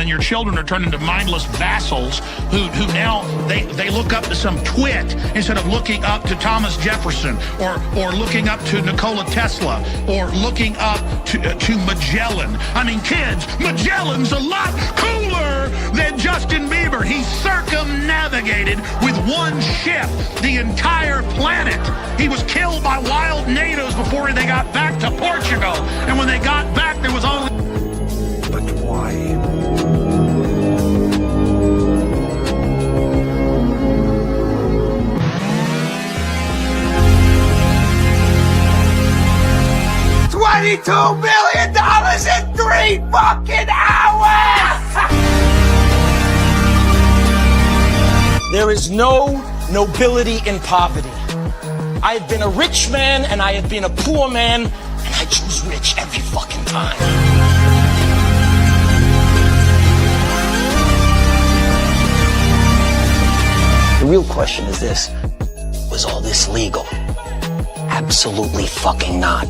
and your children are turned into mindless vassals who now they look up to some twit instead of looking up to Thomas Jefferson or looking up to Nikola Tesla or looking up to Magellan. I mean, kids, Magellan's a lot cooler than Justin Bieber. He circumnavigated with one ship the entire planet. He was killed by wild natives before they got back to Portugal. And when they got back, there was only... But why? $22 million in 3 fucking hours! There is no nobility in poverty. I have been a rich man and I have been a poor man, and I choose rich every fucking time. The real question is this: was all this legal? Absolutely fucking not.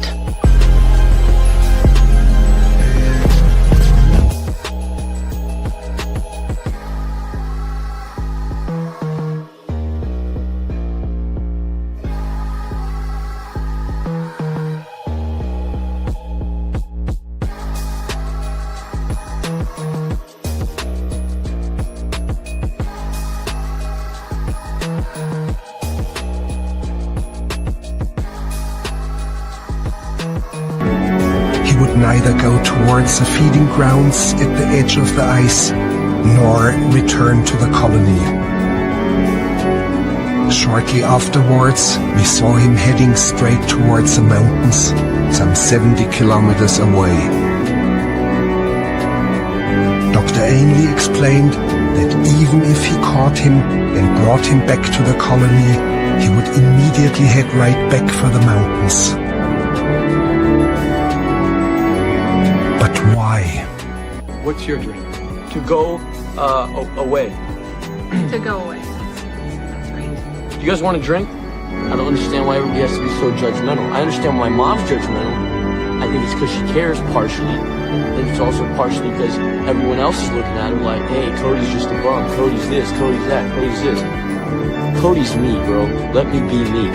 Neither go towards the feeding grounds at the edge of the ice, nor return to the colony. Shortly afterwards, we saw him heading straight towards the mountains, some 70 kilometers away. Dr. Ainley explained that even if he caught him and brought him back to the colony, he would immediately head right back for the mountains. But why? What's your dream? To go away. To go away. That's right. Do you guys want to drink? I don't understand why everybody has to be so judgmental. I understand why mom's judgmental. I think it's because she cares partially. I think it's also partially because everyone else is looking at her like, hey, Cody's just a bum. Cody's this, Cody's that, Cody's this. Cody's me, bro. Let me be me.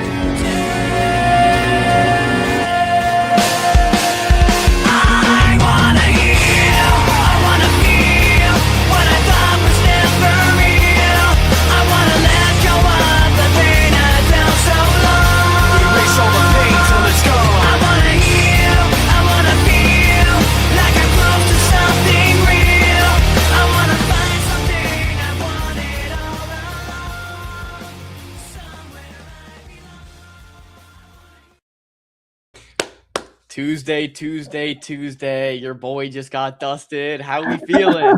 Tuesday. Your boy just got dusted. How we feeling?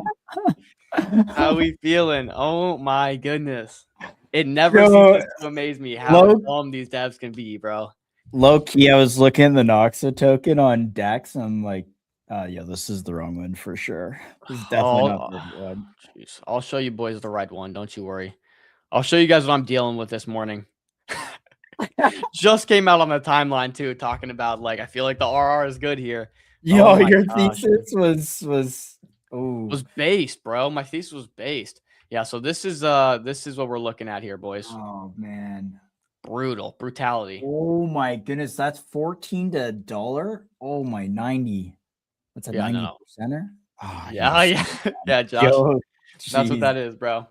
How we feeling? Oh my goodness. It never ceases to amaze me how dumb these devs can be, bro. Low key, I was looking at the Noxa token on Dex. I'm like, yeah, this is the wrong one for sure. This is definitely not the right one. Geez. I'll show you boys the right one. Don't you worry. I'll show you guys what I'm dealing with this morning. Just came out on the timeline too, talking about like I feel like the RR is good here. Yo, your thesis was based, bro. My thesis was based. Yeah, so this is what we're looking at here, boys. Oh man. Brutality. Oh my goodness, that's 14 to $1. Oh my 90. What's a 90%er? Oh, yeah, Josh. Yo, that's what that is, bro.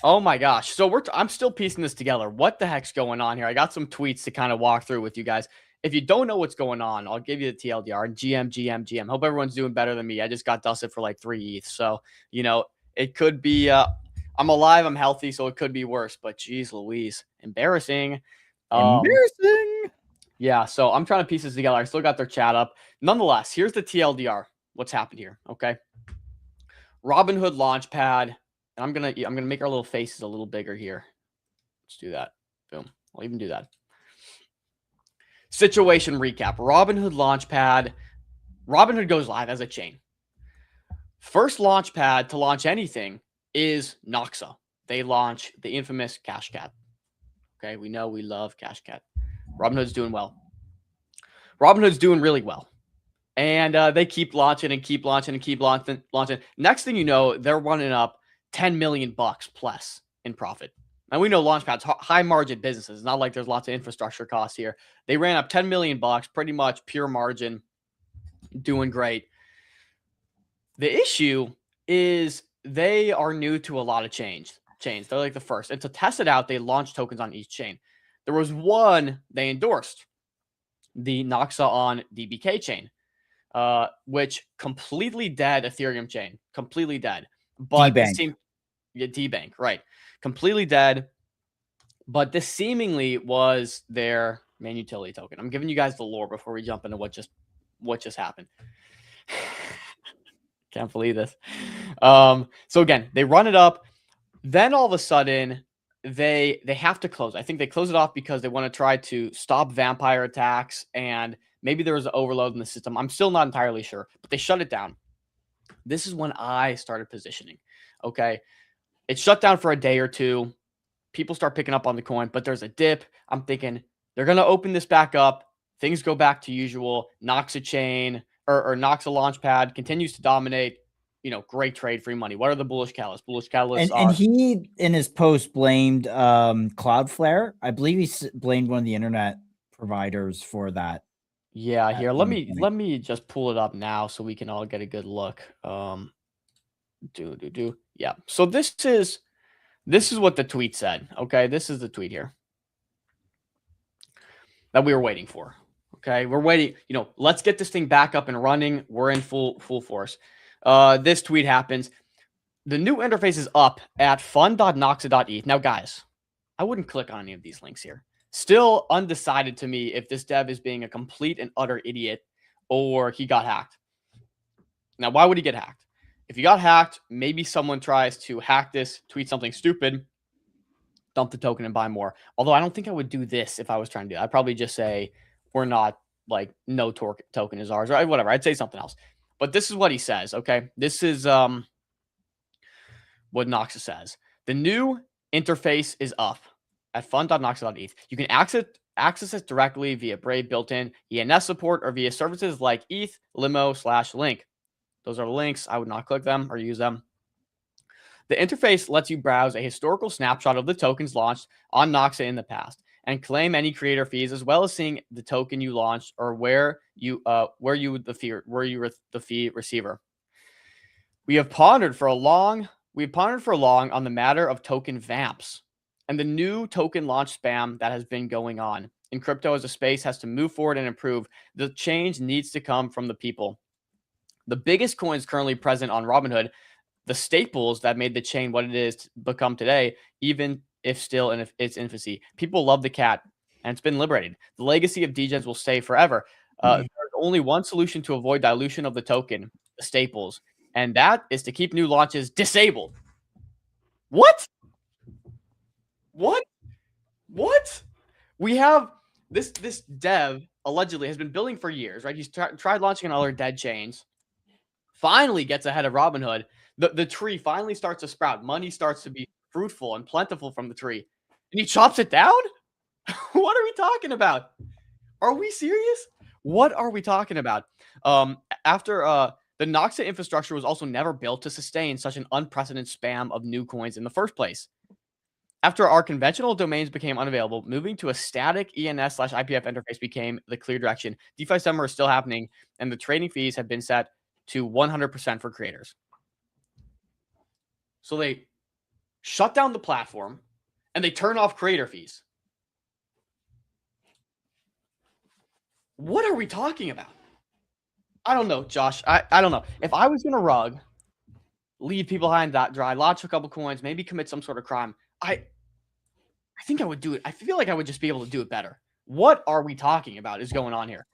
Oh my gosh. So I'm still piecing this together. What the heck's going on here? I got some tweets to kind of walk through with you guys. If you don't know what's going on, I'll give you the TLDR. GM. Hope everyone's doing better than me. I just got dusted for like 3 ETH. So, it could be I'm alive, I'm healthy, so it could be worse. But geez Louise. Embarrassing. Yeah, so I'm trying to piece this together. I still got their chat up. Nonetheless, here's the TLDR. What's happened here? Okay. Robinhood Launchpad. And I'm gonna make our little faces a little bigger here. Let's do that. Boom. I'll even do that. Situation recap. Robinhood Launchpad. Robinhood goes live as a chain. First launchpad to launch anything is Noxa. They launch the infamous Cash Cat. Okay, we know we love Cash Cat. Robinhood's doing well. Robinhood's doing really well. And they keep launching and keep launching and keep launching. Next thing you know, they're running up $10 million plus in profit. And we know Launchpad's high margin businesses. It's not like there's lots of infrastructure costs here. They ran up $10 million, pretty much pure margin, doing great. The issue is they are new to a lot of chains. They're like the first. And to test it out, they launched tokens on each chain. There was one they endorsed, the Noxa on DBK chain, which completely dead Ethereum chain. Completely dead. But D-Bank. it seemed, yeah, D-Bank, right. Completely dead. But this seemingly was their main utility token. I'm giving you guys the lore before we jump into what just happened. Can't believe this. So again, they run it up. Then all of a sudden, they have to close. I think they close it off because they want to try to stop vampire attacks, and maybe there was an overload in the system. I'm still not entirely sure, but they shut it down. This is when I started positioning. Okay. It shut down for a day or two. People start picking up on the coin, but there's a dip. I'm thinking they're going to open this back up. Things go back to usual. Noxa chain or Noxa Launchpad continues to dominate. Great trade, free money. What are the bullish catalysts? Bullish catalysts And he, in his post, blamed Cloudflare. I believe he blamed one of the internet providers for that. Yeah, here, let me just pull it up now so we can all get a good look. Yeah. So this is what the tweet said. Okay, this is the tweet here that we were waiting for. Okay, we're waiting. Let's get this thing back up and running. We're in full force. This tweet happens. The new interface is up at fund.noxa.eth. Now, guys, I wouldn't click on any of these links here. Still undecided to me if this dev is being a complete and utter idiot or he got hacked. Now, why would he get hacked? If he got hacked, maybe someone tries to hack this, tweet something stupid, dump the token and buy more. Although I don't think I would do this if I was trying to do it. I'd probably just say we're not, like, no token is ours, or whatever. I'd say something else. But this is what he says, okay? This is what Noxa says. The new interface is up at fund.noxa.eth. You can access it directly via Brave built-in ENS support or via services like ETH, Limo/Link. Those are links. I would not click them or use them. The interface lets you browse a historical snapshot of the tokens launched on Noxa in the past and claim any creator fees, as well as seeing the token you launched or where you were the fee receiver. We have pondered for long on the matter of token vamps and the new token launch spam that has been going on in crypto as a space has to move forward and improve. The change needs to come from the people. The biggest coins currently present on Robinhood, the staples that made the chain what it is become today, even if still in its infancy. People love the cat, and it's been liberated. The legacy of degens will stay forever. There's only one solution to avoid dilution of the token, the staples, and that is to keep new launches disabled. What? We have this dev allegedly has been building for years, right? He's tried launching on other dead chains. Finally gets ahead of Robinhood. The tree finally starts to sprout. Money starts to be fruitful and plentiful from the tree. And he chops it down? What are we talking about? Are we serious? What are we talking about? After the Noxa infrastructure was also never built to sustain such an unprecedented spam of new coins in the first place. After our conventional domains became unavailable, moving to a static ENS/IPF interface became the clear direction. DeFi summer is still happening, and the trading fees have been set to 100% for creators. So they shut down the platform and they turn off creator fees. What are we talking about? I don't know, Josh. I don't know. If I was going to leave people high and dry, launch a couple coins, maybe commit some sort of crime, I think I would do it. I feel like I would just be able to do it better. What are we talking about is going on here?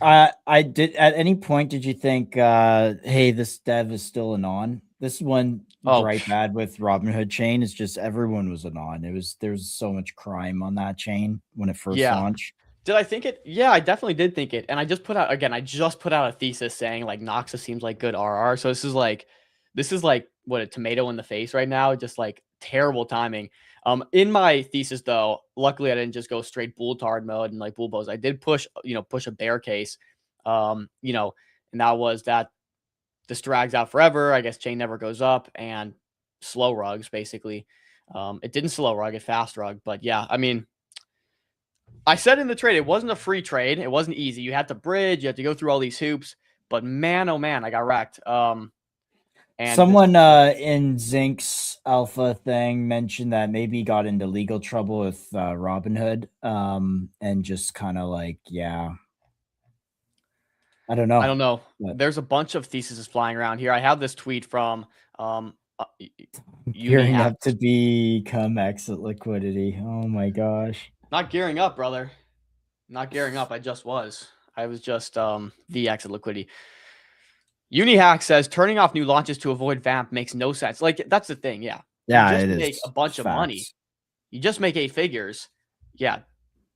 I did. At any point, did you think, hey, this dev is still an on? This one right bad with Robinhood chain is just everyone was an on. There's so much crime on that chain when it first launched. Did I think it? Yeah, I definitely did think it. And I just put out a thesis saying like Noxa seems like good RR. So this is like what, a tomato in the face right now. Just like terrible timing. In my thesis though, luckily I didn't just go straight bull tard mode and like bull bows. I did push a bear case. and that was that this drags out forever. I guess chain never goes up, and slow rugs basically. It didn't slow rug, it fast rug. But yeah, I mean, I said in the trade, it wasn't a free trade. It wasn't easy. You had to bridge, you had to go through all these hoops. But man, oh man, I got wrecked. And someone in Zinc's alpha thing mentioned that maybe he got into legal trouble with Robinhood, and just kind of like, yeah, I don't know. I don't know. There's a bunch of theses flying around here. I have this tweet from gearing up to become exit liquidity. Oh my gosh. Not gearing up, brother. Not gearing up. I just was. I was just the exit liquidity. Unihack says turning off new launches to avoid vamp makes no sense. Like, that's the thing. Yeah. Yeah, you just make a bunch of money. You just make 8 figures. Yeah.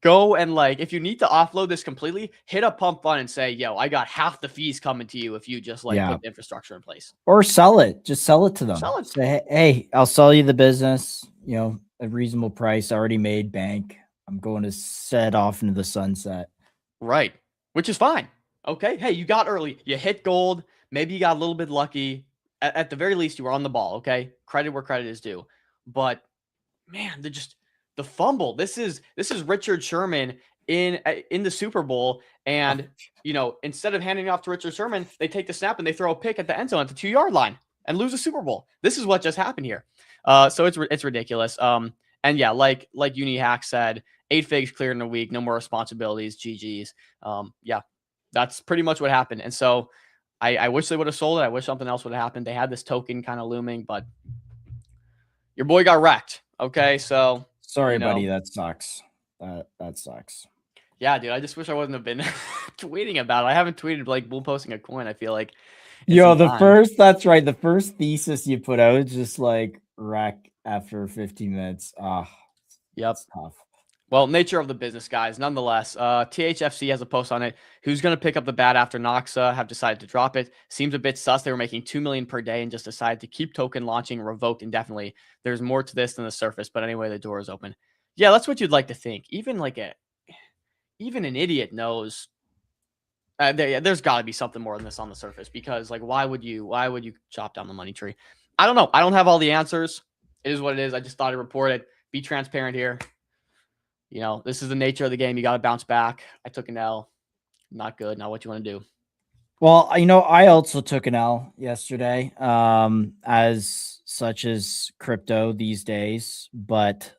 Go and, like, if you need to offload this completely, hit a pump fund and say, yo, I got half the fees coming to you if you just put the infrastructure in place. Or sell it. Just sell it to them. Sell it. Say, hey, I'll sell you the business, a reasonable price. I already made bank. I'm going to set off into the sunset. Right. Which is fine. Okay. Hey, you got early. You hit gold. Maybe you got a little bit lucky. At the very least, you were on the ball. Okay. Credit where credit is due. But man, the fumble. This is Richard Sherman in the Super Bowl. And, instead of handing it off to Richard Sherman, they take the snap and they throw a pick at the end zone at the 2-yard line and lose a Super Bowl. This is what just happened here. So it's ridiculous. And yeah, like Unihack said, 8 figs cleared in a week, no more responsibilities, GG's. Yeah, that's pretty much what happened. And so I wish they would have sold it. I wish something else would have happened. They had this token kind of looming, but your boy got wrecked. Okay, so sorry, buddy. That sucks. That sucks. Yeah, dude. I just wish I wouldn't have been tweeting about it. I haven't tweeted like bull posting a coin. I feel like that's right. The first thesis you put out is just like wreck after 15 minutes. Yep. It's tough. Well, nature of the business, guys. Nonetheless, THFC has a post on it. Who's going to pick up the bat after Noxa have decided to drop it? Seems a bit sus. They were making $2 million per day and just decided to keep token launching revoked indefinitely. There's more to this than the surface, but anyway, the door is open. Yeah, that's what you'd like to think. Even an idiot knows. There's got to be something more than this on the surface, because why would you chop down the money tree? I don't know. I don't have all the answers. It is what it is. I just thought I'd report it. Be transparent here. This is the nature of the game. You got to bounce back. I took an L. Not good. Not what you want to do. Well, I also took an L yesterday, as such as crypto these days. But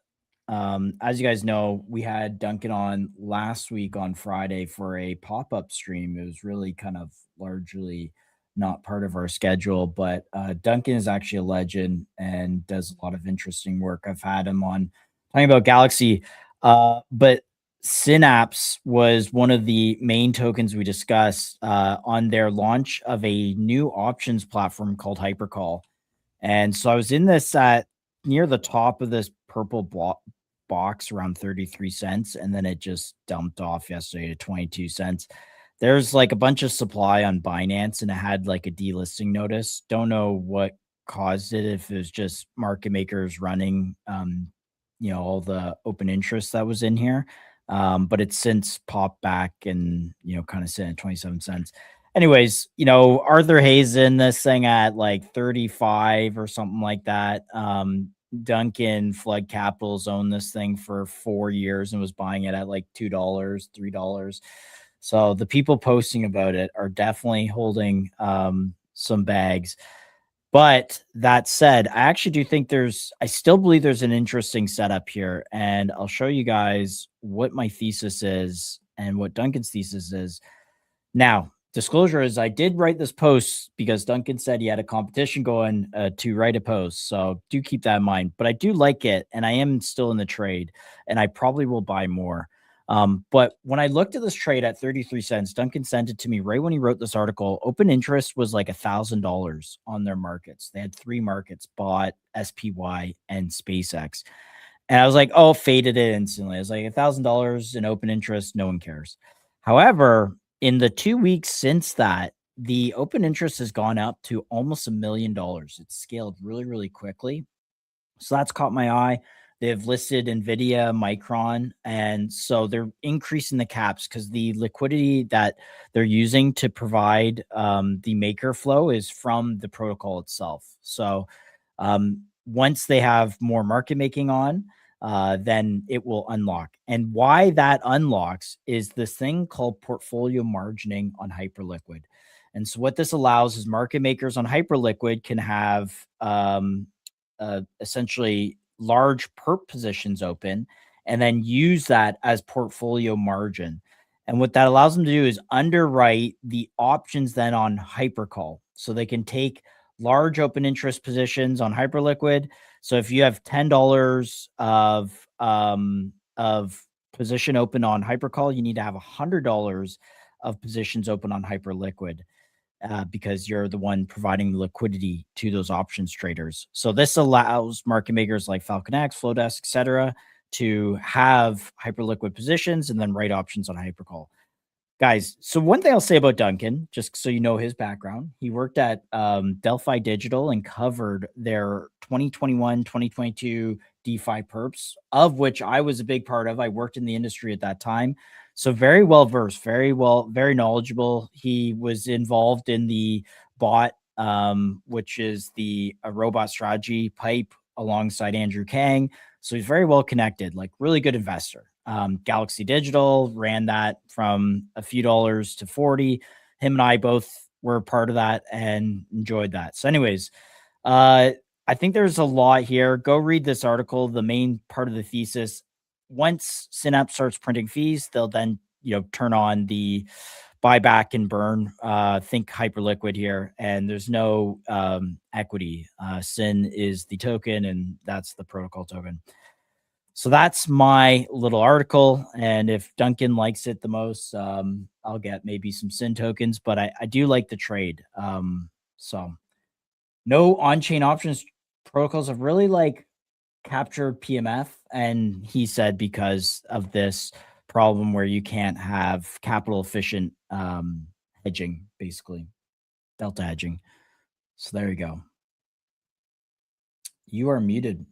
as you guys know, we had Duncan on last week on Friday for a pop-up stream. It was really kind of largely not part of our schedule, but Duncan is actually a legend and does a lot of interesting work. I've had him on talking about Galaxy. But Synapse was one of the main tokens we discussed on their launch of a new options platform called Hypercall. And so I was in this near the top of this purple box around 33 cents, and then it just dumped off yesterday to 22 cents. There's like a bunch of supply on Binance, and it had like a delisting notice. Don't know what caused it, if it was just market makers running all the open interest that was in here. But it's since popped back and, kind of sitting at 27 cents. Anyways, Arthur Hayes in this thing at like 35 or something like that. Duncan Flood Capital's owned this thing for 4 years and was buying it at like $2, $3. So the people posting about it are definitely holding some bags. But that said, I actually do think I still believe there's an interesting setup here, and I'll show you guys what my thesis is and what Duncan's thesis is. Now, disclosure is I did write this post because Duncan said he had a competition going to write a post. So do keep that in mind, but I do like it, and I am still in the trade, and I probably will buy more. But when I looked at this trade at 33 cents, Duncan sent it to me right when he wrote this article. Open interest was like $1,000 on their markets. They had 3 markets: bought, SPY, and SpaceX. And I was like, oh, faded it instantly. I was like, $1,000 in open interest, no one cares. However, in the 2 weeks since that, the open interest has gone up to almost $1 million. It's scaled really, really quickly. So that's caught my eye. They've listed Nvidia, Micron, and so they're increasing the caps because the liquidity that they're using to provide the maker flow is from the protocol itself. So once they have more market making on, then it will unlock. And why that unlocks is this thing called portfolio margining on Hyperliquid. And so what this allows is market makers on Hyperliquid can have essentially large perp positions open and then use that as portfolio margin. And what that allows them to do is underwrite the options then on Hypercall. So they can take large open interest positions on Hyperliquid. So if you have $10 of position open on Hypercall, you need to have $100 of positions open on Hyperliquid. Because you're the one providing the liquidity to those options traders. So this allows market makers like FalconX, Flowdesk, etc., to have Hyperliquid positions and then write options on Hypercall. Guys, so one thing I'll say about Duncan, just so you know his background, he worked at Delphi Digital and covered their 2021, 2022 DeFi perps, of which I was a big part of. I worked in the industry at that time. So very well versed, very knowledgeable. He was involved in the bot, which is the robot strategy pipe alongside Andrew Kang. So he's very well connected, like really good investor. Galaxy Digital ran that from a few dollars to 40. Him and I both were part of that and enjoyed that. So anyways, I think there's a lot here. Go read this article. The main part of the thesis, once Synapse starts printing fees, they'll then, turn on the buyback and burn. Think Hyperliquid here, and there's no equity. Syn is the token, and that's the protocol token. So that's my little article. And if Duncan likes it the most, I'll get maybe some Syn tokens, but I do like the trade. So no on-chain options protocols have really captured PMF. And he said because of this problem where you can't have capital efficient hedging, basically delta hedging. So there you go. You are muted.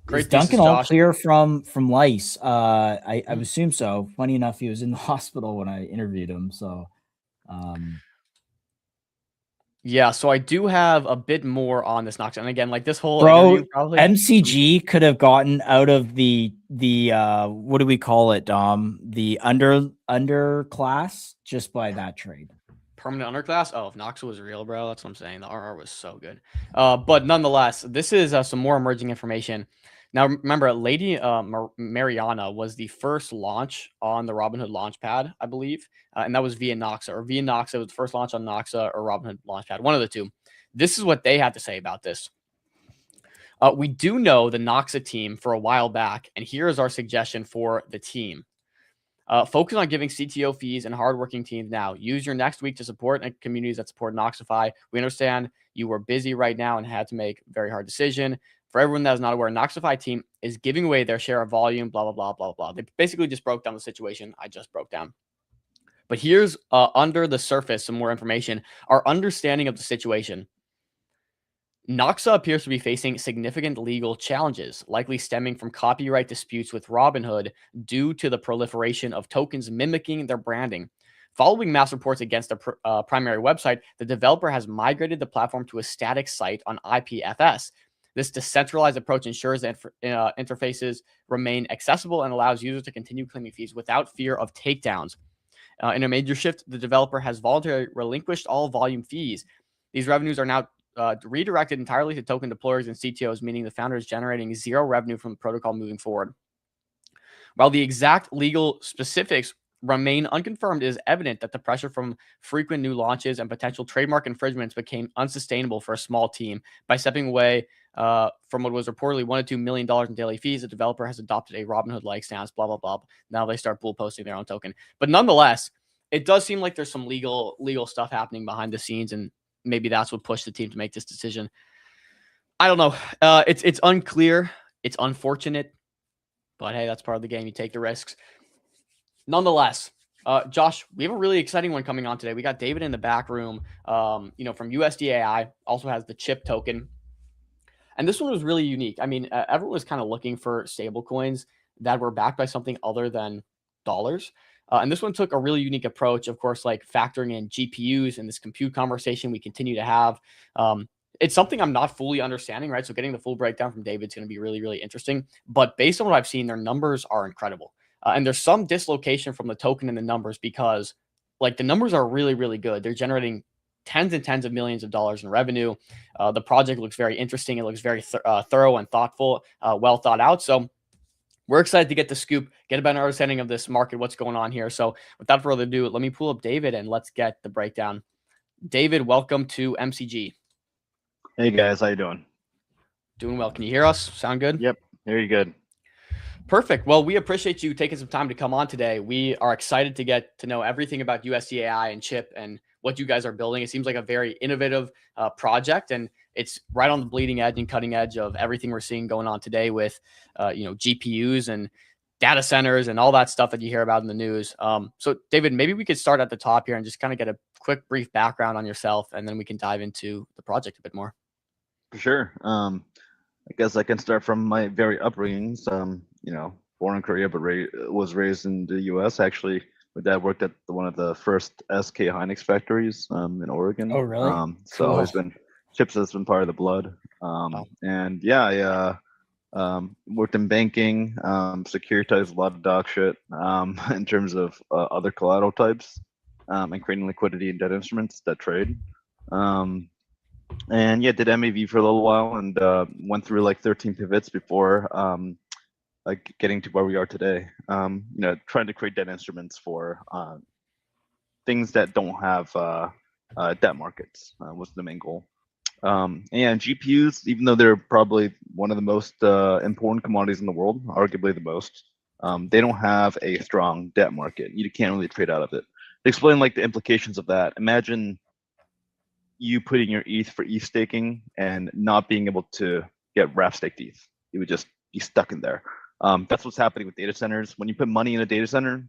Great. Is Duncan all clear from Lice? I assume so. Funny enough, he was in the hospital when I interviewed him. So, yeah. So I do have a bit more on this Nox, and again, this whole interview, probably MCG could have gotten out of the what do we call it, Dom? The underclass just by that trade. Permanent underclass. Oh, if Nox was real, bro, that's what I'm saying. The RR was so good. But nonetheless, this is some more emerging information. Now, remember, Lady Mariana was the first launch on the Robinhood Launchpad, I believe, and that was via Noxa, or via Noxa was the first launch on Noxa or Robinhood Launchpad, one of the two. This is what they had to say about this. We do know the Noxa team for a while back, and here is our suggestion for the team. Focus on giving CTO fees and hardworking teams now. Use your next week to support communities that support Noxify. We understand you were busy right now and had to make a very hard decision. For everyone that is not aware, Noxify team is giving away their share of volume, blah, blah, blah, blah, blah. They basically just broke down the situation I just broke down. But here's under the surface some more information. Our understanding of the situation. Noxa appears to be facing significant legal challenges, likely stemming from copyright disputes with Robinhood due to the proliferation of tokens mimicking their branding. Following mass reports against the primary website, the developer has migrated the platform to a static site on IPFS. This decentralized approach ensures that interfaces remain accessible and allows users to continue claiming fees without fear of takedowns. In a major shift, the developer has voluntarily relinquished all volume fees. These revenues are now redirected entirely to token deployers and CTOs, meaning the founder is generating zero revenue from the protocol moving forward. While the exact legal specifics remain unconfirmed, it is evident that the pressure from frequent new launches and potential trademark infringements became unsustainable for a small team. By stepping away from what was reportedly $1 to $2 million in daily fees, the developer has adopted a Robinhood-like stance, blah, blah, blah. Now they start bull posting their own token. But nonetheless, it does seem like there's some legal stuff happening behind the scenes, and maybe that's what pushed the team to make this decision. I don't know. It's unclear. It's unfortunate. But hey, that's part of the game. You take the risks. Nonetheless, Josh, we have a really exciting one coming on today. We got David in the back room, from USDAI, also has the CHIP token. And this one was really unique. I mean, everyone was kind of looking for stable coins that were backed by something other than dollars. And this one took a really unique approach, of course, like factoring in GPUs and this compute conversation we continue to have. It's something I'm not fully understanding, right? So getting the full breakdown from David's going to be really, really interesting. But based on what I've seen, their numbers are incredible. And there's some dislocation from the token and the numbers because like the numbers are really, really good. They're generating tens and tens of millions of dollars in revenue. The project looks very interesting. It looks very thorough and thoughtful, well thought out. So we're excited to get the scoop, get a better understanding of this market, what's going on here. So without further ado, let me pull up David and let's get the breakdown. David, welcome to MCG. Hey guys, how you doing? Doing well. Can you hear us? Sound good? Yep, hear you good. Perfect. Well, we appreciate you taking some time to come on today. We are excited to get to know everything about USDAI and Chip and what you guys are building. It seems like a very innovative project, and it's right on the bleeding edge and cutting edge of everything we're seeing going on today with, GPUs and data centers and all that stuff that you hear about in the news. So, David, maybe we could start at the top here and just kind of get a quick, brief background on yourself, and then we can dive into the project a bit more. For sure. I guess I can start from my very upbringings. Born in Korea, but was raised in the U.S. Actually, my dad worked at one of the first SK Hynix factories in Oregon. Oh, really? So Cool. it's been chips has been part of the blood. And yeah, I worked in banking, securitized a lot of dog shit in terms of other collateral types, and creating liquidity and debt instruments that trade. And yeah, did MEV for a little while and went through like 13 pivots before like getting to where we are today. Trying to create debt instruments for things that don't have debt markets was the main goal. And GPUs, even though they're probably one of the most important commodities in the world, arguably the most, they don't have a strong debt market. You can't really trade out of it. To explain like the implications of that, imagine you putting your ETH for ETH staking and not being able to get wrap staked ETH. You would just be stuck in there. That's what's happening with data centers. When you put money in a data center,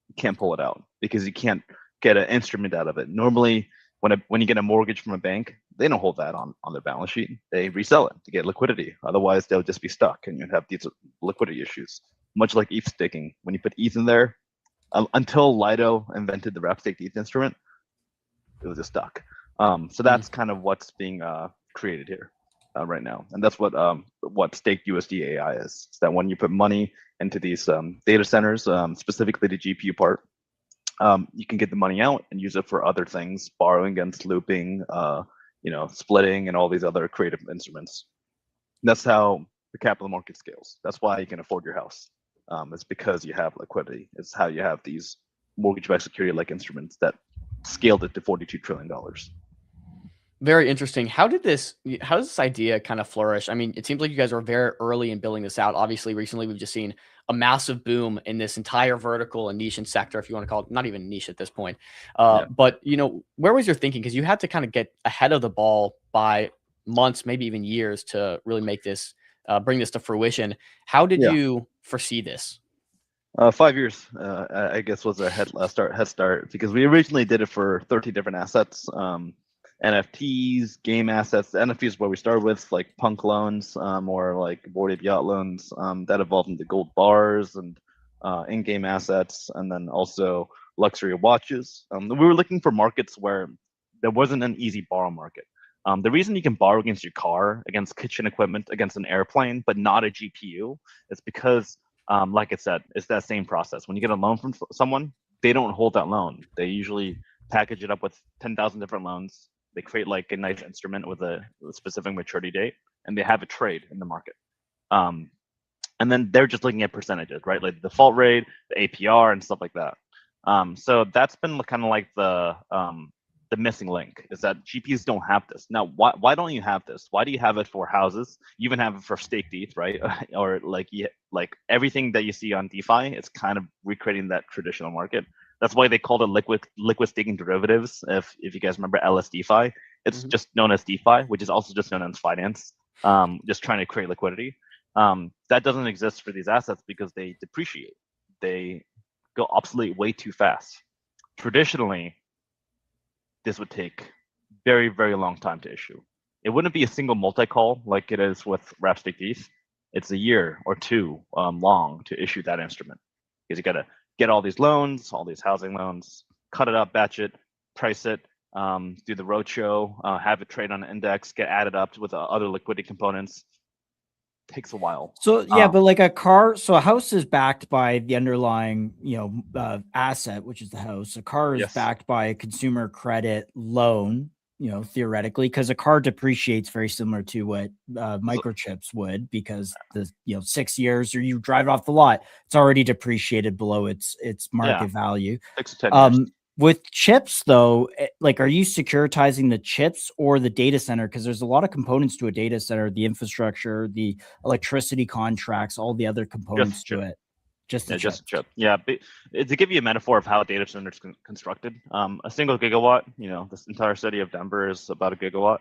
you can't pull it out because you can't get an instrument out of it. Normally, when you get a mortgage from a bank, they don't hold that on their balance sheet. They resell it to get liquidity. Otherwise, they'll just be stuck and you'd have these liquidity issues. Much like ETH staking. When you put ETH in there, until Lido invented the wrap staked ETH instrument, it was just stuck. So that's kind of what's being created here right now, and that's what staked USD AI is. It's that when you put money into these data centers, specifically the GPU part, you can get the money out and use it for other things, borrowing against looping, splitting, and all these other creative instruments. And that's how the capital market scales. That's why you can afford your house. It's because you have liquidity. It's how you have these mortgage-backed security-like instruments that scaled it to $42 trillion. Very interesting. How does this idea kind of flourish? I mean, it seems like you guys are very early in building this out. Obviously, recently we've just seen a massive boom in this entire vertical and niche and sector, if you want to call it, not even niche at this point. But where was your thinking? Because you had to kind of get ahead of the ball by months, maybe even years, to really make this, bring this to fruition. How did you foresee this? 5 years, I guess, was a head start because we originally did it for 30 different assets. NFTs, game assets. The NFTs where we started with, like punk loans, or like Bored Ape Yacht loans, that evolved into gold bars and in-game assets, and then also luxury watches. We were looking for markets where there wasn't an easy borrow market. The reason you can borrow against your car, against kitchen equipment, against an airplane, but not a GPU, is because, like I said, it's that same process. When you get a loan from someone, they don't hold that loan. They usually package it up with 10,000 different loans. They create like a nice instrument with a specific maturity date, and they have a trade in the market. And then they're just looking at percentages, right? Like the default rate, the APR, and stuff like that. So that's been kind of like the missing link, is that GPUs don't have this. Now, why don't you have this? Why do you have it for houses? You even have it for staked ETH, right? Or like everything that you see on DeFi, it's kind of recreating that traditional market. That's why they called it liquid staking derivatives. If you guys remember LSDeFi, it's just known as DeFi, which is also just known as finance, just trying to create liquidity. That doesn't exist for these assets because they depreciate. They go obsolete way too fast. Traditionally, this would take very, very long time to issue. it wouldn't be a single multi-call like it is with Rhapsody Thief. It's a year or two long to issue that instrument, because you got to get all these loans, all these housing loans, cut it up, batch it, price it, do the roadshow, have it trade on an index, get added up with other liquidity components. Takes a while. So yeah, but like a car, so a house is backed by the underlying, asset, which is the house. A car is Yes. backed by a consumer credit loan, theoretically, because a car depreciates very similar to what microchips would, because the 6 years or you drive off the lot, it's already depreciated below its market value. 6 to 10 years. With chips, though, like, are you securitizing the chips or the data center? Because there's a lot of components to a data center, the infrastructure, the electricity contracts, all the other components to it. Just the chips. Just a chip. Yeah, but to give you a metaphor of how data centers constructed, a single gigawatt, this entire city of Denver is about a gigawatt.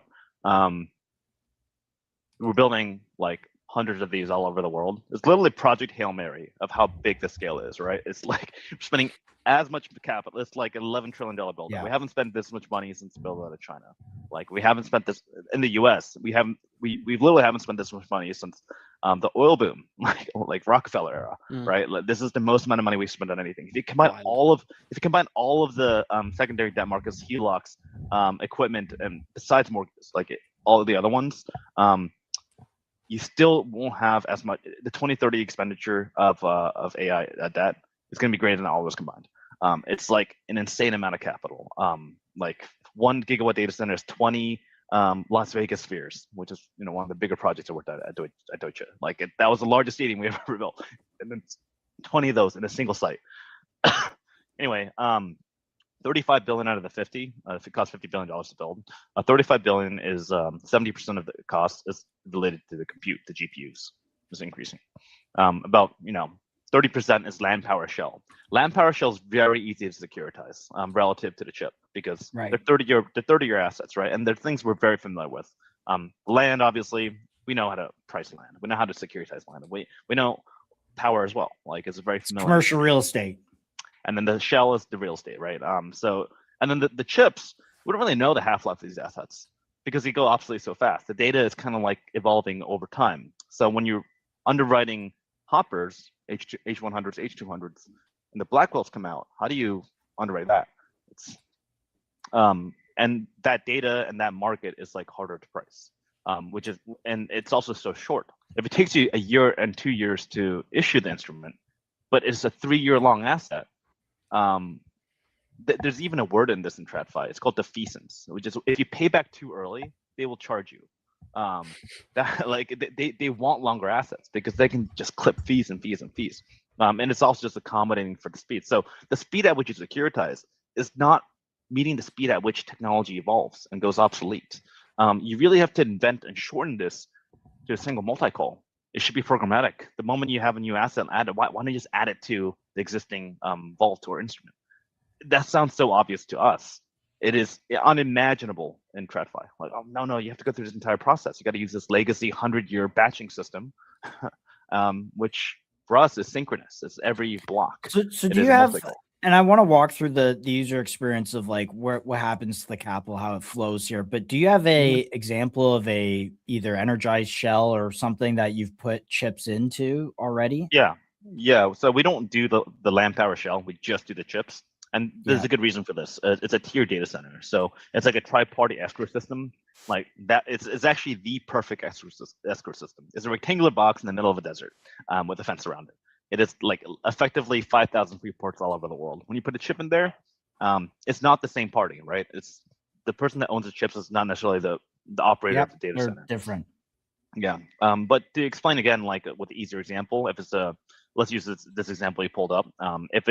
We're building like hundreds of these all over the world. It's literally Project Hail Mary of how big the scale is, right? It's like we're spending as much capital. It's like an $11 trillion building. Yeah. We haven't spent this much money since the build out of China. Like we haven't spent this in the US. We literally haven't spent this much money since the oil boom, like Rockefeller era, right? Like, this is the most amount of money we've spent on anything. If you combine all of the secondary debt markets, HELOCs, equipment, and besides mortgages, like all of the other ones, you still won't have as much. The 2030 expenditure of AI debt is going to be greater than all those combined. It's like an insane amount of capital. Like 1 gigawatt data center is 20 Las Vegas spheres, which is one of the bigger projects I worked at Deutsche. Like that was the largest stadium we ever built, and then 20 of those in a single site. Anyway, 35 billion out of the 50. If it costs $50 billion to build, 35 billion is 70% of the cost is related to the compute. The GPUs is increasing. About 30% is land power shell. Land power shell is very easy to securitize relative to the chip, because they're 30-year assets, right? And they're things we're very familiar with. Land, obviously, we know how to price land. We know how to securitize land. We know power as well. Like it's very familiar. Commercial real estate. And then the shell is the real estate, right? And then the chips, we don't really know the half-life of these assets because they go obsolete so fast. The data is kind of like evolving over time. So when you're underwriting hoppers, H100s, H200s, and the Blackwells come out, how do you underwrite that? And that data and that market is like harder to price, and it's also so short. If it takes you a year and 2 years to issue the instrument, but it's a 3-year-long asset, there's even a word in this in TradFi. It's called defeasance, which is if you pay back too early, they will charge you. They want longer assets because they can just clip fees and fees and fees. And it's also just accommodating for the speed. So the speed at which you securitize is not meeting the speed at which technology evolves and goes obsolete. You really have to invent and shorten this to a single multi-call. It should be programmatic. The moment you have a new asset, why don't you just add it to the existing vault or instrument? That sounds so obvious to us. It is unimaginable in TradFi. Like, oh, no, you have to go through this entire process. You got to use this legacy 100-year batching system, which for us is synchronous. It's every block. So do you have, and I want to walk through the user experience of like what happens to the capital, how it flows here. But do you have a example of a either energized shell or something that you've put chips into already? Yeah. So we don't do the land power shell. We just do the chips. And there's a good reason for this. It's a tier data center. So it's like a tri-party escrow system. Like that, it's actually the perfect escrow system. It's a rectangular box in the middle of a desert with a fence around it. It is like effectively 5,000 free ports all over the world. When you put a chip in there, it's not the same party, right? It's the person that owns the chips is not necessarily the operator of the data center. Different. Yeah. But to explain again, like with the easier example, if it's let's use this example you pulled up. If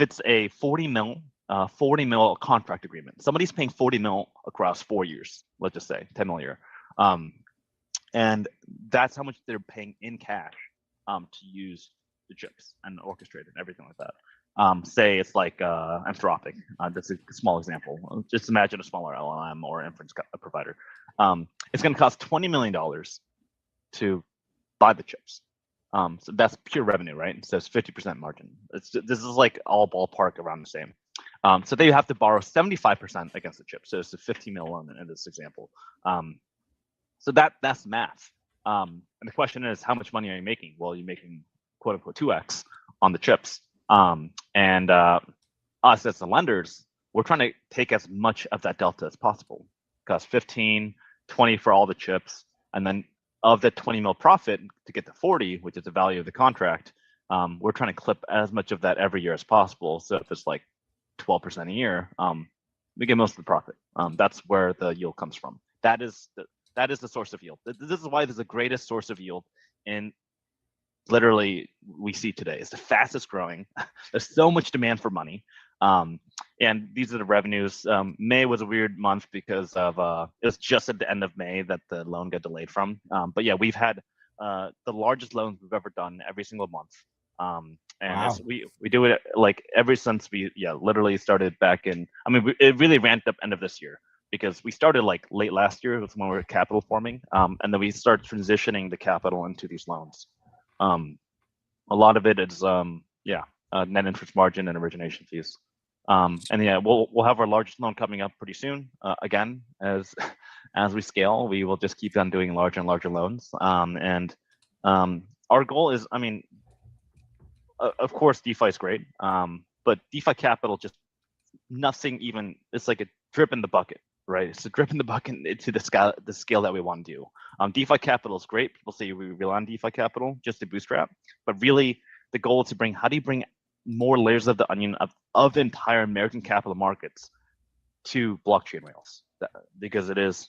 it's a 40 mil contract agreement, somebody's paying 40 mil across 4 years, let's just say 10 mil a year. And that's how much they're paying in cash to use the chips and orchestrate and everything like that. Say it's like Anthropic. That's a small example. Just imagine a smaller LLM or inference provider. It's going to cost $20 million to buy the chips. So that's pure revenue, right? So it's 50% margin. This is like all ballpark around the same. So they have to borrow 75% against the chip. So it's a 15 mil loan in this example. So that's math. And the question is, how much money are you making? Well, you're making quote unquote 2x on the chips. And us as the lenders, we're trying to take as much of that delta as possible, because 15, 20 for all the chips, and then of the 20 mil profit to get to 40, which is the value of the contract, we're trying to clip as much of that every year as possible. So if it's like 12% a year, we get most of the profit. That's where the yield comes from. That is the source of yield. This is why this is the greatest source of yield in literally we see today. It's the fastest growing. There's so much demand for money. And these are the revenues. May was a weird month because of it was just at the end of May that the loan got delayed from. But yeah, we've had the largest loans we've ever done every single month. And Wow. we do it like ever since we literally started back in. I mean, it really ramped up end of this year, because we started like late last year was when we were capital forming, and then we started transitioning the capital into these loans. A lot of it is net interest margin and origination fees. And yeah, we'll have our largest loan coming up pretty soon. Again, as we scale, we will just keep on doing larger and larger loans. And our goal is, I mean, of course, DeFi is great, but DeFi capital just nothing even. It's like a drip in the bucket, right? It's a drip in the bucket into the scale that we want to do. DeFi capital is great. People say we rely on DeFi capital just to bootstrap, but really the goal is to bring. How do you bring more layers of the onion of the entire American capital markets to blockchain rails? Because it is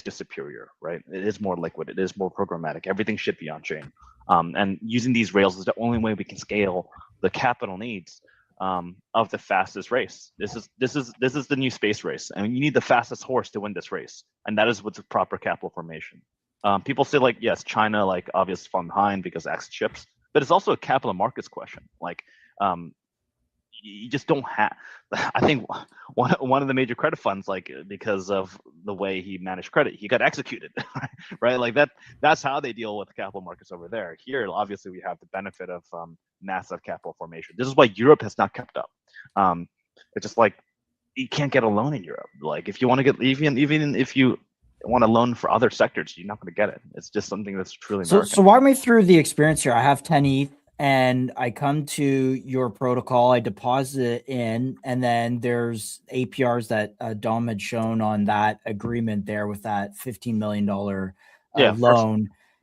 just superior, right? It is more liquid. It is more programmatic. Everything should be on chain. And using these rails is the only way we can scale the capital needs of the fastest race. This is the new space race, and you need the fastest horse to win this race, and that is with the proper capital formation. People say like, yes, China like obviously falling behind because X chips, but it's also a capital markets question. Like, you just don't have. I think one of the major credit funds, like because of the way he managed credit, he got executed, right? Like that's how they deal with the capital markets over there. Here, obviously, we have the benefit of massive capital formation. This is why Europe has not kept up. It's just like you can't get a loan in Europe. Like if you want to get even if you want a loan for other sectors, you're not going to get it. It's just something that's truly American. So walk me through the experience here. I have 10 ETH. And I come to your protocol, I deposit it in, and then there's APRs that Dom had shown on that agreement there with that $15 million loan.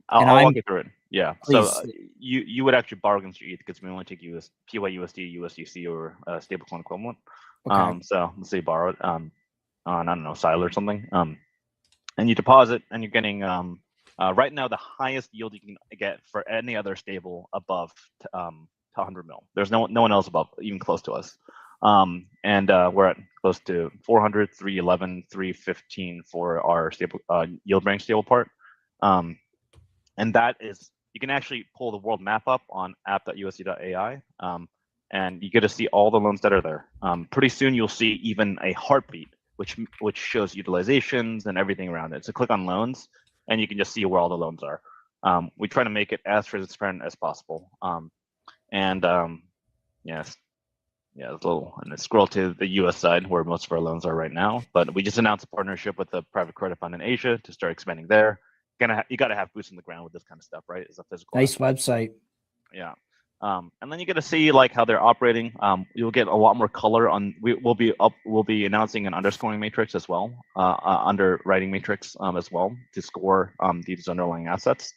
I'll walk you through it. Yeah. Please. So you would actually borrow against your ETH because we only take PYUSD, USDC, or stablecoin equivalent. Okay. So let's say you borrow it on, I don't know, Sile or something. And you deposit, and you're getting right now the highest yield you can get for any other stable above 100 mil. There's no one else above, even close to us. And we're at close to 400, 311, 315 for our stable yield range stable part. And that is, you can actually pull the world map up on app.usd.ai, and you get to see all the loans that are there. Pretty soon you'll see even a heartbeat, which shows utilizations and everything around it. So click on loans, and you can just see where all the loans are. We try to make it as transparent as possible. Yes, a little, and scroll to the US side where most of our loans are right now. But we just announced a partnership with a private credit fund in Asia to start expanding there. You got to have boots on the ground with this kind of stuff, right? It's a physical. Nice website. Yeah. And then you get to see like how they're operating. You'll get a lot more color on. We'll be announcing an underscoring matrix as well, underwriting matrix as well to score these underlying assets.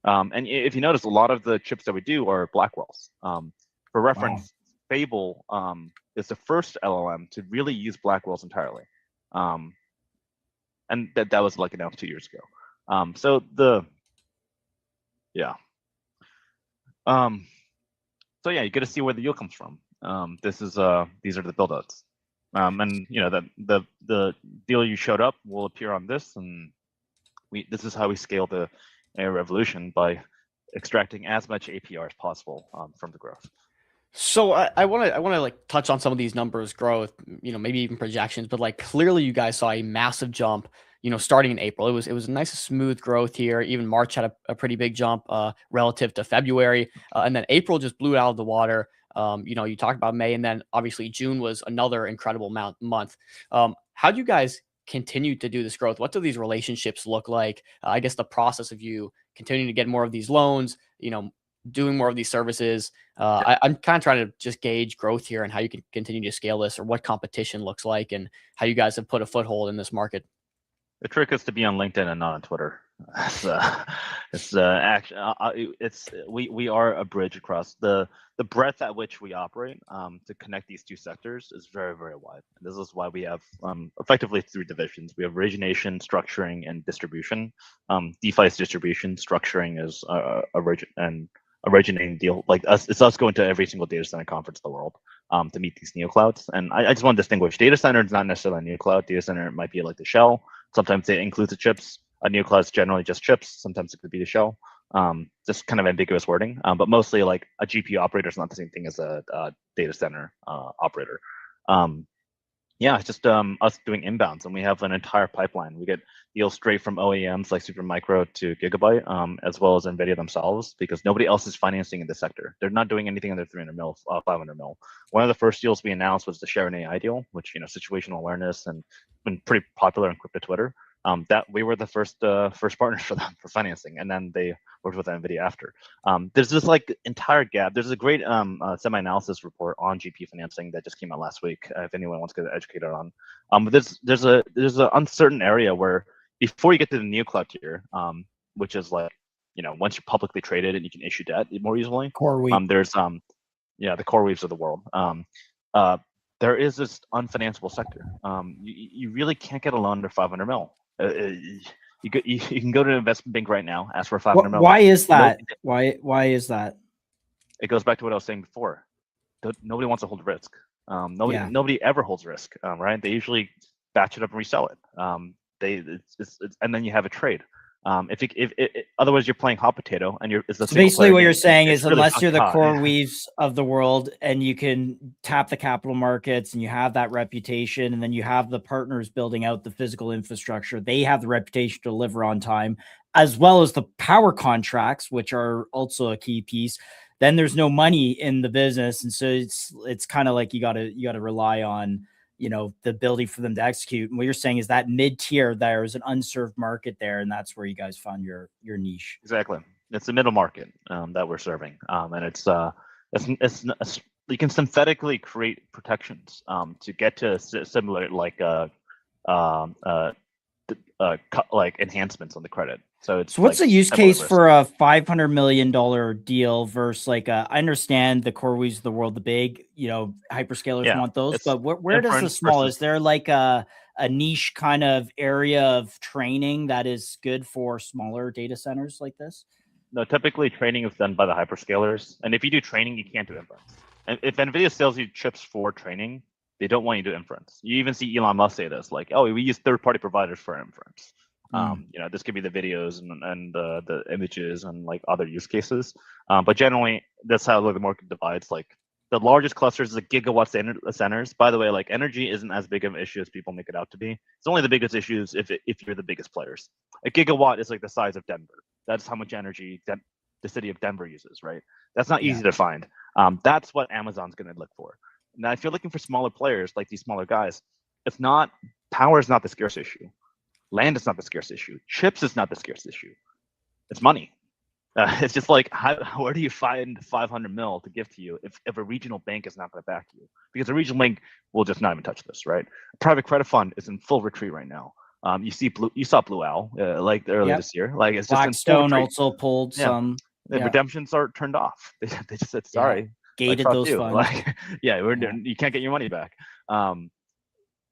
And if you notice, a lot of the chips that we do are Blackwells. For reference, Fable is the first LLM to really use Blackwells entirely, and that was like announced 2 years ago. So yeah, you get to see where the yield comes from. These are the buildouts, and you know the deal you showed up will appear on this, and this is how we scale the AI revolution, by extracting as much APR as possible from the growth. So I want to like touch on some of these numbers, growth, maybe even projections, but like clearly you guys saw a massive jump, starting in April. It was a nice smooth growth here. Even March had a pretty big jump relative to February, and then April just blew it out of the water. You talked about May, and then obviously June was another incredible month. How do you guys continue to do this growth? What do these relationships look like? I guess the process of you continuing to get more of these loans, doing more of these services. I'm kind of trying to just gauge growth here and how you can continue to scale this, or what competition looks like, and how you guys have put a foothold in this market. The trick is to be on LinkedIn and not on Twitter. We are a bridge across the breadth at which we operate to connect these two sectors is very, very wide. And this is why we have effectively 3 divisions. We have origination, structuring, and distribution. DeFi is distribution, structuring is originating deal. Like us, it's us going to every single data center conference in the world to meet these neoclouds. And I just want to distinguish: data center is not necessarily a neocloud. Data center might be like the shell. Sometimes it includes the chips. A neocloud is generally just chips. Sometimes it could be the shell. Just kind of ambiguous wording. But mostly, like, a GPU operator is not the same thing as a data center operator. It's just us doing inbounds, and we have an entire pipeline. We get deals straight from OEMs like Supermicro to Gigabyte, as well as NVIDIA themselves, because nobody else is financing in the sector. They're not doing anything under 300 mil, 500 mil. One of the first deals we announced was the Sharon AI deal, which, situational awareness, and been pretty popular in crypto Twitter. That we were the first partners for them for financing, and then they worked with NVIDIA after. There's this entire gap. There's a great semi-analysis report on GPU financing that just came out last week. If anyone wants to get educated on, but there's an uncertain area where before you get to the neocloud tier, which is once you're publicly traded and you can issue debt more easily. CoreWeave. There's the CoreWeaves of the world. There is this unfinanceable sector. You really can't get a loan under 500 mil. You can go to an investment bank right now, ask for 500 mil. Why is that? Why is that? It goes back to what I was saying before. Nobody wants to hold risk. Nobody ever holds risk, right? They usually batch it up and resell it. And then you have a trade. Otherwise you're playing hot potato, and so basically what you're saying is, unless you're the CoreWeaves of the world and you can tap the capital markets and you have that reputation, and then you have the partners building out the physical infrastructure, they have the reputation to deliver on time, as well as the power contracts, which are also a key piece, then there's no money in the business. And so it's kind of like you gotta rely on the ability for them to execute. And what you're saying is that mid-tier, there is an unserved market there, and that's where you guys found your niche. Exactly. It's the middle market that we're serving, and it's you can synthetically create protections to get to similar like enhancements on the credit. So what's the use case for a $500 million deal versus I understand the CoreWeaves of the world, the big, hyperscalers want those, but where does the small, is there a niche kind of area of training that is good for smaller data centers like this? No, typically training is done by the hyperscalers. And if you do training, you can't do inference. And if NVIDIA sells you chips for training, they don't want you to do inference. You even see Elon Musk say this, we use third-party providers for inference. This could be the videos and the images and other use cases. But generally, that's how the market divides. The largest clusters, the gigawatt centers. By the way, energy isn't as big of an issue as people make it out to be. It's only the biggest issues if you're the biggest players. A gigawatt is the size of Denver. That's how much energy the city of Denver uses, right? That's not easy to find. That's what Amazon's going to look for. Now, if you're looking for smaller players, like these smaller guys, power is not the scarce issue. Land is not the scarce issue. Chips is not the scarce issue. It's money. It's just where do you find 500 mil to give to you if a regional bank is not going to back you? Because a regional bank will just not even touch this, right? A private credit fund is in full retreat right now. You saw Blue Owl earlier this year. It's Blackstone also pulled some. The redemptions are turned off. They just said sorry. Gated those funds. You can't get your money back.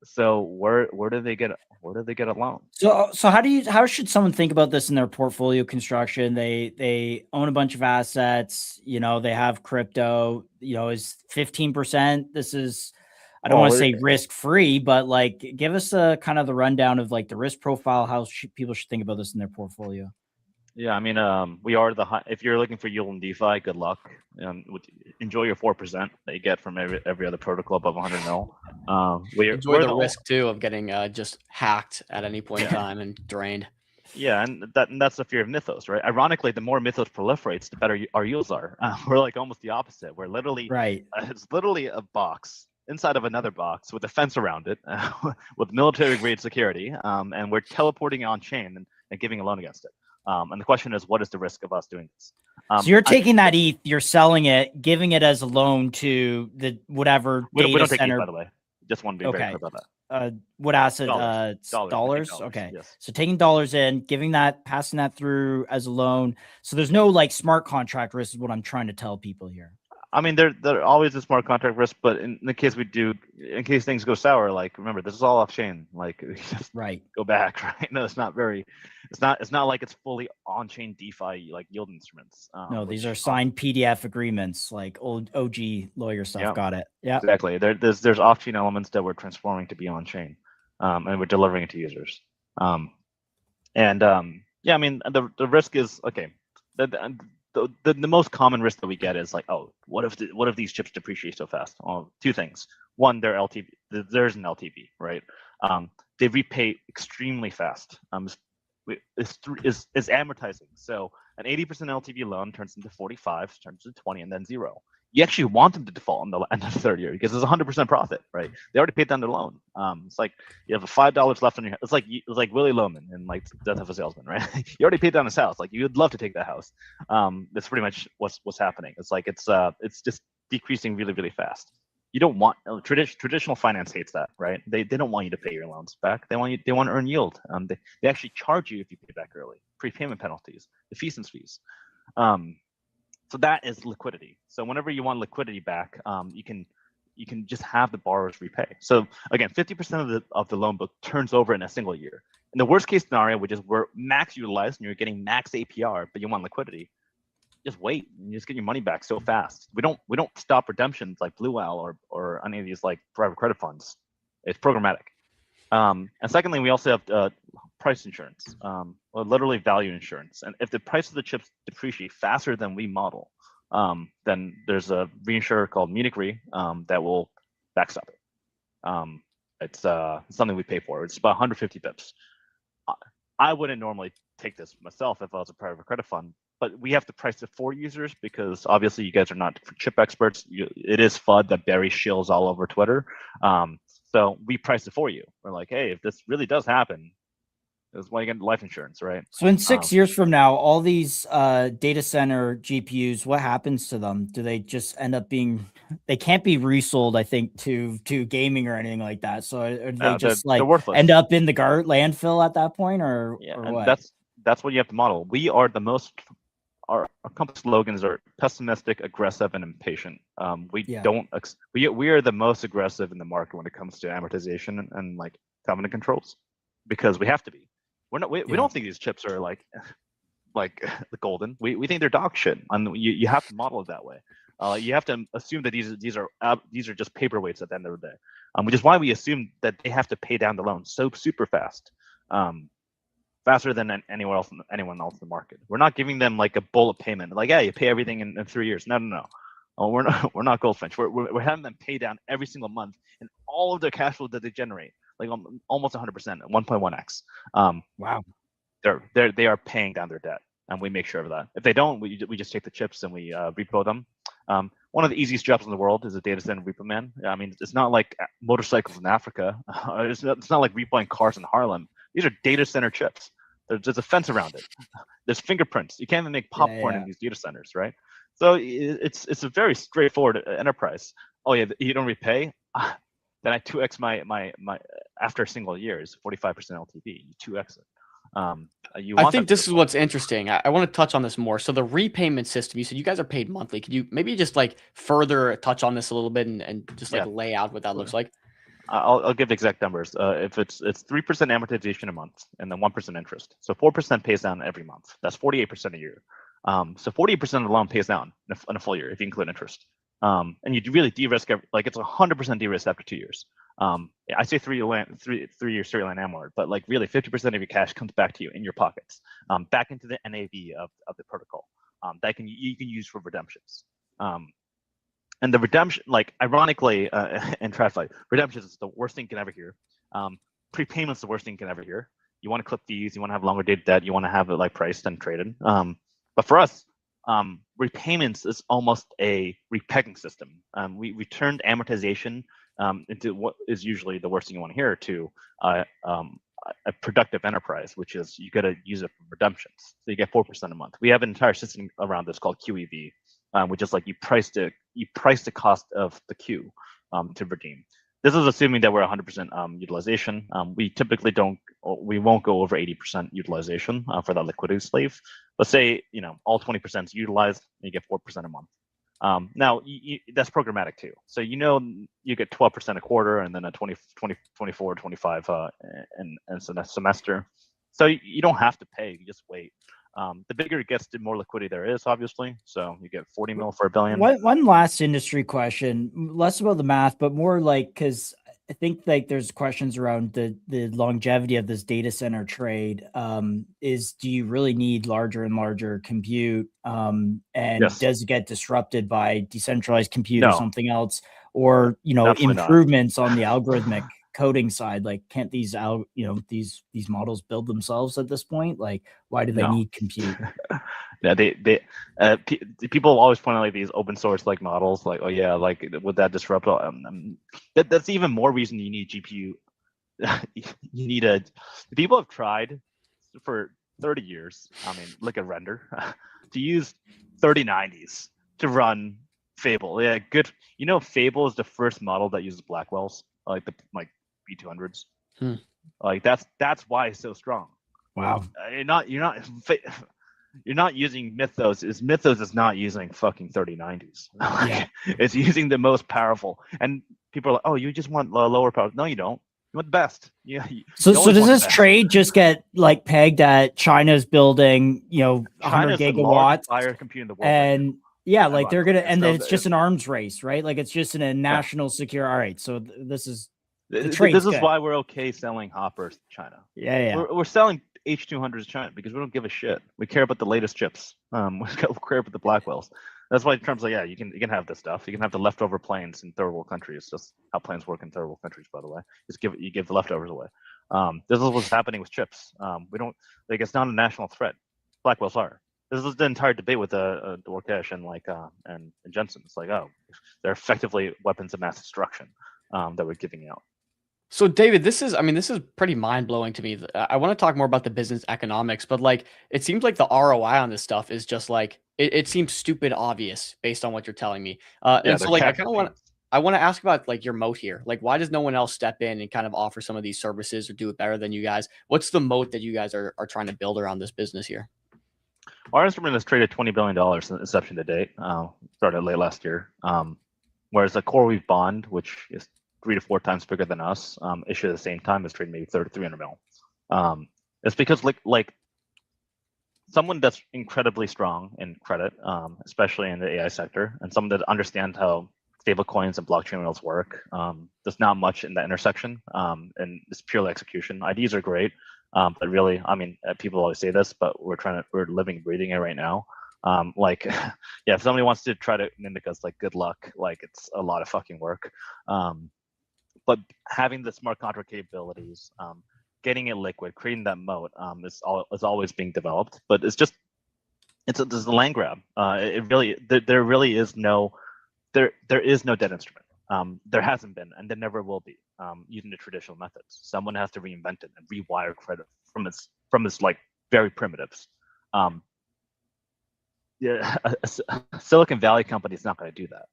So where do they get a loan? So how should someone think about this in their portfolio construction? They own a bunch of assets, they have crypto, is 15%. This is, I don't want to say risk free, but give us a kind of the rundown of the risk profile, how people should think about this in their portfolio. Yeah, I mean, we are if you're looking for yield in DeFi, good luck. Enjoy your 4% that you get from every other protocol above 100 mil. Enjoy the risk too of getting just hacked at any point in time and drained. Yeah, and that's the fear of Mythos, right? Ironically, the more Mythos proliferates, the better our yields are. We're like almost the opposite. We're literally Right. it's literally a box inside of another box with a fence around it, with military grade security, and we're teleporting on chain and giving a loan against it. And the question is, what is the risk of us doing this? So you're taking that ETH, you're selling it, giving it as a loan to the whatever we data don't take center. ETH, by the way. Just want to be very clear about that. What asset? Dollars. Okay. Yes. So taking dollars in, giving that, passing that through as a loan. So there's no like smart contract risk is what I'm trying to tell people here. I mean, there always a smart contract risk, but in the case in case things go sour, like remember, this is all off chain. Like, just right, go back, right? No, it's not like it's fully on chain DeFi like yield instruments. No, these are signed PDF agreements, like old OG lawyer stuff. Yeah, got it. Yeah, exactly. There's off chain elements that we're transforming to be on chain, and we're delivering it to users. Yeah, I mean, the risk is okay. The most common risk that we get is like, oh, what if these chips depreciate so fast? Well, two things. One, their LTV. There's an LTV, right? They repay extremely fast. Is amortizing. So an 80% LTV loan turns into 45, turns into 20, and then 0. You actually want them to default in the end of the third year because it's 100% profit, right? They already paid down their loan. It's like you have $5 left on your. It's like Willie Loman in like Death of a Salesman, right? You already paid down his house. Like you'd love to take that house. That's pretty much what's happening. It's like it's just decreasing really, really fast. You don't want traditional finance hates that, right? They don't want you to pay your loans back. They want to earn yield. They actually charge you if you pay back early. Prepayment penalties, defeasance fees. So that is liquidity. So whenever you want liquidity back, you can just have the borrowers repay. So again, 50% of the loan book turns over in a single year. In the worst case scenario, which is we're max utilized and you're getting max APR, but you want liquidity, just wait and you just get your money back so fast. We don't stop redemptions like Blue Owl or any of these like private credit funds. It's programmatic. And secondly, we also have price insurance, or literally value insurance. And if the price of the chips depreciate faster than we model, then there's a reinsurer called Munich Re that will backstop it. It's something we pay for. It's about 150 bips. I wouldn't normally take this myself if I was a private credit fund, but we have to price it for users because obviously you guys are not chip experts. It is FUD that Barry shills all over Twitter. So we price it for you. We're like, hey, if this really does happen, that's why you get life insurance, right? So in 6 years from now, all these data center GPUs, what happens to them? Do they just end up being? They can't be resold, I think, to gaming or anything like that. So are they just like end up in the landfill at that point, or and what? That's what you have to model. We are the most. Our company slogans are pessimistic, aggressive, and impatient. We are the most aggressive in the market when it comes to amortization and like covenant controls, because we have to be. We don't think these chips are like the golden. We think they're dog shit, and you have to model it that way. You have to assume that these are just paperweights at the end of the day, which is why we assume that they have to pay down the loan so super fast. Faster than anyone else in the market. We're not giving them like a bullet payment, like, yeah, you pay everything in 3 years. No. We're not Goldfinch. We're having them pay down every single month, and all of the cash flow that they generate, like almost 100%, 1.1x. Wow. They are paying down their debt, and we make sure of that. If they don't, we just take the chips and we repo them. One of the easiest jobs in the world is a data center repo man. I mean, it's not like motorcycles in Africa. It's not like repoing cars in Harlem. These are data center chips. There's a fence around it. There's fingerprints. You can't even make popcorn in these data centers, right? So it's a very straightforward enterprise. Oh yeah, you don't repay, then I 2x my after a single year is 45% LTV. You 2x it. I think this is what's interesting. I want to touch on this more. So the repayment system, you said you guys are paid monthly. Could you maybe just like further touch on this a little bit and just like lay out what that looks like? I'll give exact numbers. If it's 3% amortization a month and then 1% interest, so 4% pays down every month. That's 48% a year. So 40% of the loan pays down in a full year if you include interest. And you really de-risk like it's 100% de-risk after 2 years. I say 3 year straight line amort, but like really 50% of your cash comes back to you in your pockets, back into the NAV of the protocol that you can use for redemptions. And the redemption, like ironically, in TradFi, redemptions is the worst thing you can ever hear. Prepayments the worst thing you can ever hear. You want to clip these. You want to have longer dated debt. You want to have it like priced and traded. But for us, repayments is almost a repegging system. We turned amortization into what is usually the worst thing you want to hear to a productive enterprise, which is you got to use it for redemptions. So you get 4% a month. We have an entire system around this called QEV, which is like you price the cost of the Q to redeem. This is assuming that we're 100% utilization. We typically we won't go over 80% utilization for that liquidity slave. Let's say all 20% is utilized, and you get 4% a month. Now that's programmatic too. So you get 12% a quarter, and then a 20, 24, 25 and semester. So you don't have to pay. You just wait. The bigger it gets, the more liquidity there is, obviously. So you get 40 mil for $1 billion. One last industry question, less about the math, but more like, because I think like there's questions around the longevity of this data center trade. Do you really need larger and larger compute? And Yes. does it get disrupted by decentralized compute No. or something else? Or, Absolutely improvements on the algorithmic coding side? Like, can't these models build themselves at this point? Like, why do they need compute? Yeah, people always point out like these open source like models, like, oh yeah, like would that disrupt? That's even more reason you need GPU. You need people have tried for 30 years. I mean, look at Render to use 3090s to run Fable. Yeah, good. Fable is the first model that uses Blackwells, like the B200s. Like that's why it's so strong. Wow. You're not using Mythos. Mythos is not using fucking 3090s. Yeah. It's using the most powerful. And people are like, oh, you just want lower power. No, you don't. You want the best. Yeah. So does this trade just get like pegged at China's building, 100 gigawatts buyer compute in the world, and like they're gonna, and then it's just an arms race, right? Like it's just in a national secure. All right, so this is why we're okay selling Hoppers to China. Yeah. We're selling H200s to China because we don't give a shit. We care about the latest chips. We care about the Blackwells. That's why Trump's like, yeah, you can have this stuff. You can have the leftover planes in third world countries. It's just how planes work in third world countries, by the way. You give the leftovers away. This is what's happening with chips. We don't it's not a national threat. Blackwells are. This is the entire debate with Dworkesh and Jensen. It's like, oh, they're effectively weapons of mass destruction that we're giving out. So David, this is pretty mind-blowing to me. I want to talk more about the business economics, but like, it seems like the ROI on this stuff is just like, it seems stupid obvious based on what you're telling me. And so like, I want to ask about like your moat here. Like, why does no one else step in and kind of offer some of these services or do it better than you guys? What's the moat that you guys are trying to build around this business here? Our instrument has traded $20 billion since inception to date. Started late last year. Whereas the CoreWeave bond, which is 3 to 4 times bigger than us, issued at the same time, is trading maybe 300 mil. It's because like someone that's incredibly strong in credit, especially in the AI sector, and someone that understands how stablecoins and blockchain rails work. There's not much in that intersection, and it's purely execution. IDs are great, but really, I mean, people always say this, but we're living, breathing it right now. If somebody wants to try to mimic us, like, good luck. Like, it's a lot of fucking work. But having the smart contract capabilities, getting it liquid, creating that moat, is always being developed. But it's a land grab. There really is no debt instrument. There hasn't been, and there never will be, using the traditional methods. Someone has to reinvent it and rewire credit from its like very primitives. A Silicon Valley company is not going to do that.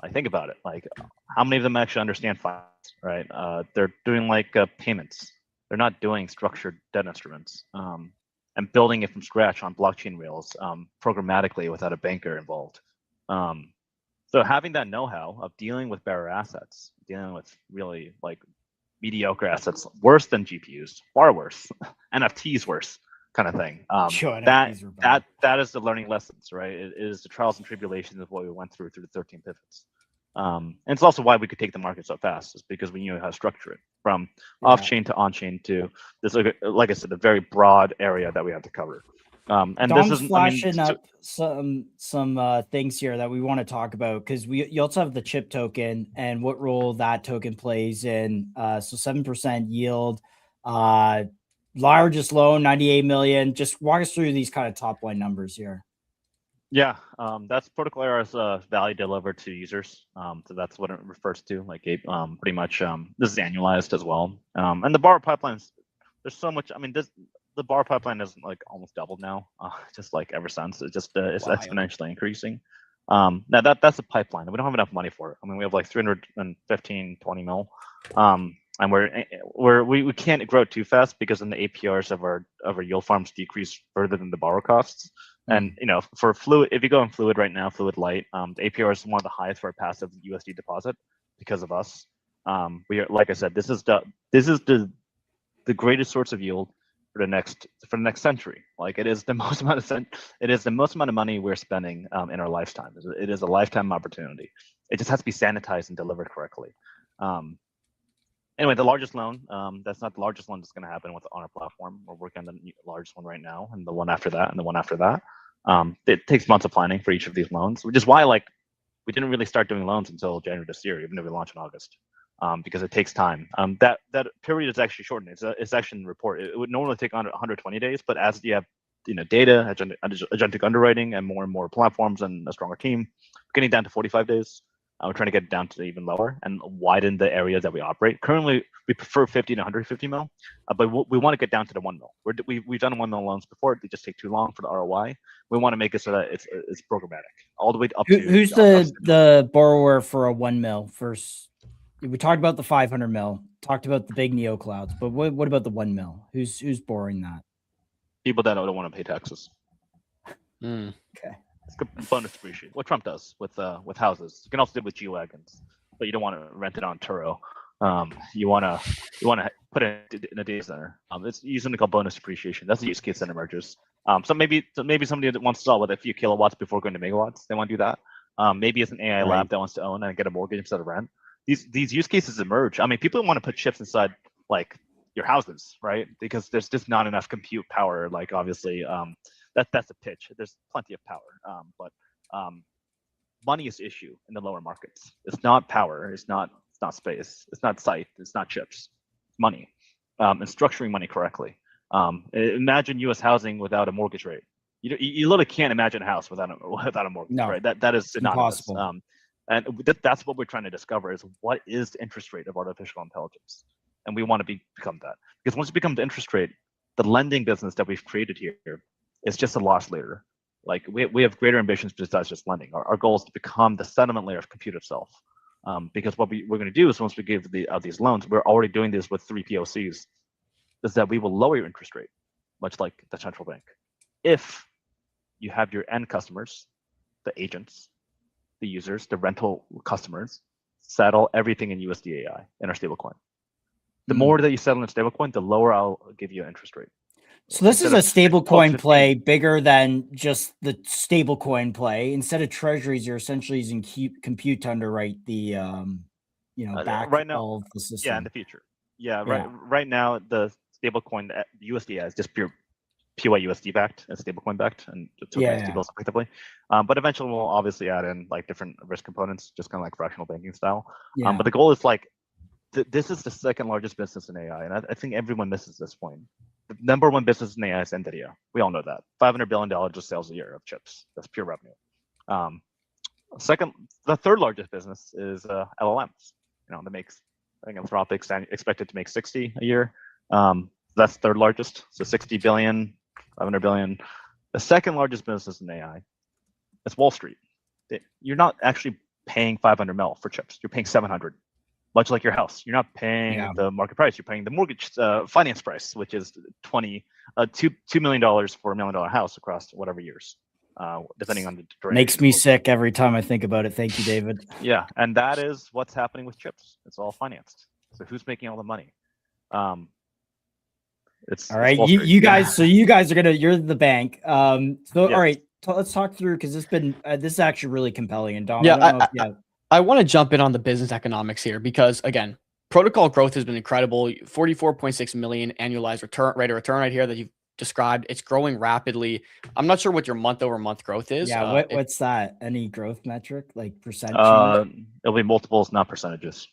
I think about it. Like, how many of them actually understand finance, right? They're doing like payments. They're not doing structured debt instruments, and building it from scratch on blockchain rails, programmatically without a banker involved. So having that know-how of dealing with bearer assets, dealing with really like mediocre assets, worse than GPUs, far worse, NFTs worse, kind of thing. That is the learning lessons, right? It is the trials and tribulations of what we went through the 13 pivots. And it's also why we could take the market so fast, is because we knew how to structure it from off-chain to on-chain to this, like I said, a very broad area that we have to cover. And Dom's this is flashing up some things here that we want to talk about, because you also have the chip token and what role that token plays in. So 7% yield. largest loan, 98 million. Just walk us through these kind of top line numbers here. Yeah, that's protocol errors value delivered to users. So that's what it refers to. Like pretty much this is annualized as well. And the borrower pipelines, there's so much. I mean, the borrower pipeline is like almost doubled now, just like ever since. It's just it's exponentially increasing. Now that's a pipeline. We don't have enough money for it. I mean, we have like 315, 20 mil. And we can't grow too fast because then the APRs of our yield farms decrease further than the borrower costs. And for Fluid, if you go in Fluid right now, Fluid Lite, the APR is one of the highest for a passive USD deposit because of us. We are, like I said, this is the greatest source of yield for the next century. Like it is the most amount of money we're spending in our lifetime. It is a lifetime opportunity. It just has to be sanitized and delivered correctly. Anyway, the largest loan, that's not the largest one that's going to happen on our platform. We're working on the largest one right now, and the one after that, and the one after that. It takes months of planning for each of these loans, which is why we didn't really start doing loans until January this year, even though we launched in August, because it takes time. That period is actually shortened. It's actually in the report. It would normally take 120 days, but as you have data, agentic underwriting, and more platforms and a stronger team, getting down to 45 days. We're trying to get it down to even lower and widen the areas that we operate. Currently, we prefer 50 to 150 mil, but we want to get down to the 1 mil. We've done 1 mil loans before. They just take too long for the ROI. We want to make it so that it's programmatic all the way up to. Who's the borrower for a 1 mil first? We talked about the 500 mil, talked about the big neo clouds, but what about the 1 mil? Who's borrowing that? People that don't want to pay taxes. Okay. It's bonus depreciation. What Trump does with houses. You can also do it with G-Wagons, but you don't want to rent it on Turo. You want to put it in a data center. It's usually called bonus depreciation. That's the use case that emerges. So maybe somebody that wants to sell with a few kilowatts before going to megawatts, they want to do that. Maybe it's an AI lab that wants to own and get a mortgage instead of rent. These use cases emerge. I mean, people want to put chips inside like your houses, right? Because there's just not enough compute power. Like obviously. That's a pitch. There's plenty of power, but money is the issue in the lower markets. It's not power. It's not space. It's not site. It's not chips. It's money, and structuring money correctly. Imagine U.S. housing without a mortgage rate. You literally can't imagine a house without a mortgage. No, right? That is synonymous. Impossible. And that's what we're trying to discover is what is the interest rate of artificial intelligence, and we want to become that because once you become the interest rate, the lending business that we've created here. It's just a loss layer. Like we have greater ambitions besides just lending. Our goal is to become the settlement layer of compute itself. Because what we're going to do is once we give these loans, we're already doing this with 3 POCs, is that we will lower your interest rate, much like the central bank. If you have your end customers, the agents, the users, the rental customers, settle everything in USD AI in our stablecoin. The more that you settle in stablecoin, the lower I'll give you an interest rate. So this is a stablecoin play bigger than just the stablecoin play. Instead of treasuries, you're essentially using compute to underwrite the, back right now, all of the system. Yeah, in the future. Yeah, right. Right now, the stablecoin, the USD is just pure PYUSD backed and stablecoin backed and tokenized bills effectively. But eventually, we'll obviously add in like different risk components, just kind of like fractional banking style. But the goal is like this is the second largest business in AI, and I think everyone misses this point. The number one business in AI is NVIDIA. We all know that. $500 billion of sales a year of chips. That's pure revenue. The third largest business is LLMs. That makes, I think Anthropic's expected to make 60 a year. That's third largest. So 60 billion, 500 billion. The second largest business in AI is Wall Street. You're not actually paying 500 mil for chips. You're paying 700. Much like your house, you're not paying the market price. You're paying the mortgage finance price, which is $2 million for $1 million house across whatever years, depending on the duration. Makes me sick every time I think about it. Thank you, David. Yeah, and that is what's happening with chips. It's all financed. So who's making all the money? It's all right. You guys. So you guys are you're the bank. All right. Let's talk through because this is actually really compelling. And Dom, I want to jump in on the business economics here because, again, protocol growth has been incredible. 44.6 million annualized rate of return right here that you've described. It's growing rapidly. I'm not sure what your month-over-month growth is. Yeah, what's that? Any growth metric, like percentage? It'll be multiples, not percentages.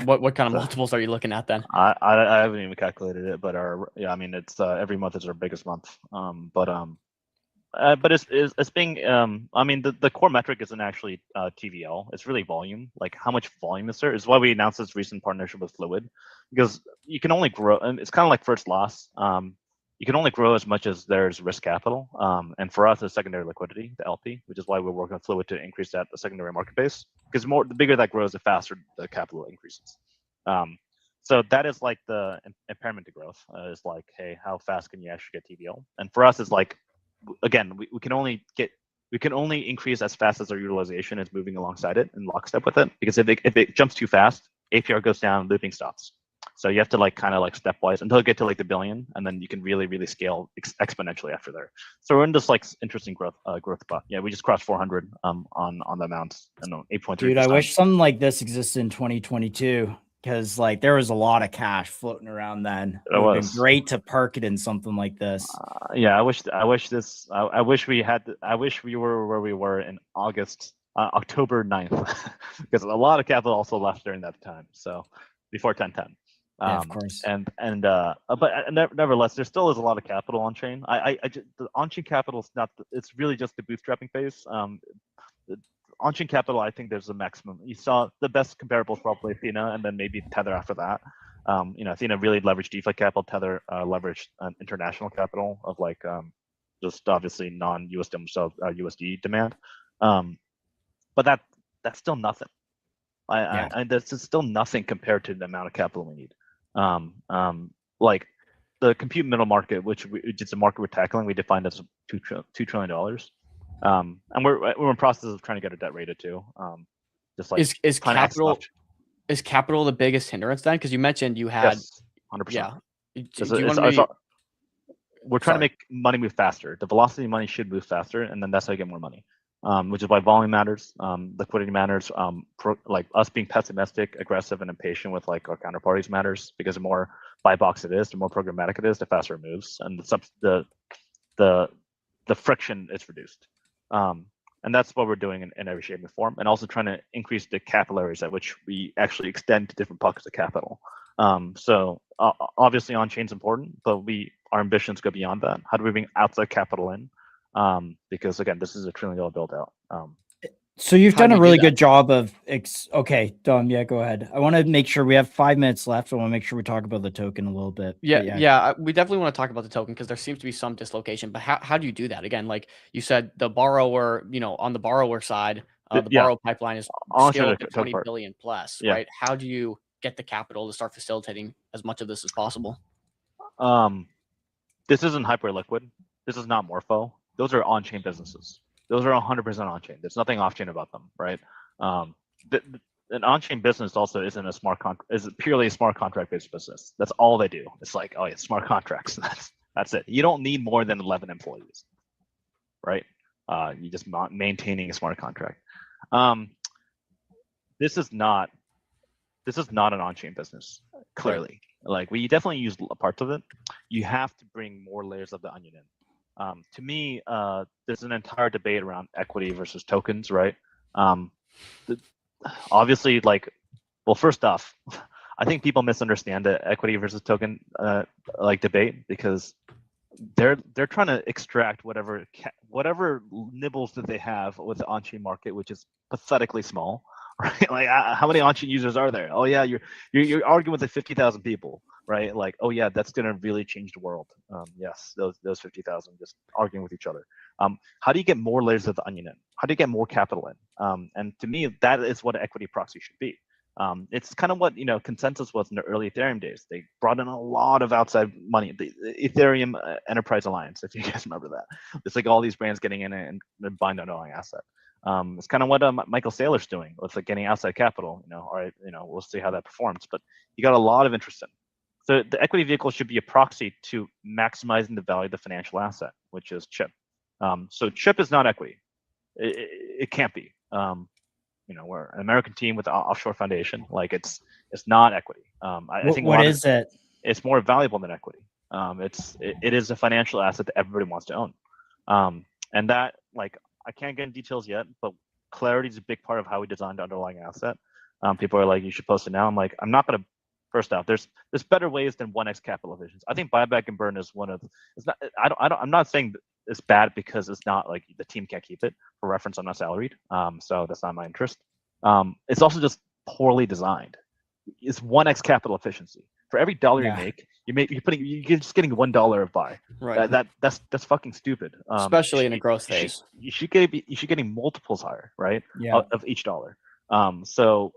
What kind of So, multiples are you looking at then? I haven't even calculated it, but I mean, it's every month is our biggest month. But it's being I mean the core metric isn't actually TVL. It's really volume. Like how much volume is there? Is why we announced this recent partnership with Fluid, because you can only grow, and it's kind of like first loss. You can only grow as much as there's risk capital. And for us, it's secondary liquidity, the LP, which is why we're working with Fluid to increase that the secondary market base. Because the bigger that grows, the faster the capital increases. So that is like the impairment to growth. Is like, hey, how fast can you actually get TVL? And for us, it's like, again, we can only increase as fast as our utilization is moving alongside it and lockstep with it. Because if it jumps too fast, APR goes down, looping stops. So you have to like kind of like stepwise until you get to like the billion, and then you can really scale exponentially after there. So we're in this like interesting growth spot. Yeah, we just crossed 400 on the amounts and 8.3%. Dude, I wish something like this existed in 2022. Because like there was a lot of cash floating around then. It would have been great to park it in something like this. Yeah, I wish we were where we were in October 9th, because a lot of capital also left during that time. So before 1010. Yeah, of course. But nevertheless, there still is a lot of capital on chain. The on chain capital is not. It's really just the bootstrapping phase. On-chain capital, I think there's a maximum. You saw the best comparables probably Athena, and then maybe Tether after that. Athena really leveraged DeFi capital. Tether leveraged international capital of like just obviously USD demand. But that's still nothing. That's still nothing compared to the amount of capital we need. Like the compute middle market, which is a market we're tackling, we defined as $2 trillion. And we're in process of trying to get our debt rated too. Just like is capital the biggest hindrance then? Because you mentioned you had 100%. Yeah. We're trying to make money move faster. The velocity of money should move faster, and then that's how you get more money. Which is why volume matters, liquidity matters. Like us being pessimistic, aggressive, and impatient with like our counterparties matters, because the more buy box it is, the more programmatic it is, the faster it moves, and the friction is reduced. And that's what we're doing in every shape and form, and also trying to increase the capillaries at which we actually extend to different pockets of capital. So obviously on-chain is important, but our ambitions go beyond that. How do we bring outside capital in? Because again, this is a $1 trillion build out. So you've done a really good job of okay, Dom. Yeah, go ahead. I want to make sure we have 5 minutes left. I want to make sure we talk about the token a little bit. Yeah. We definitely want to talk about the token because there seems to be some dislocation. But how do you do that? Again, like you said, the borrower, on the borrower side, the borrow pipeline is still up to 20 billion plus, right? How do you get the capital to start facilitating as much of this as possible? This isn't hyper liquid. This is not Morpho. Those are on-chain businesses. Those are 100% on-chain. There's nothing off-chain about them, right? An on-chain business also isn't is purely a smart contract-based business. That's all they do. It's like, oh yeah, smart contracts. That's it. You don't need more than 11 employees, right? You just maintaining a smart contract. This is not an on-chain business. Clearly, like we definitely use parts of it. You have to bring more layers of the onion in. To me, there's an entire debate around equity versus tokens, right? Obviously, like, well, first off, I think people misunderstand the equity versus token like debate, because they're trying to extract whatever nibbles that they have with the on-chain market, which is pathetically small, right? Like, how many on-chain users are there? Oh yeah, you're arguing with like 50,000 people, right? Like, oh yeah, that's gonna really change the world. Yes, those 50,000 just arguing with each other. How do you get more layers of the onion in? How do you get more capital in? And to me, that is what an equity proxy should be. It's kind of what consensus was in the early Ethereum days. They brought in a lot of outside money. The Ethereum Enterprise Alliance, if you guys remember that. It's like all these brands getting in and buying the underlying asset. It's kind of what Michael Saylor's doing. It's like getting outside capital. All right, we'll see how that performs. But you got a lot of interest in. So the equity vehicle should be a proxy to maximizing the value of the financial asset, which is CHIP. So CHIP is not equity. It can't be. We're an American team with an offshore foundation. Like it's not equity. I think what is it? It's more valuable than equity. It is a financial asset that everybody wants to own. And that, like, I can't get in details yet, but clarity is a big part of how we designed the underlying asset. People are like, you should post it now. I'm like, I'm not gonna. First off, there's better ways than 1x capital efficiency. I think buyback and burn is one of. It's not. I'm not saying it's bad because it's not like the team can't keep it. For reference, I'm not salaried, so that's not my interest. It's also just poorly designed. It's 1x capital efficiency. For every dollar you make, you're just getting $1 of buy. Right. That's fucking stupid. Especially in a growth phase. You should getting multiples higher, right? Yeah. Of each dollar. So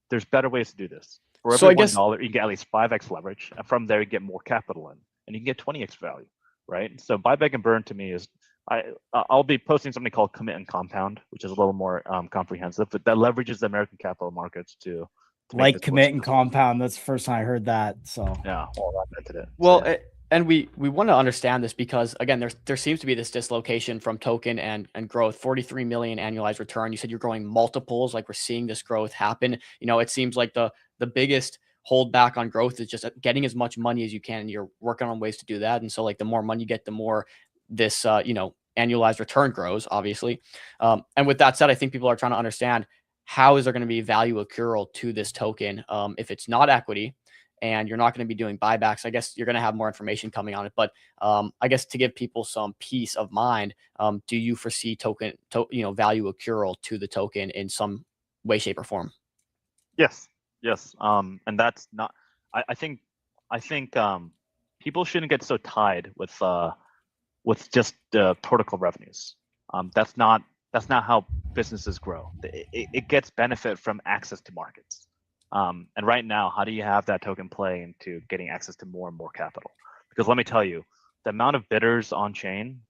there's better ways to do this. For So every I guess $1, you can get at least 5x leverage, and from there you get more capital in, and you can get 20x value, right? So buyback and burn to me is I'll be posting something called commit and compound, which is a little more comprehensive, but that leverages the American capital markets to like commit and compound. That's the first time I heard that. So yeah, well, I invented it. Well, So, yeah. and we want to understand this because again, there seems to be this dislocation from token and growth. 43 million annualized return. You said you're growing multiples, like we're seeing this growth happen. You know, it seems like the biggest holdback on growth is just getting as much money as you can. And you're working on ways to do that. And so, like, the more money you get, the more this annualized return grows, obviously. And with that said, I think people are trying to understand how is there going to be value accrual to this token if it's not equity. And you're not going to be doing buybacks. I guess you're going to have more information coming on it. But I guess to give people some peace of mind, do you foresee value accrual to the token in some way, shape, or form? Yes. And that's not. I think people shouldn't get so tied with just protocol revenues. That's not how businesses grow. It gets benefit from access to markets. And right now, how do you have that token play into getting access to more and more capital? Because let me tell you, the amount of bidders on chain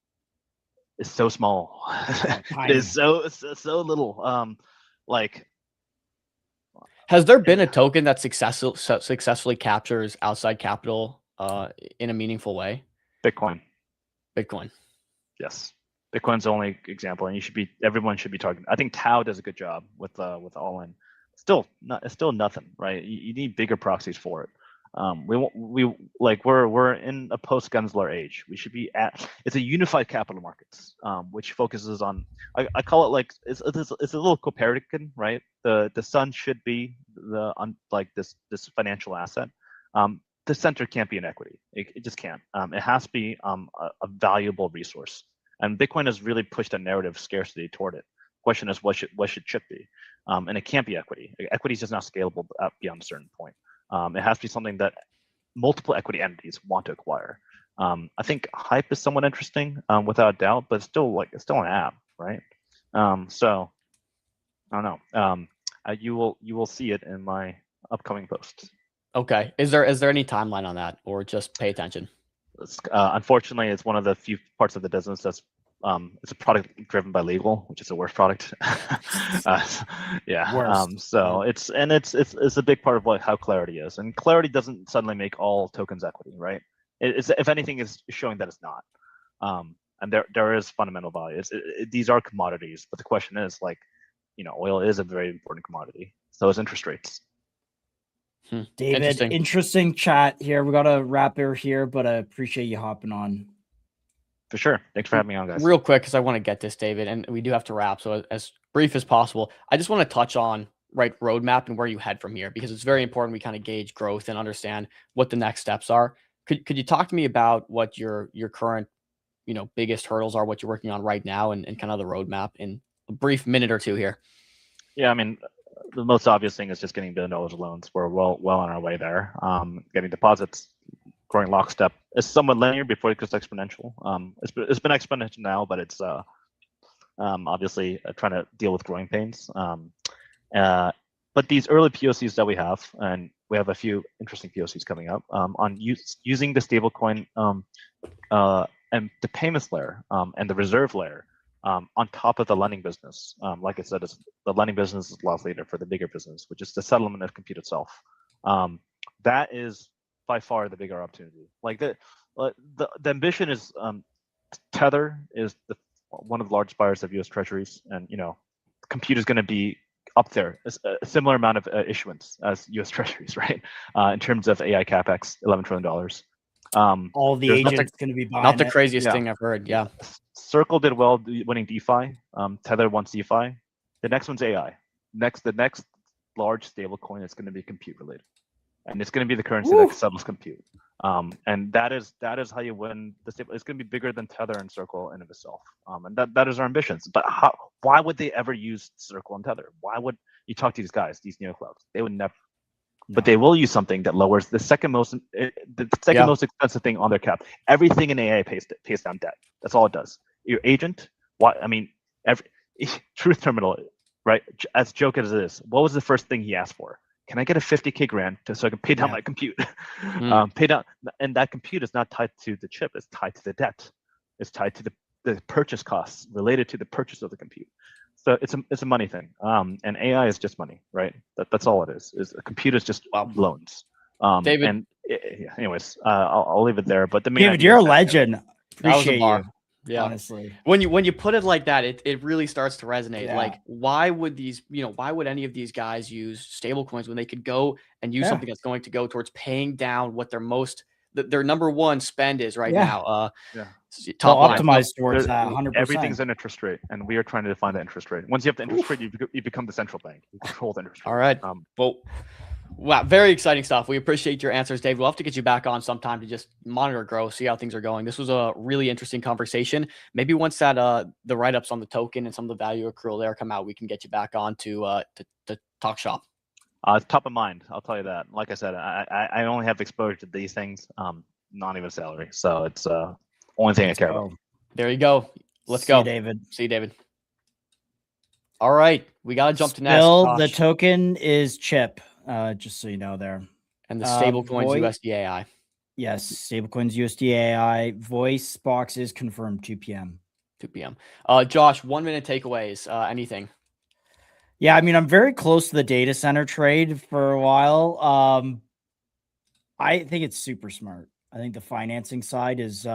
is so small. It is so little. Has there been a token that successfully captures outside capital in a meaningful way? Bitcoin. Yes. Bitcoin's the only example, and everyone should be targeting. I think Tau does a good job with all in. It's still nothing, right? You need bigger proxies for it. We're in a post Gensler age. We should be it's a unified capital markets, which focuses on I call it like it's a little Copernican, right? The sun should be this financial asset. The center can't be an equity. It just can't. It has to be a valuable resource. And Bitcoin has really pushed a narrative scarcity toward it. Question is, what should chip be? And it can't be equity. Equity is just not scalable beyond a certain point. It has to be something that multiple equity entities want to acquire. I think Hype is somewhat interesting, without a doubt, but it's still an app, right? So I don't know. You will see it in my upcoming posts. Okay. Is there any timeline on that, or just pay attention? Unfortunately, it's one of the few parts of the business that's it's a product driven by legal, which is the worst product. Yeah. Worst. So it's a big part of how Clarity is, and Clarity doesn't suddenly make all tokens equity, right? It's, if anything, is showing that it's not. And there is fundamental value. These are commodities, but the question is, oil is a very important commodity. So is interest rates. David, interesting chat here. We got to wrap it here, but I appreciate you hopping on. For sure. Thanks for having me on, guys. Real quick, because I want to get this, David, and we do have to wrap. So as brief as possible, I just want to touch on roadmap and where you head from here, because it's very important we kind of gauge growth and understand what the next steps are. Could you talk to me about what your current, biggest hurdles are, what you're working on right now, and kind of the roadmap in a brief minute or two here? Yeah, I mean, the most obvious thing is just getting $1 billion of loans. We're well on our way there. Getting deposits, growing lockstep. It's somewhat linear before it goes exponential. It's been exponential now, but it's obviously trying to deal with growing pains. But these early POCs that we have, and we have a few interesting POCs coming up on using the stablecoin and the payments layer and the reserve layer on top of the lending business. Like I said, the lending business is loss leader for the bigger business, which is the settlement of compute itself. That is by far the bigger opportunity. Like the ambition is Tether is one of the largest buyers of U.S. Treasuries, and compute is going to be up there, a similar amount of issuance as U.S. Treasuries, right? In terms of AI capex, $11 trillion. All the agents going to be buying. Not the craziest thing I've heard. Yeah. Circle did well winning DeFi. Tether wants DeFi. The next one's AI. The next large stable coin that's going to be compute related, and it's going to be the currency that settles compute. And that is how you win the stable. It's going to be bigger than Tether and Circle in of itself. And that is our ambitions. But why would they ever use Circle and Tether? Why would you talk to these guys, these neoclouds? They would never. But they will use something that lowers the second most most expensive thing on their cap. Everything in AI pays down debt. That's all it does. Your agent, Truth Terminal, right? As joke as it is, what was the first thing he asked for? Can I get a 50K grant so I can pay down my compute? Pay down, and that compute is not tied to the chip. It's tied to the debt. It's tied to the purchase costs related to the purchase of the compute. So it's a money thing. And AI is just money, right? That's all it is. A compute is just loans. David. And anyways, I'll leave it there. But the main David, you're a legend. Appreciate you. Yeah. Honestly, when you put it like that, it really starts to resonate. Yeah. Like, why would any of these guys use stable coins when they could go and use something that's going to go towards paying down what their number one spend is right now? Top line. Optimized towards that 100%. Everything's an interest rate, and we are trying to define the interest rate. Once you have the interest rate, you become the central bank. You control the interest rate. All right. Wow, very exciting stuff. We appreciate your answers, Dave. We'll have to get you back on sometime to just monitor growth, see how things are going. This was a really interesting conversation. Maybe once that the write-ups on the token and some of the value accrual there come out, we can get you back on to talk shop. It's top of mind. I'll tell you that. Like I said, I only have exposure to these things, not even salary. So it's only thing I care about. There you go. Let's go, David. See you, David. All right, we got to jump to next. The token is CHIP. Just so you know there. And the stablecoins USDAI. Yes, stablecoins USDAI. Voice box is confirmed 2 p.m. 2 p.m. Josh, 1 minute takeaways. Anything? Yeah, I mean, I'm very close to the data center trade for a while. I think it's super smart. I think the financing side is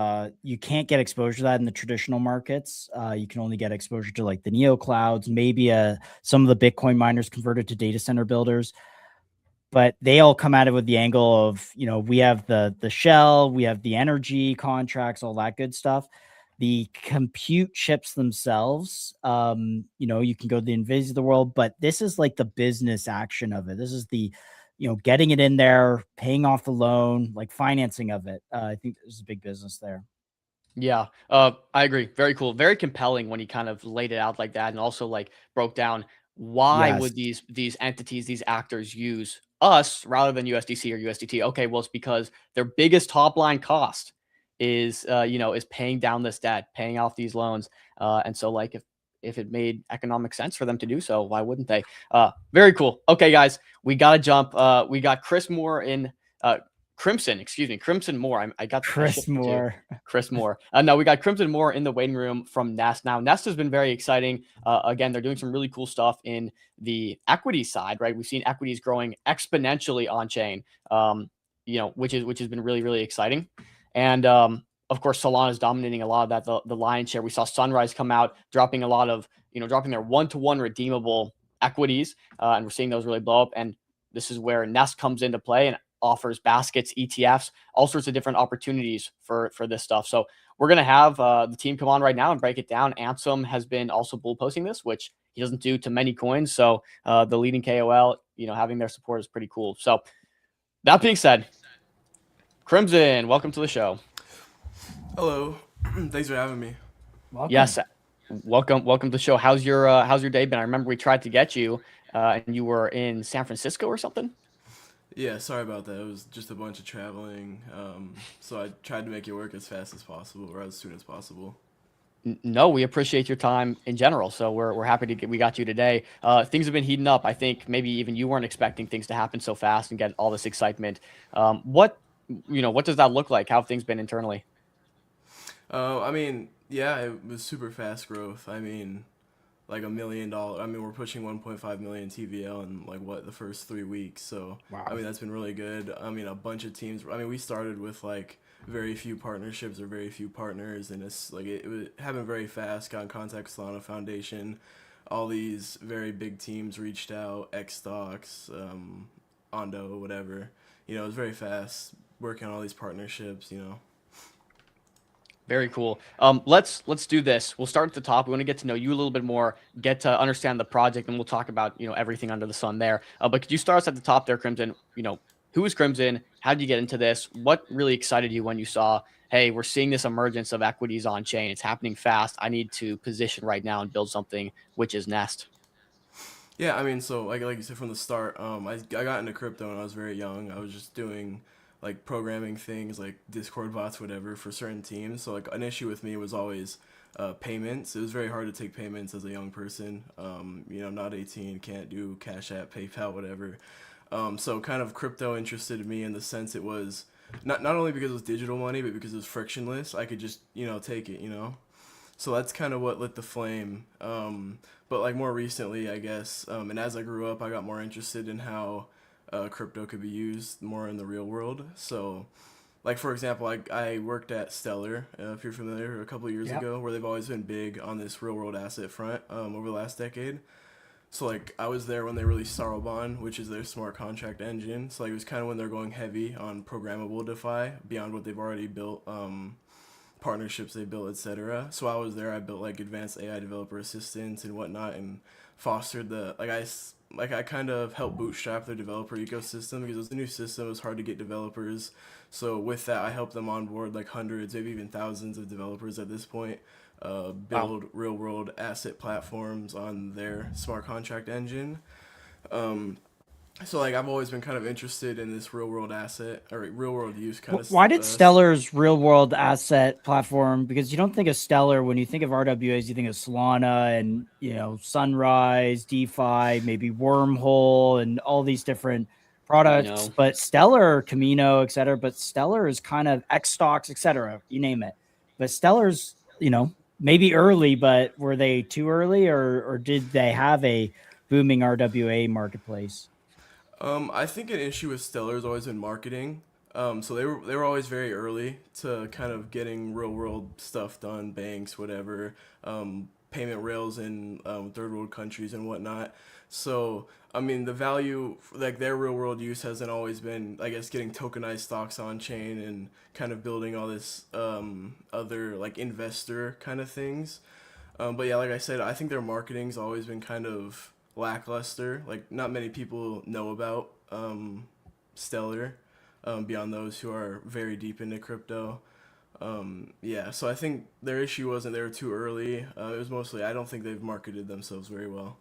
you can't get exposure to that in the traditional markets. You can only get exposure to like the neo clouds, maybe some of the Bitcoin miners converted to data center builders. But they all come at it with the angle of, we have the shell, we have the energy contracts, all that good stuff. The compute chips themselves, you can go to the NVIDIA of the world, but this is like the business action of it. This is the, getting it in there, paying off the loan, like financing of it. I think there's a big business there. Yeah, I agree. Very cool. Very compelling when he kind of laid it out like that, and also like broke down why would these entities, these actors use us rather than USDC or USDT? Okay, well, it's because their biggest top line cost is paying down this debt, paying off these loans. And so like if it made economic sense for them to do so, why wouldn't they? Very cool. Okay, guys, we got to jump. We got Chris Moore in Crimson Moore. I got Chris Moore. Chris Moore. No, we got Crimson Moore in the waiting room from Nest. Now, Nest has been very exciting. Again, they're doing some really cool stuff in the equity side, right? We've seen equities growing exponentially on chain, which has been really, really exciting. And of course, Solana is dominating a lot of that, the lion's share. We saw Sunrise come out, dropping a lot of, dropping their 1-to-1 redeemable equities, and we're seeing those really blow up. And this is where Nest comes into play and offers baskets, ETFs, all sorts of different opportunities for this stuff. So we're going to have the team come on right now and break it down. Ansem has been also bull posting this, which he doesn't do to many coins. So the leading KOL, having their support is pretty cool. So that being said, Crimson, welcome to the show. Hello. Thanks for having me. Welcome. Yes. Welcome to the show. How's your day been? I remember we tried to get you and you were in San Francisco or something. Yeah, sorry about that. It was just a bunch of traveling. So I tried to make it work as fast as possible or as soon as possible. No, we appreciate your time in general. So we're happy we got you today. Things have been heating up. I think maybe even you weren't expecting things to happen so fast and get all this excitement. What does that look like? How have things been internally? I mean, yeah, it was super fast growth. I mean, like $1 million. I mean, we're pushing 1.5 million TVL in the first 3 weeks. So, wow. I mean, that's been really good. I mean, a bunch of teams. I mean, we started with like very few partnerships or very few partners, and it's like it happened very fast. Got in contact with Solana Foundation. All these very big teams reached out. Xstocks, Ondo, whatever. It was very fast working on all these partnerships. Very cool. Let's do this. We'll start at the top. We want to get to know you a little bit more, get to understand the project, and we'll talk about everything under the sun there. But could you start us at the top there, Crimson? Who is Crimson? How did you get into this? What really excited you when you saw, hey, we're seeing this emergence of equities on chain. It's happening fast. I need to position right now and build something, which is Nest. Yeah, I mean, so like you said from the start, I got into crypto when I was very young. I was just doing like programming things like Discord bots, whatever, for certain teams. So like an issue with me was always payments. It was very hard to take payments as a young person. Not 18, can't do Cash App, PayPal, whatever. So kind of crypto interested me in the sense it was not only because it was digital money, but because it was frictionless. I could just take it. So that's kind of what lit the flame. But like more recently, I guess, and as I grew up, I got more interested in how crypto could be used more in the real world. So, like for example, I worked at Stellar, if you're familiar, a couple of years ago, where they've always been big on this real world asset front over the last decade. So like I was there when they released Sarobon, which is their smart contract engine. So like it was kind of when they're going heavy on programmable DeFi beyond what they've already built. Partnerships they built, etc. So I was there. I built like advanced AI developer assistants and whatnot, and fostered I kind of helped bootstrap their developer ecosystem because it was a new system. It was hard to get developers. So with that, I helped them onboard like hundreds, maybe even thousands of developers at this point. Build real world asset platforms on their smart contract engine. So like I've always been kind of interested in this real world asset or real world use kind of. Why did Stellar's real world asset platform? Because you don't think of Stellar when you think of RWAs, you think of Solana and Sunrise, DeFi, maybe Wormhole, and all these different products. But Stellar, Camino, etc. But Stellar is kind of X stocks, etc. You name it. But Stellar's maybe early, but were they too early, or did they have a booming RWA marketplace? I think an issue with Stellar has always been marketing. So they were always very early to kind of getting real world stuff done, banks, whatever, payment rails in third world countries and whatnot. So I mean, the value like their real world use hasn't always been, I guess, getting tokenized stocks on chain and kind of building all this other like investor kind of things. But yeah, like I said, I think their marketing's always been kind of lackluster. Like not many people know about Stellar beyond those who are very deep into crypto. So I think their issue wasn't they were too early. It was mostly I don't think they've marketed themselves very well.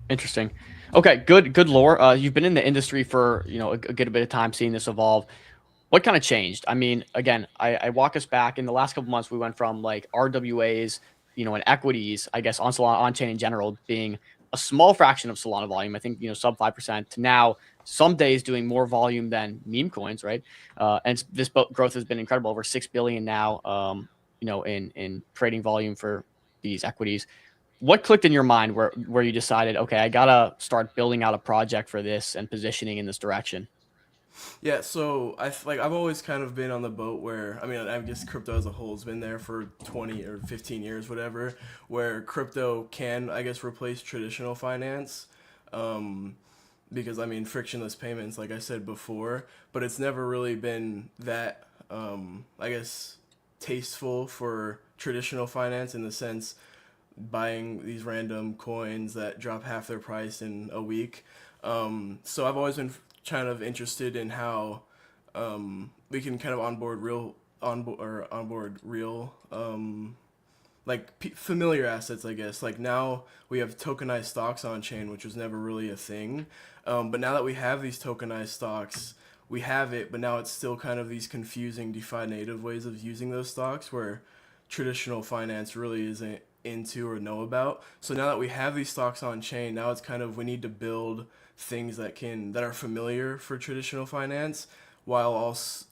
Interesting. Okay, good lore. You've been in the industry for a good bit of time, seeing this evolve. What kind of changed? I mean, again, I walk us back in the last couple months. We went from like RWAs, and equities, I guess, on Solana, on chain in general, being a small fraction of Solana volume. I think sub 5%. To now, some days doing more volume than meme coins, right? And this growth has been incredible. Over 6 billion now, in trading volume for these equities. What clicked in your mind where you decided, okay, I gotta start building out a project for this and positioning in this direction? Yeah, so I've always kind of been on the boat where I guess crypto as a whole has been there for 20 or 15 years, whatever, where crypto can I guess replace traditional finance, because frictionless payments, like I said before, but it's never really been that I guess tasteful for traditional finance in the sense buying these random coins that drop half their price in a week. So I've always been kind of interested in how we can kind of onboard real familiar assets, I guess. Like now we have tokenized stocks on chain, which was never really a thing. But now that we have these tokenized stocks, we have it, but now it's still kind of these confusing DeFi native ways of using those stocks where traditional finance really isn't into or know about. So now that we have these stocks on chain, now it's kind of we need to build things that are familiar for traditional finance while also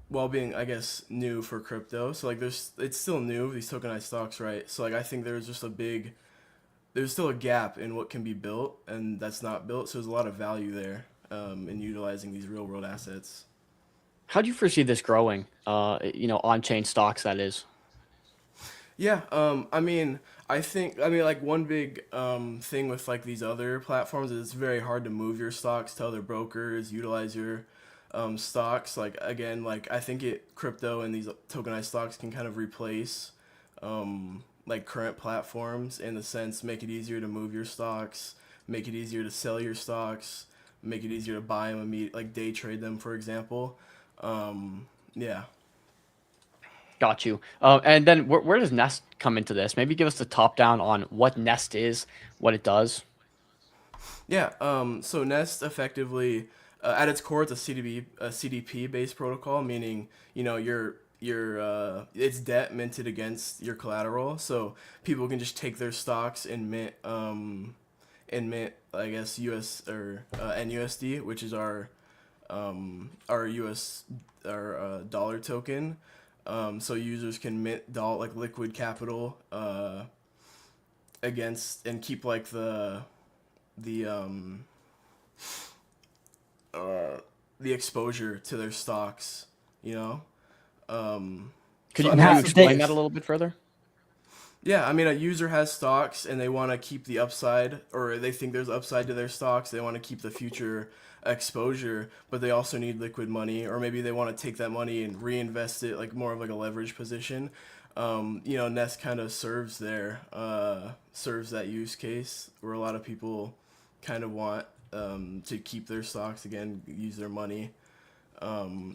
while being I guess new for crypto. So like it's still new, these tokenized stocks, right? So like I think there's still a gap in what can be built and that's not built. So there's a lot of value there in utilizing these real world assets. How do you foresee this growing? On chain stocks, that is. Yeah, I think like one big thing with like these other platforms is it's very hard to move your stocks to other brokers, utilize your stocks. Like again, like I think crypto and these tokenized stocks can kind of replace like current platforms in the sense make it easier to move your stocks, make it easier to sell your stocks, make it easier to buy them like day trade them, for example. Yeah. Got you. And then where does Nest come into this? Maybe give us the top down on what Nest is, what it does. Yeah. So Nest effectively, at its core, it's a CDP based protocol, meaning it's debt minted against your collateral. So people can just take their stocks and mint I guess US or NUSD, which is our US dollar token. So users can mint like liquid capital against and keep like the exposure to their stocks, you know. Could so, you explain that a little bit further? Yeah, I mean, a user has stocks and they want to keep the upside, or they think there's upside to their stocks. They want to keep the future exposure, but they also need liquid money, or maybe they want to take that money and reinvest it, like more of like a leverage position. Nest kind of serves that use case where a lot of people kind of want to keep their stocks, again, use their money.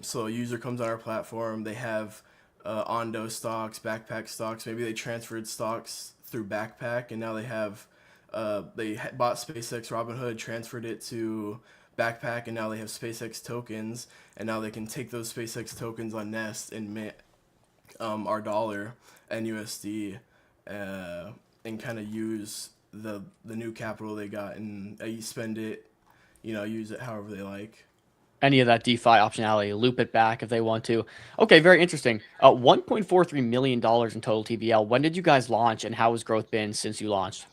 So a user comes on our platform, they have Ondo stocks, Backpack stocks. Maybe they transferred stocks through Backpack, and now they have bought SpaceX Robinhood, transferred it to Backpack, and now they have SpaceX tokens, and now they can take those SpaceX tokens on Nest and mint our dollar NUSD and kind of use the new capital they got and spend it, use it however they like. Any of that DeFi optionality, loop it back if they want to. Okay, very interesting. $1.43 million in total TVL. When did you guys launch, and how has growth been since you launched?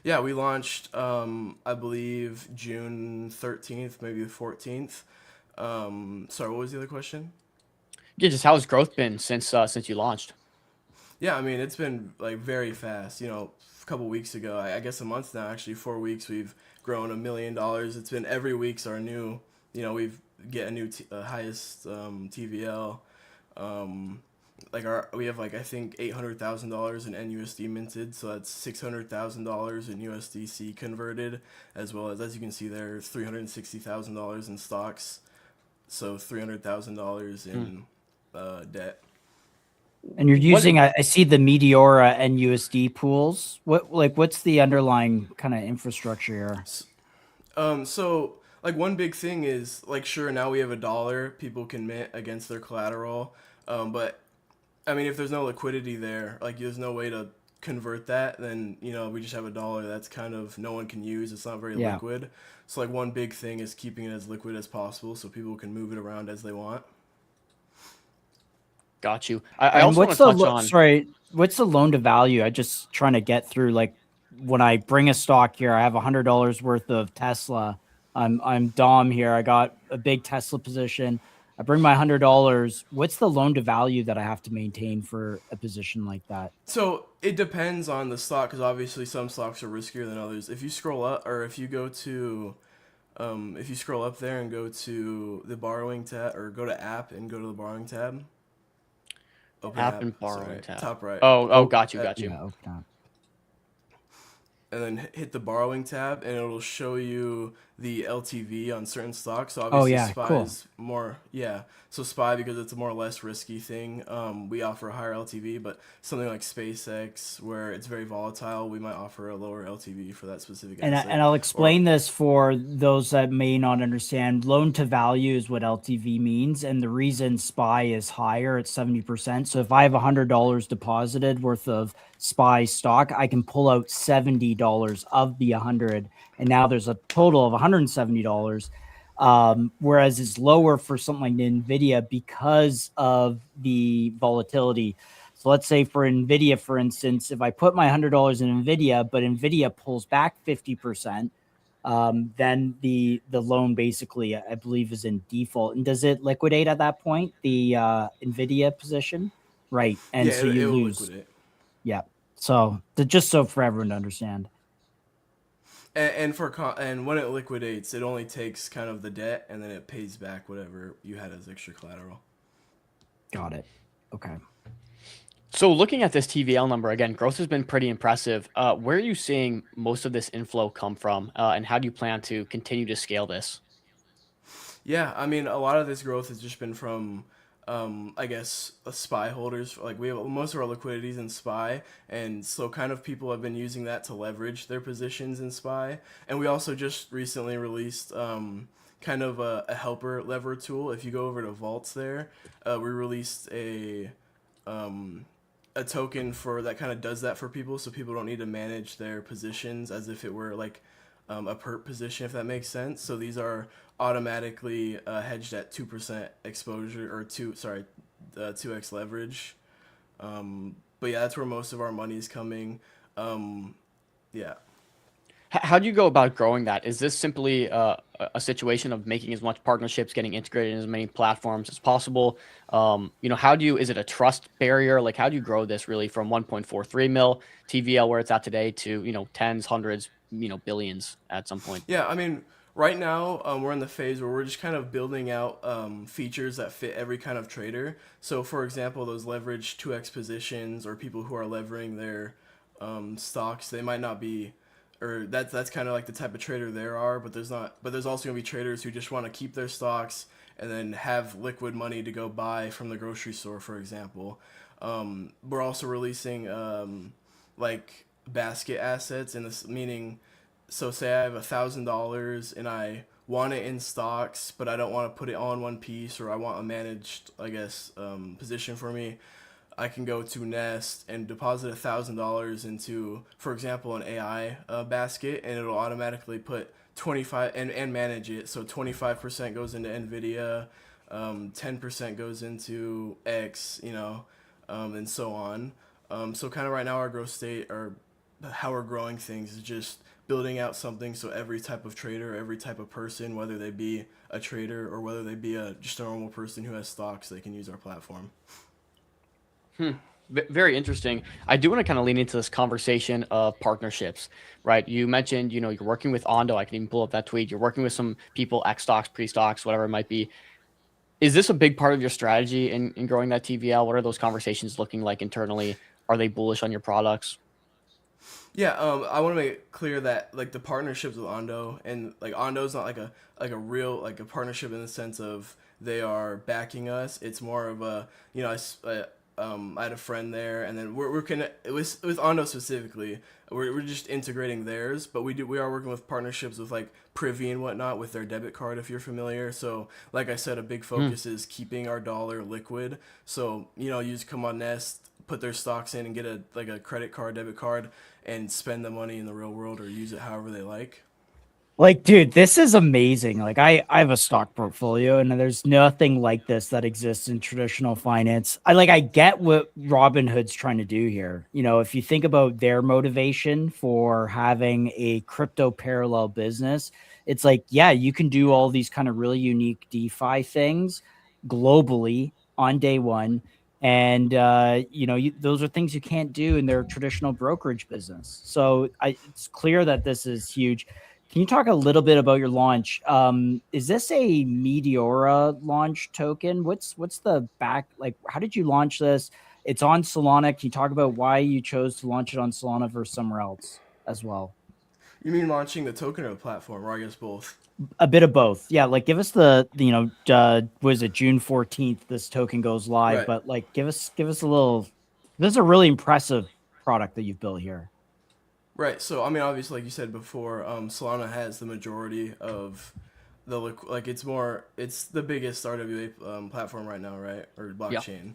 Yeah, we launched, I believe, June 13th, maybe the 14th. Sorry, what was the other question? Yeah, just how has growth been since you launched? Yeah, I mean, it's been like very fast. A couple weeks ago, I guess a month now, actually, 4 weeks, we've grown $1 million. It's been every week's our new, we've get a new highest TVL. We have I think $800,000 in NUSD minted, so that's $600,000 in USDC converted, as well as you can see there, $360,000 in stocks, so $300,000 in debt. And you're using, I see the Meteora NUSD pools. What's the underlying kind of infrastructure here? So one big thing is sure, now we have $1 people can mint against their collateral, but I mean, if there's no liquidity there, there's no way to convert that, then we just have $1 that's kind of no one can use. It's not very liquid. So one big thing is keeping it as liquid as possible so people can move it around as they want. Got you. I also want to touch on. Sorry, what's the loan to value? I just trying to get through. When I bring a stock here, I have $100 worth of Tesla. I'm Dom here. I got a big Tesla position. I bring my $100. What's the loan to value that I have to maintain for a position like that? So it depends on the stock, because obviously some stocks are riskier than others. If you scroll up, or if you go to, if you scroll up there and go to the borrowing tab, or go to app and go to the borrowing tab. Open app and borrowing tab. Top right. Oh, got you. Yeah, okay. And then hit the borrowing tab, and it'll show you the LTV on certain stocks. So obviously SPY is more, So SPY, because it's a more or less risky thing, we offer a higher LTV, but something like SpaceX, where it's very volatile, we might offer a lower LTV for that specific asset. And I'll explain this for those that may not understand. Loan to value is what LTV means, and the reason SPY is higher, it's 70%. So if I have $100 deposited worth of SPY stock, I can pull out $70 of the 100, and now there's a total of $170. Whereas it's lower for something like NVIDIA because of the volatility. So let's say for NVIDIA, for instance, if I put my $100 in NVIDIA, but NVIDIA pulls back 50%, then the loan basically, I believe, is in default. And does it liquidate at that point, the NVIDIA position? Right. And so you lose. Liquidate. Yeah. So just so for everyone to understand. and when it liquidates, it only takes kind of the debt, and then it pays back whatever you had as extra collateral. Got it. Okay. So looking at this TVL number again, growth has been pretty impressive. Where are you seeing most of this inflow come from, and how do you plan to continue to scale this? Yeah, I mean, a lot of this growth has just been from, I guess, SPY holders. Like we have most of our liquidities in SPY, and so kind of people have been using that to leverage their positions in SPY. And we also just recently released kind of a helper lever tool. If you go over to Vaults there, we released a token for that kind of does that for people, so people don't need to manage their positions as if it were like a perp position, if that makes sense. So these are automatically hedged at 2% exposure or 2x leverage. But yeah, that's where most of our money is coming. Yeah. How do you go about growing that? Is this simply a situation of making as much partnerships, getting integrated in as many platforms as possible? Is it a trust barrier? Like, how do you grow this really from 1.43 mil TVL where it's at today to, tens, hundreds, billions at some point? Yeah, I mean, right now we're in the phase where we're just kind of building out features that fit every kind of trader. So, for example, those leveraged 2x positions or people who are levering their stocks, they might not be, or that's kind of like the type of trader there are, but there's also gonna be traders who just want to keep their stocks and then have liquid money to go buy from the grocery store, for example. We're also releasing like basket assets, in this meaning, so say I have $1,000 and I want it in stocks, but I don't want to put it all in one piece, or I want a managed, I guess, position for me. I can go to Nest and deposit $1,000 into, for example, an AI basket, and it'll automatically put 25 and manage it. So 25% goes into Nvidia, 10% goes into X, and so on. So kind of right now our growth state, or how we're growing things, is just building out something so every type of trader, every type of person, whether they be a trader or whether they be just a normal person who has stocks, they can use our platform. Very interesting. I do want to kind of lean into this conversation of partnerships, right? You mentioned, you're working with Ondo. I can even pull up that tweet. You're working with some people, X stocks, pre-stocks, whatever it might be. Is this a big part of your strategy in growing that TVL? What are those conversations looking like internally? Are they bullish on your products? Yeah, I want to make it clear that like the partnerships with Ondo, and like Ondo's not like a real like a partnership in the sense of they are backing us. It's more of a I had a friend there, and then we're kind of with Ondo specifically. We're just integrating theirs, but we are working with partnerships with like Privy and whatnot with their debit card, if you're familiar. So like I said, a big focus is keeping our dollar liquid. So you just come on Nest, put their stocks in, and get a credit card, debit card, and spend the money in the real world or use it however they like. Like, dude, this is amazing. Like, I have a stock portfolio, and there's nothing like this that exists in traditional finance. I get what Robinhood's trying to do here. If you think about their motivation for having a crypto parallel business, it's like, yeah, you can do all these kind of really unique DeFi things globally on day one. And, those are things you can't do in their traditional brokerage business. So it's clear that this is huge. Can you talk a little bit about your launch? Is this a Meteora launch token? What's the back? Like, how did you launch this? It's on Solana. Can you talk about why you chose to launch it on Solana versus somewhere else as well? You mean launching the token or the platform, or I guess both? A bit of both. Yeah, like give us the was it June 14th this token goes live, Right. but like give us a little. This is a really impressive product that you've built here. Right. So I mean, obviously, like you said before, Solana has the majority of the it's the biggest RWA platform right now, right? Or blockchain.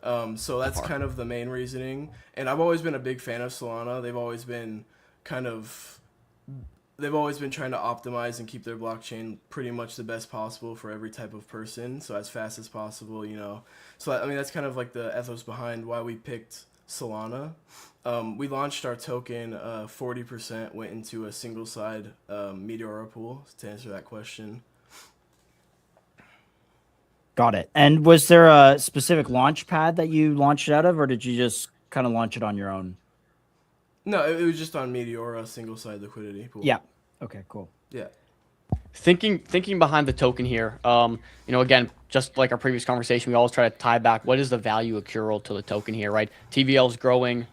Yep. So that's kind of the main reasoning. And I've always been a big fan of Solana. They've always been trying to optimize and keep their blockchain pretty much the best possible for every type of person, so as fast as possible, So I mean, that's kind of like the ethos behind why we picked Solana. We launched our token, 40% went into a single side Meteora pool, to answer that question. Got it. And was there a specific launch pad that you launched it out of, or did you just kind of launch it on your own? No, it was just on Meteora, single side liquidity pool. Yeah. Okay, cool. Yeah. Thinking behind the token here, again, just like our previous conversation, we always try to tie back what is the value accrual to the token here, right? TVL is growing.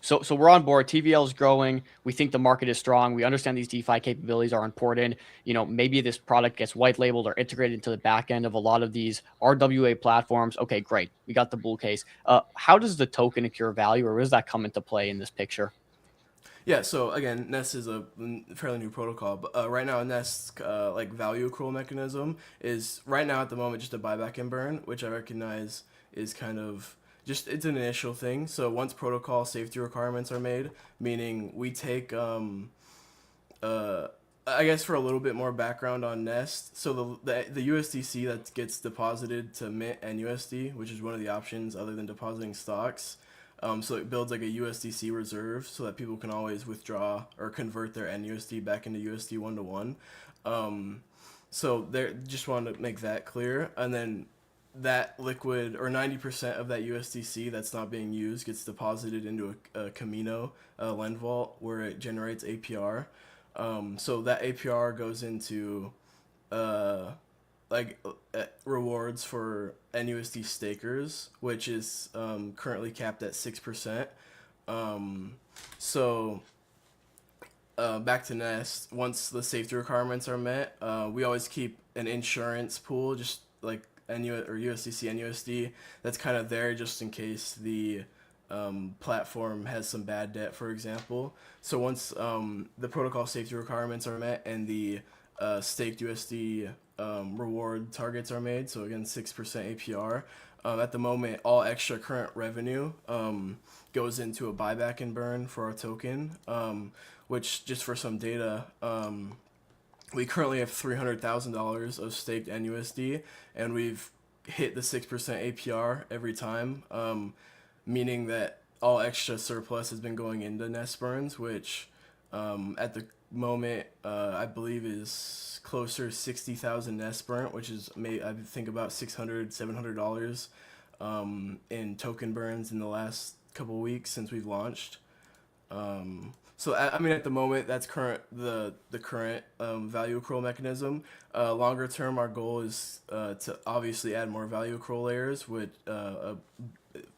So we're on board. TVL is growing. We think the market is strong. We understand these DeFi capabilities are important. Maybe this product gets white labeled or integrated into the back end of a lot of these RWA platforms. Okay, great. We got the bull case. How does the token accrue value, or does that come into play in this picture? Yeah, so again, Nest is a fairly new protocol, but right now Nest's like value accrual mechanism is right now at the moment just a buyback and burn, which I recognize is kind of just it's an initial thing. So once protocol safety requirements are made, meaning we take I guess for a little bit more background on Nest, so the USDC that gets deposited to Mint and USD, which is one of the options other than depositing stocks. So it builds like a USDC reserve so that people can always withdraw or convert their NUSD back into USD 1-to-1. So there, just wanted to make that clear. And then that liquid or 90% of that USDC that's not being used gets deposited into a Camino lend vault where it generates APR. So that APR goes into rewards for NUSD stakers, which is currently capped at 6%. Back to Nest, once the safety requirements are met, we always keep an insurance pool, just like USDC, NUSD, that's kind of there just in case the platform has some bad debt, for example. So once the protocol safety requirements are met and the staked USD reward targets are made, so again 6% APR. At the moment, all extra current revenue goes into a buyback and burn for our token, which just for some data, we currently have $300,000 of staked NUSD, and we've hit the 6% APR every time, meaning that all extra surplus has been going into Nest burns, which at the moment I believe is closer to 60,000 Nest burnt, which is I think about $600-$700 in token burns in the last couple of weeks since we've launched. So I mean, at the moment, that's the current value accrual mechanism. Longer term, our goal is to obviously add more value accrual layers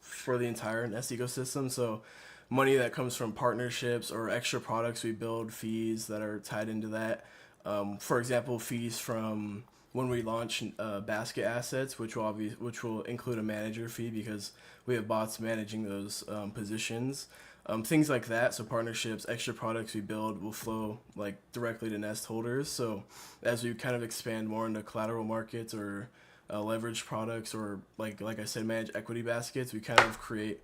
for the entire Nest ecosystem. So money that comes from partnerships or extra products we build, fees that are tied into that. For example, fees from when we launch basket assets, which will include a manager fee because we have bots managing those positions. Things like that. So partnerships, extra products we build will flow like directly to Nest holders. So as we kind of expand more into collateral markets or leverage products or like I said, manage equity baskets, we kind of create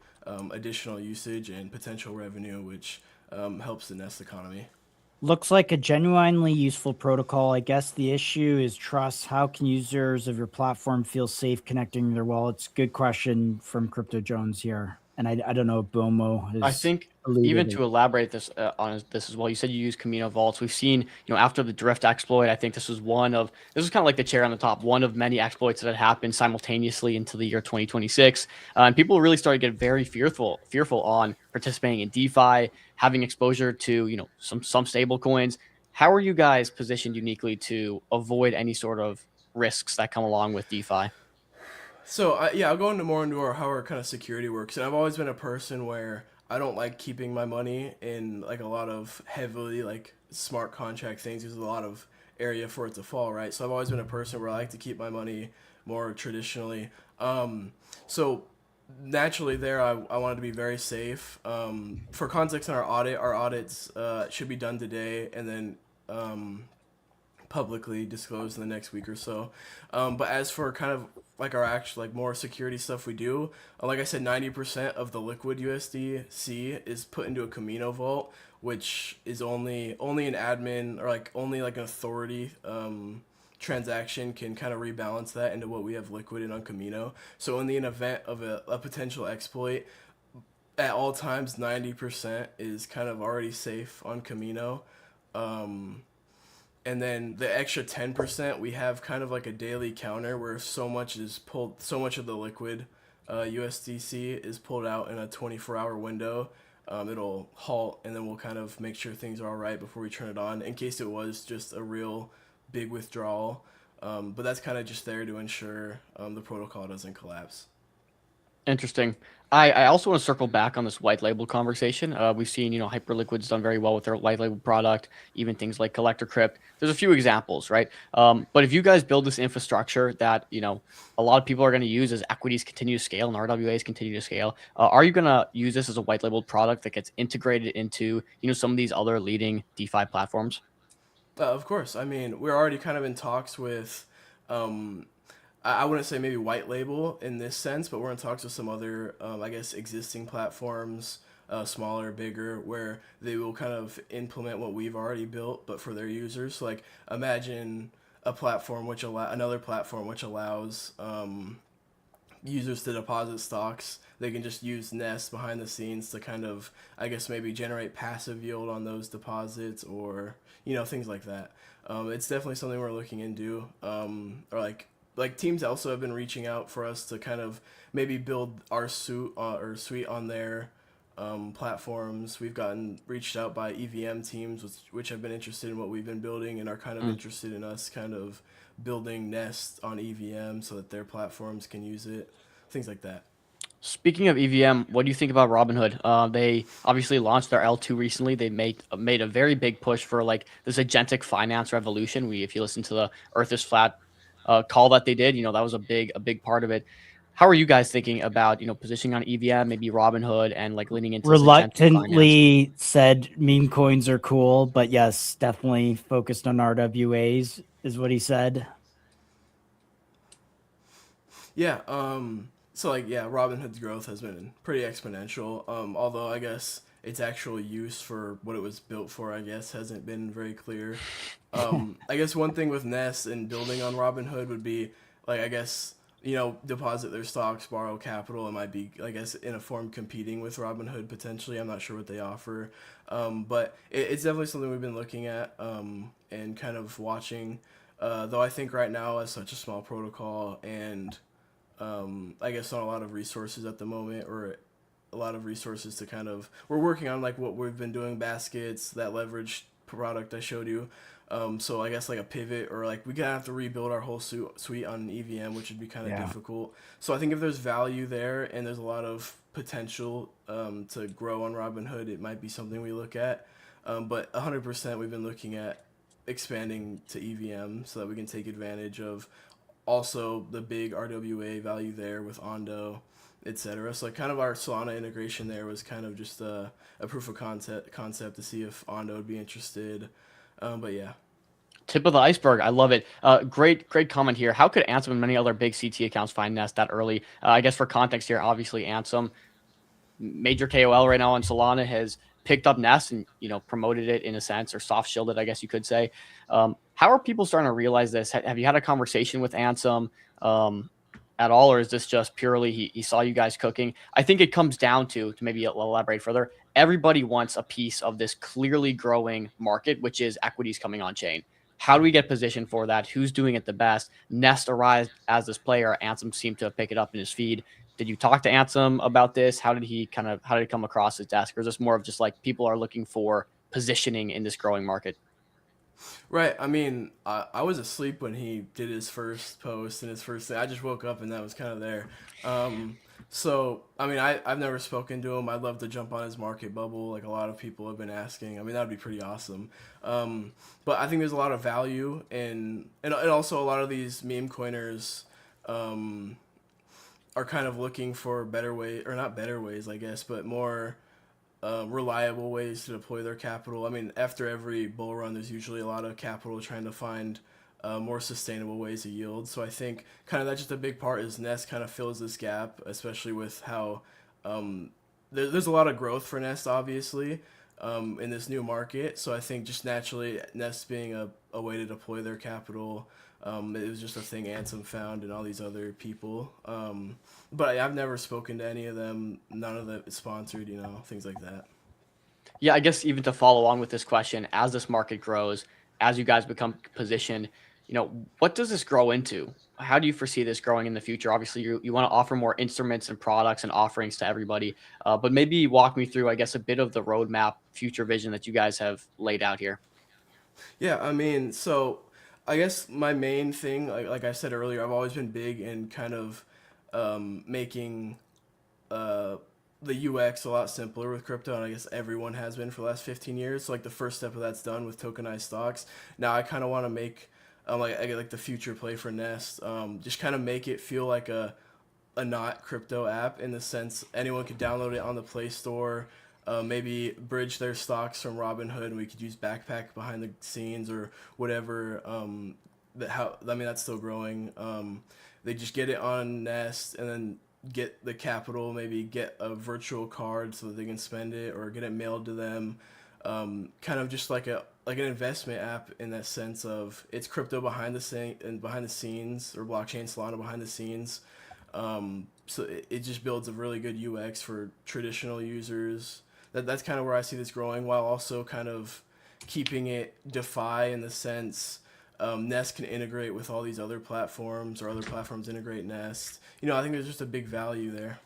additional usage and potential revenue, which helps the Nest economy. Looks like a genuinely useful protocol. I guess the issue is trust. How can users of your platform feel safe connecting their wallets? Good question from Crypto Jones here. And I don't know if Bomo is. I think even to elaborate this on this as well, you said you use Camino vaults. We've seen, after the drift exploit, I think this was kind of like the cherry on the top, one of many exploits that had happened simultaneously into the year 2026. And people really started to get very fearful on participating in DeFi, having exposure to, some stable coins. How are you guys positioned uniquely to avoid any sort of risks that come along with DeFi? So I'll go into how our kind of security works. And I've always been a person where I don't like keeping my money in like a lot of heavily like smart contract things. There's a lot of area for it to fall, right? So I've always been a person where I like to keep my money more traditionally. So naturally there, I wanted to be very safe. For context on our audits should be done today and then publicly disclosed in the next week or so. But as for kind of like our actual like more security stuff we do, like I said, 90% of the liquid USDC is put into a Camino vault, which is only an admin or like only like an authority transaction can kind of rebalance that into what we have liquid in on Camino. So in the event of a potential exploit, at all times 90% is kind of already safe on Camino. And then the extra 10%, we have kind of like a daily counter where so much of the liquid USDC is pulled out in a 24-hour window. it'll halt, and then we'll kind of make sure things are all right before we turn it on in case it was just a real big withdrawal. But that's kind of just there to ensure the protocol doesn't collapse. Interesting. I also want to circle back on this white label conversation. We've seen, Hyperliquid's done very well with their white label product, even things like Collector Crypt. There's a few examples, right? But if you guys build this infrastructure that, a lot of people are going to use as equities continue to scale and RWAs continue to scale, are you going to use this as a white labeled product that gets integrated into, some of these other leading DeFi platforms? Of course. I mean, we're already kind of in talks with, I wouldn't say maybe white label in this sense, but we're in talks with some other, I guess, existing platforms, smaller, bigger, where they will kind of implement what we've already built, but for their users. So, like, imagine a platform another platform which allows users to deposit stocks. They can just use Nest behind the scenes to kind of, I guess, maybe generate passive yield on those deposits, or things like that. It's definitely something we're looking into. Or like teams also have been reaching out for us to kind of maybe build our suite on their platforms. We've gotten reached out by EVM teams which have been interested in what we've been building and are kind of interested in us kind of building Nest on EVM so that their platforms can use it, things like that. Speaking of EVM, what do you think about Robinhood? They obviously launched their L2 recently. They made a very big push for like this agentic finance revolution. If you listen to the Earth is Flat call that they did, that was a big part of it. How are you guys thinking about positioning on EVM, maybe Robinhood, and like leaning into this agentic finance? Reluctantly said meme coins are cool, but yes, definitely focused on RWAs is what he said. Yeah. So Robinhood's growth has been pretty exponential. Although I guess its actual use for what it was built for, I guess, hasn't been very clear. I guess one thing with Nest and building on Robinhood would be like, I guess, deposit their stocks, borrow capital. It might be, I guess, in a form competing with Robinhood potentially. I'm not sure what they offer, but it's definitely something we've been looking at and kind of watching. Though I think right now, as such a small protocol and I guess not a lot of resources at the moment, or a lot of resources to kind of, we're working on like what we've been doing, baskets, that leverage product I showed you. So I guess like a pivot, or like we gotta have to rebuild our whole suite on EVM, which would be kind of difficult. So I think if there's value there and there's a lot of potential to grow on Robinhood, it might be something we look at. But 100% we've been looking at expanding to EVM so that we can take advantage of also the big RWA value there with Ondo, etc. So like kind of our Solana integration there was kind of just a proof of concept to see if Ondo would be interested. But yeah. Tip of the iceberg. I love it. Great comment here. How could Ansem and many other big CT accounts find Nest that early? I guess for context here, obviously Ansem, major KOL right now on Solana, has picked up Nest and promoted it in a sense, or soft shielded, I guess you could say. How are people starting to realize this? Have you had a conversation with Ansem at all, or is this just purely he saw you guys cooking? I think it comes down to maybe elaborate further. Everybody wants a piece of this clearly growing market, which is equities coming on chain. How do we get positioned for that? Who's doing it the best? Nest arrived as this player. Ansem seemed to pick it up in his feed. Did you talk to Ansem about this? How did it come across his desk? Or is this more of just like people are looking for positioning in this growing market? Right. I mean, I was asleep when he did his first post and his first thing. I just woke up and that was kind of there. So, I mean, I've never spoken to him. I'd love to jump on his market bubble, like a lot of people have been asking. I mean, that would be pretty awesome. But I think there's a lot of value and also a lot of these meme coiners are kind of looking for better ways, or not better ways, I guess, but more reliable ways to deploy their capital. I mean, after every bull run, there's usually a lot of capital trying to find more sustainable ways to yield. So I think kind of that's just a big part is Nest kind of fills this gap, especially with how there's a lot of growth for Nest, obviously, in this new market. So I think just naturally Nest being a way to deploy their capital, it was just a thing Ansem found and all these other people. But I've never spoken to any of them. None of them sponsored, things like that. Yeah, I guess even to follow on with this question, as this market grows, as you guys become positioned, what does this grow into? how do you foresee this growing in the future? Obviously, you want to offer more instruments and products and offerings to everybody, but maybe walk me through, I guess, a bit of the roadmap, future vision that you guys have laid out here. Yeah, I mean, so I guess my main thing, like I said earlier, I've always been big in kind of making uh, the UX a lot simpler with crypto, and I guess everyone has been for the last 15 years. So like the first step of that's done with tokenized stocks. Now I kind of want to make like the future play for Nest, just kind of make it feel like a not crypto app in the sense anyone could download it on the Play Store. Maybe bridge their stocks from Robinhood, and we could use Backpack behind the scenes or whatever. That's still growing. They just get it on Nest and then get the capital. Maybe get a virtual card so that they can spend it, or get it mailed to them. Kind of just like an investment app in that sense of it's crypto behind the scenes, or blockchain Solana behind the scenes. So it just builds a really good UX for traditional users. That's kind of where I see this growing, while also kind of keeping it DeFi in the sense Nest can integrate with all these other platforms, or other platforms integrate Nest. I think there's just a big value there.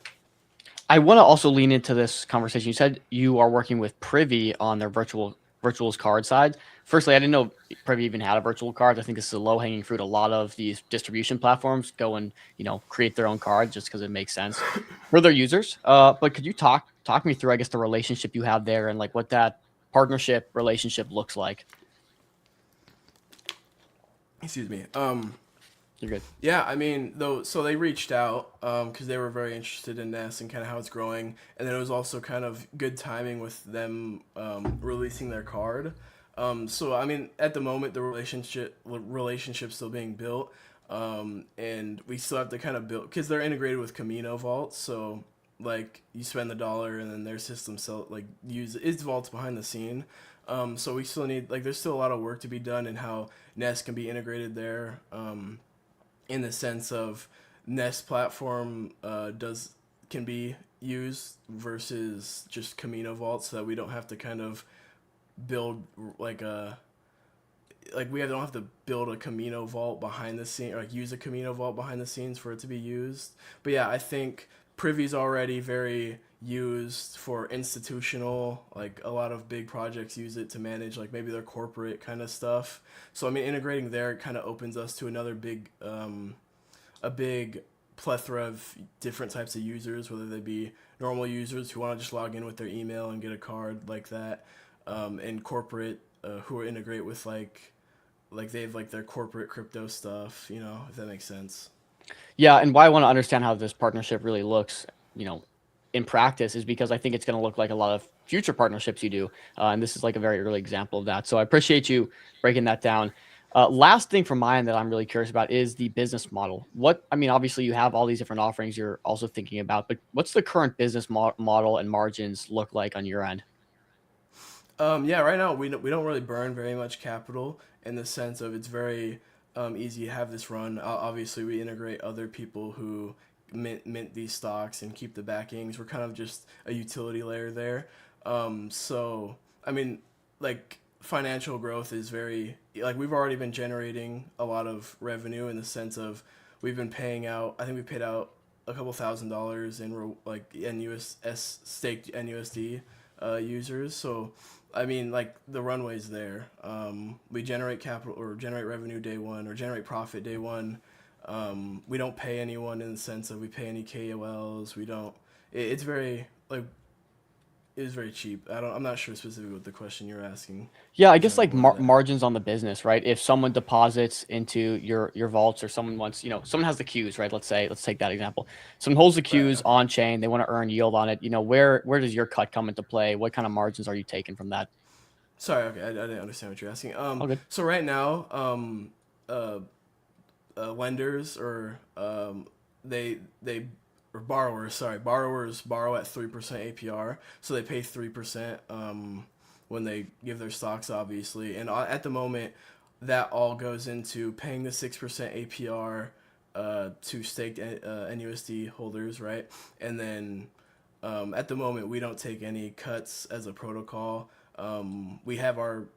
I want to also lean into this conversation. You said you are working with Privy on their virtuals card side. Firstly, I didn't know Privy even had a virtual card. I think this is a low hanging fruit. A lot of these distribution platforms go and create their own card just because it makes sense for their users. But could you talk me through, I guess, the relationship you have there and like what that partnership relationship looks like? Excuse me. You're good. Yeah, I mean, so they reached out because they were very interested in Nest and kind of how it's growing, and then it was also kind of good timing with them releasing their card. So I mean, at the moment, the relationship's still being built, and we still have to kind of build, because they're integrated with Camino vaults. So like you spend the dollar, and then their system use its vaults behind the scene. So we still need, there's still a lot of work to be done in how Nest can be integrated there. In the sense of Nest platform can be used versus just Camino vaults, so that we don't have to kind of build we don't have to build a Camino vault behind the scene, or use a Camino vault behind the scenes for it to be used. But yeah, I think Privy's already very used for institutional, a lot of big projects use it to manage maybe their corporate kind of stuff. So I mean, integrating there kind of opens us to another big a big plethora of different types of users, whether they be normal users who want to just log in with their email and get a card like that, and corporate who integrate with they have their corporate crypto stuff, if that makes sense. Yeah, and why I want to understand how this partnership really looks, in practice, is because I think it's going to look like a lot of future partnerships you do, and this is a very early example of that. So I appreciate you breaking that down. Last thing from my end that I'm really curious about is the business model. Obviously you have all these different offerings you're also thinking about, but what's the current business model and margins look like on your end? Yeah, right now we don't really burn very much capital, in the sense of it's very easy to have this run. Obviously, we integrate other people who mint these stocks and keep the backings. We're kind of just a utility layer there. So I mean, financial growth is very, we've already been generating a lot of revenue, in the sense of we've been paying out. I think we paid out a couple $1,000s in staked NUSD users. So I mean, the runway's there. We generate capital, or generate revenue day one, or generate profit day one. We don't pay anyone, in the sense of we pay any KOLs. We don't. It's very it is very cheap. I'm not sure specifically what the question you're asking. Yeah, I guess margins on the business, right? If someone deposits into your vaults, or someone wants, someone has the queues, right? Let's take that example. Someone holds the queues on chain. They want to earn yield on it. Where does your cut come into play? What kind of margins are you taking from that? Sorry, okay, I didn't understand what you're asking. All good. So right now, lenders, or borrowers borrow at 3% APR, so they pay 3% when they give their stocks, obviously. And at the moment, that all goes into paying the 6% APR to staked NUSD holders, right? And then at the moment, we don't take any cuts as a protocol. We have our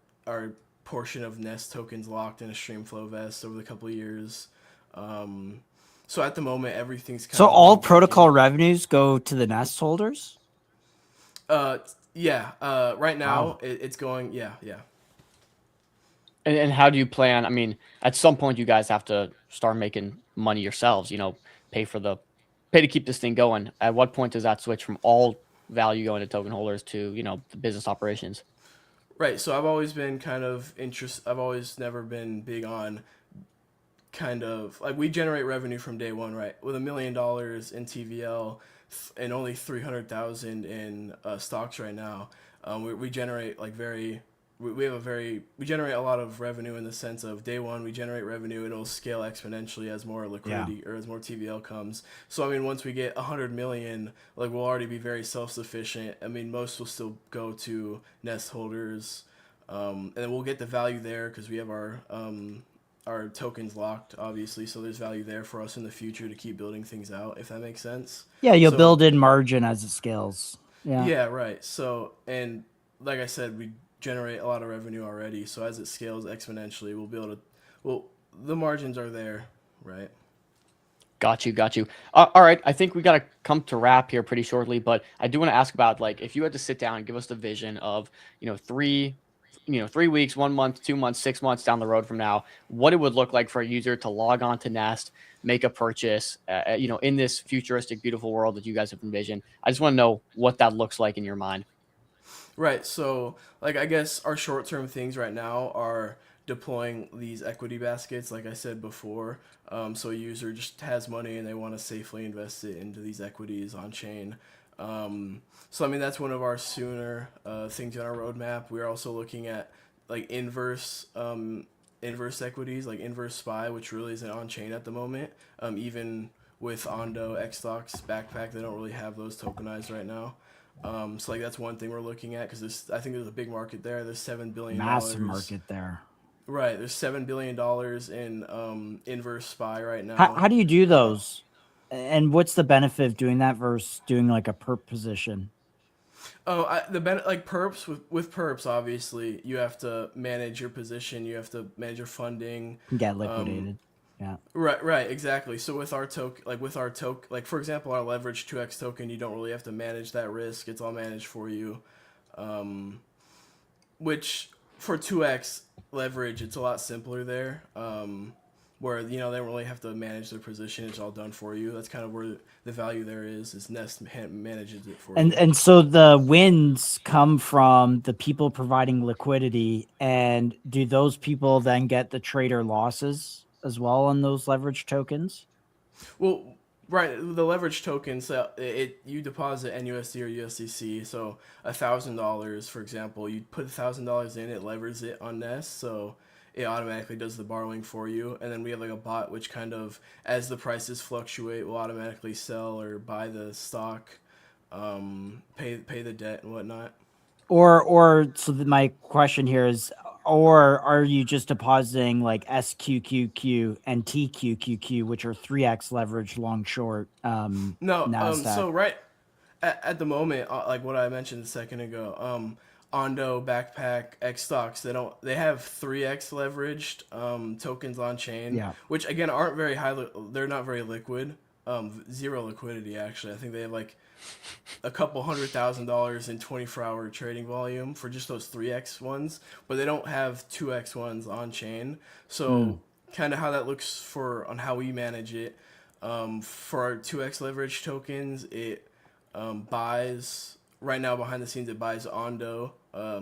portion of Nest tokens locked in a Streamflow vest over the couple of years. So at the moment, everything's kind So of all going back protocol in. revenues go to the nest holders? Yeah. Right now, Wow. it's going. Yeah. And how do you plan? I mean, at some point, you guys have to start making money yourselves. Pay to keep this thing going. At what point does that switch from all value going to token holders to the business operations? Right. So I've always been kind of I've always never been big on kind of like we generate revenue from day one, right? With $1 million in TVL and only 300,000 in stocks right now, we generate like we generate a lot of revenue in the sense of day one we generate revenue, it'll scale exponentially as more liquidity or as more TVL comes. So I mean, once we get 100 million, like we'll already be very self-sufficient. I mean, most will still go to nest holders, and then we'll get the value there because we have our tokens locked, obviously, so there's value there for us in the future to keep building things out, if that makes sense. Yeah, you'll So, build in margin as it scales. yeah, right. So, and like I said, we generate a lot of revenue already, so as it scales exponentially, we'll be able to, well, the margins are there, right? Got you. All right, I think we got to come to wrap here pretty shortly, but I do want to ask about, like, if you had to sit down and give us the vision of 3 weeks, 1 month, 2 months, 6 months down the road from now, what it would look like for a user to log on to Nest, make a purchase, in this futuristic, beautiful world that you guys have envisioned. I just want to know what that looks like in your mind. Right. So, like, I guess our short term things right now are deploying these equity baskets, like I said before. So, a user just has money and they want to safely invest it into these equities on chain. So, I mean, that's one of our sooner things on our roadmap. We're also looking at like inverse equities, like inverse SPY, which really isn't on chain at the moment. Even with Ondo, Xstocks, Backpack, they don't really have those tokenized right now. So like that's one thing we're looking at because I think there's a big market there. There's $7 billion. Massive market there. Right. There's $7 billion in inverse SPY right now. How do you do those? And what's the benefit of doing that versus doing like a perp position? Oh, like perps with perps, obviously you have to manage your position, you have to manage your funding, Get liquidated. Yeah. Right, exactly. So with our like for example, our leverage 2x token, you don't really have to manage that risk. It's all managed for you. Which for 2x leverage, it's a lot simpler there. Where they don't really have to manage their position; it's all done for you. That's kind of where the value there is Nest manages it for you. And so the wins come from the people providing liquidity, and do those people then get the trader losses as well on those leverage tokens? Well, right, the leverage tokens, you deposit NUSD or USDC. So $1,000, for example, you put $1,000 in, it levers it on Nest, so it automatically does the borrowing for you. And then we have like a bot which kind of, as the prices fluctuate, will automatically sell or buy the stock, pay the debt and whatnot. Or so my question here is, or are you just depositing like SQQQ and TQQQ, which are 3x leverage long short? No, NASDAQ? so right at the moment, like what I mentioned a second ago, Ondo, Backpack, Xstocks, they have 3x leveraged tokens on chain, which again aren't very high. They're not very liquid. Zero liquidity actually. I think they have like a couple $100,000 in 24-hour trading volume for just those 3x ones, but they don't have 2x ones on chain. So kind of how that looks on how we manage it. For our 2x leverage tokens, it buys right now behind the scenes. It buys Ondo,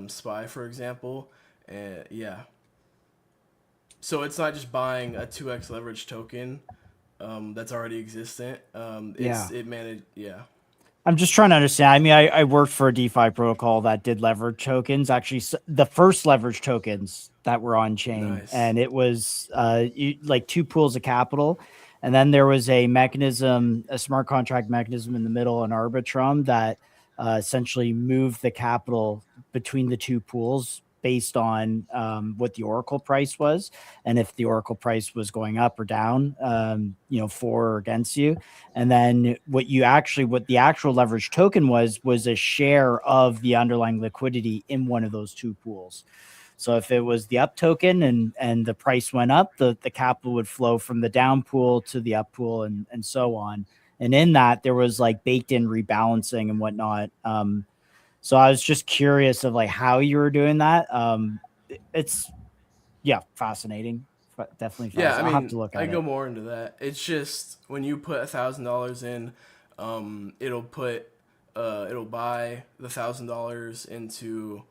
SPY, for example, and yeah. So it's not just buying a 2x leverage token that's already existent. It managed, yeah. I'm just trying to understand. I mean, I worked for a DeFi protocol that did leverage tokens. Actually, the first leverage tokens that were on chain, and it was like two pools of capital, and then there was a mechanism, a smart contract mechanism in the middle, an Arbitrum that essentially moved the capital between the two pools based on what the Oracle price was, and if the Oracle price was going up or down, for or against you. And then what the actual leverage token was a share of the underlying liquidity in one of those two pools. So if it was the up token and the price went up, the capital would flow from the down pool to the up pool and so on. And in that, there was like baked in rebalancing and whatnot. So I was just curious of like how you were doing that. It's fascinating. But definitely fascinating. Yeah, I mean, I'll have to look at I it. go more into that. It's just when you put $1,000 in, it'll buy the $1,000 into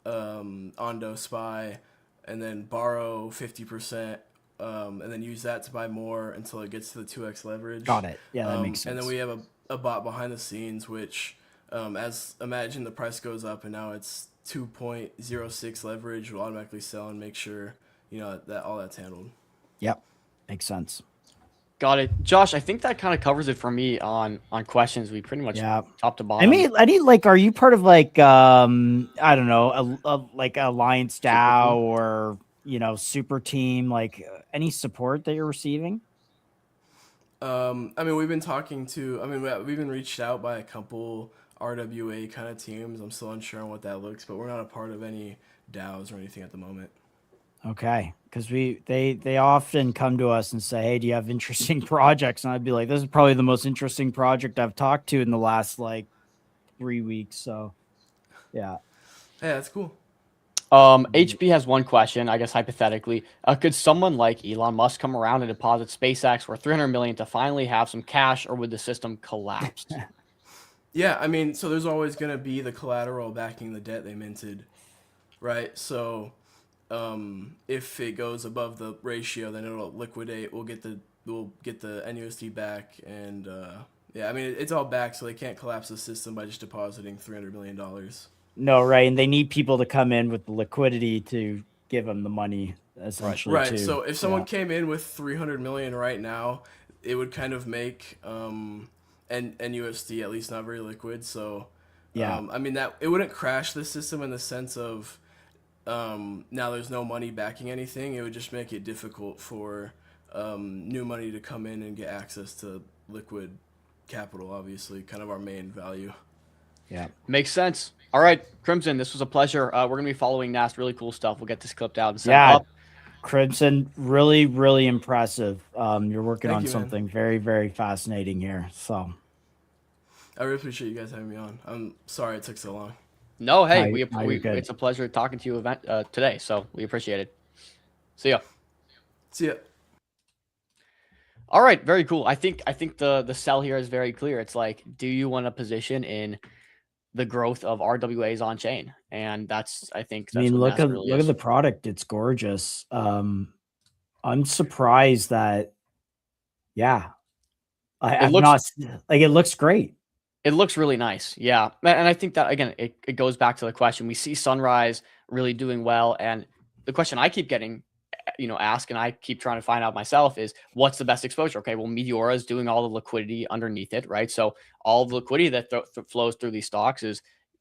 Ondo Spy, and then borrow 50%, and then use that to buy more until it gets to the 2x leverage. Got it. Yeah, that makes sense. And then we have a bot behind the scenes, which, as imagine the price goes up and now it's 2.06 leverage, will automatically sell and make sure that all that's handled. Yep, makes sense. Got it. Josh, I think that kind of covers it for me on questions. We pretty much top to bottom. I mean, like, are you part of like, I don't know, like Alliance DAO or, super team, like any support that you're receiving? I mean, we've been reached out by a couple RWA kind of teams. I'm still unsure on what that looks, but we're not a part of any DAOs or anything at the moment. Okay, because they often come to us and say, "Hey, do you have interesting projects?" And I'd be like, "This is probably the most interesting project I've talked to in the last like 3 weeks." So, yeah. Yeah, that's cool. HB has one question, I guess hypothetically. Could someone like Elon Musk come around and deposit SpaceX for $300 million to finally have some cash, or would the system collapse? Yeah, I mean, so there's always going to be the collateral backing the debt they minted, right? So if it goes above the ratio, then it'll liquidate. We'll get the NUSD back, and yeah, I mean, it's all back, so they can't collapse the system by just depositing $300 million. No, right, and they need people to come in with the liquidity to give them the money, essentially. Right. Too. So if someone came in with $300 million right now, it would kind of make NUSD at least not very liquid. So I mean, that it wouldn't crash the system in the sense of now there's no money backing anything. It would just make it difficult for new money to come in and get access to liquid capital, obviously, kind of our main value. Yeah. Makes sense. All right, Crimson, this was a pleasure. We're going to be following Nast. Really cool stuff. We'll get this clipped out and sent up. Crimson, really, really impressive. You're working on man. something very, very fascinating here. So I really appreciate you guys having me on. I'm sorry it took so long. No, hey, it's a pleasure talking to you today, so we appreciate it. See ya. See ya. All right, very cool. I think the sell here is very clear. It's like, do you want a position in the growth of RWAs on chain? And I mean, look at the product. It's gorgeous. I'm surprised that, it looks great. It looks really nice. Yeah. And I think that, again, it goes back to the question. We see Sunrise really doing well. And the question I keep getting, asked, and I keep trying to find out myself, is what's the best exposure? Okay, well, Meteora is doing all the liquidity underneath it, right? So all the liquidity that flows through these stocks is,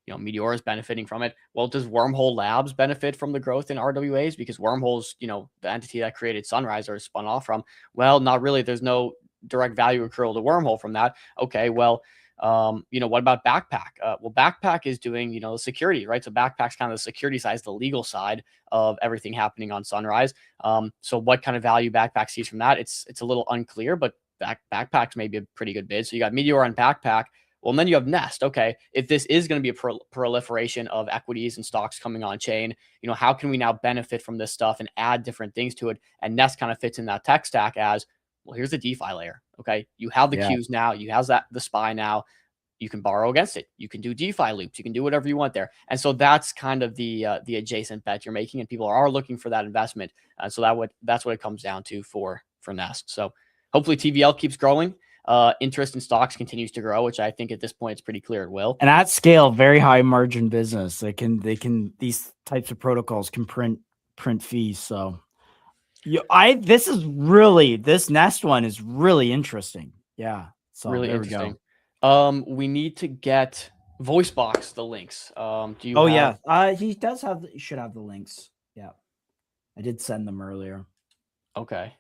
Meteora is benefiting from it. Well, does Wormhole Labs benefit from the growth in RWAs? Because Wormhole's, the entity that created Sunrise or spun off from, well, not really. There's no direct value accrual to Wormhole from that. Okay, well, what about Backpack? Well, Backpack is doing, the security, right? So Backpack's kind of the security side, the legal side of everything happening on Sunrise. So what kind of value Backpack sees from that? It's a little unclear, but Backpack's maybe a pretty good bid. So you got Meteor and Backpack. Well, and then you have Nest. Okay, if this is going to be a proliferation of equities and stocks coming on chain, how can we now benefit from this stuff and add different things to it? And Nest kind of fits in that tech stack as, well, here's the DeFi layer. Okay, you have the Qs now, you have the SPY now. You can borrow against it. You can do DeFi loops. You can do whatever you want there. And so that's kind of the adjacent bet you're making, and people are looking for that investment. So that's what it comes down to for Nest. So hopefully TVL keeps growing. Interest in stocks continues to grow, which I think at this point it's pretty clear it will. And at scale, very high margin business. These types of protocols can print fees. So this Nest one is really interesting. Yeah. So really there interesting. We go. We need to get VoiceBox the links. Do you? Oh yeah. He does have. He should have the links. Yeah. I did send them earlier. Okay.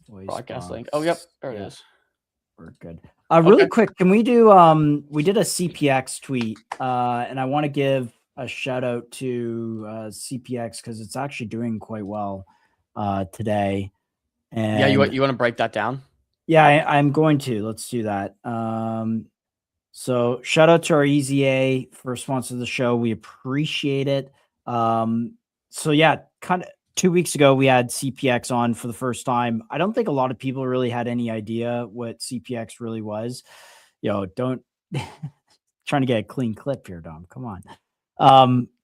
Broadcast Voicebox. link. Oh, yep. There it is. We're good. Really quick, can we do? We did a CPX tweet, and I want to give a shout out to CPX because it's actually doing quite well today. And yeah, you want to break that down? Yeah, I'm going to. Let's do that. So shout out to our EZA for sponsor of the show. We appreciate it. So yeah, kind of 2 weeks ago we had CPX on for the first time. I don't think a lot of people really had any idea what CPX really was. Don't trying to get a clean clip here, Dom. Come on.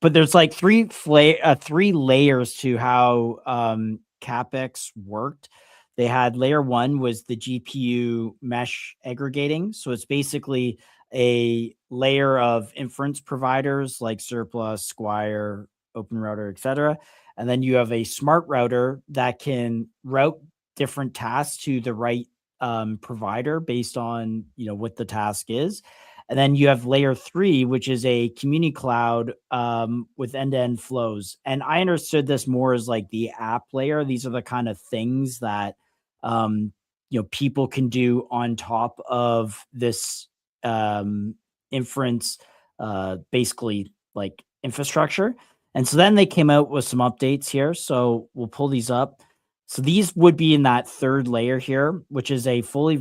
But there's like three layers to how CapEx worked. They had layer one was the GPU mesh aggregating. So it's basically a layer of inference providers like Surplus, Squire, OpenRouter, etc. And then you have a smart router that can route different tasks to the right provider based on what the task is. And then you have layer three, which is a community cloud with end-to-end flows. And I understood this more as like the app layer. These are the kind of things that people can do on top of this inference, basically like infrastructure. And so then they came out with some updates here. So we'll pull these up. So these would be in that third layer here, which is a fully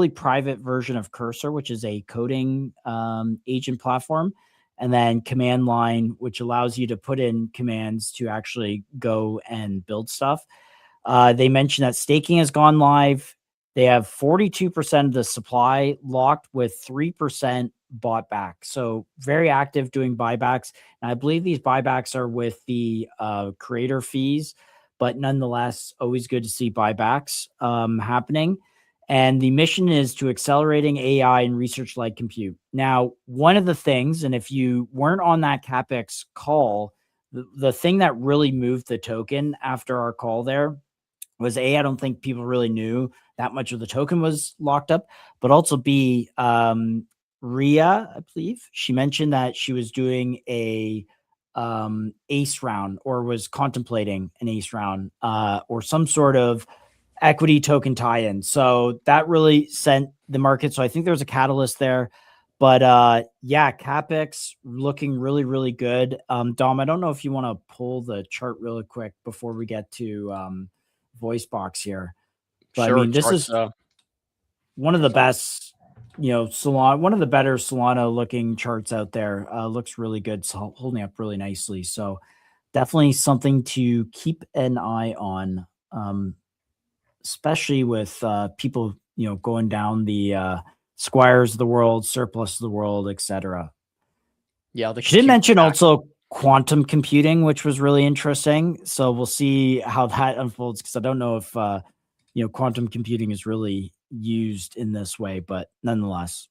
private version of Cursor, which is a coding agent platform. And then command line, which allows you to put in commands to actually go and build stuff. They mentioned that staking has gone live. They have 42% of the supply locked with 3% bought back. So very active doing buybacks. And I believe these buybacks are with the creator fees, but nonetheless, always good to see buybacks happening. And the mission is to accelerating AI and research-like compute. Now, one of the things, and if you weren't on that CapEx call, the thing that really moved the token after our call there was I don't think people really knew that much of the token was locked up, but also B, Ria, I believe, she mentioned that she was doing a ace round or was contemplating an ace round or some sort of equity token tie-in. So that really sent the market. So I think there's a catalyst there. But yeah, CapEx looking really, really good. Dom, I don't know if you want to pull the chart really quick before we get to voice box here. But sure, I mean, this is one of the best, one of the better Solana looking charts out there. Looks really good. So holding up really nicely. So definitely something to keep an eye on, especially with people, going down the Squires of the world, Surplus of the world, etc. Yeah, she did mention also quantum computing, which was really interesting. So we'll see how that unfolds because I don't know if quantum computing is really used in this way, but nonetheless.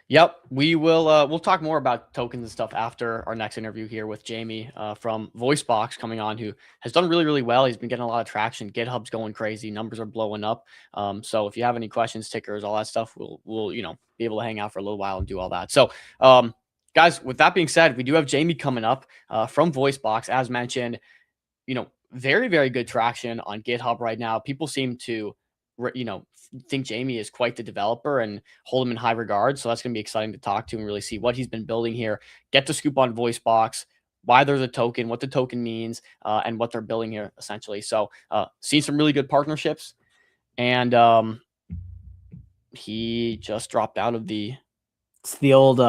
Yep, we will. We'll talk more about tokens and stuff after our next interview here with Jamie from VoiceBox coming on, who has done really, really well. He's been getting a lot of traction. GitHub's going crazy. Numbers are blowing up. So if you have any questions, tickers, all that stuff, we'll be able to hang out for a little while and do all that. So guys, with that being said, we do have Jamie coming up from VoiceBox, as mentioned. Very, very good traction on GitHub right now. People seem to think Jamie is quite the developer and hold him in high regard. So that's going to be exciting to talk to and really see what he's been building here. Get the scoop on VoiceBox, why there's a token, what the token means, and what they're building here essentially. So seen some really good partnerships, and he just dropped out of the. It's the old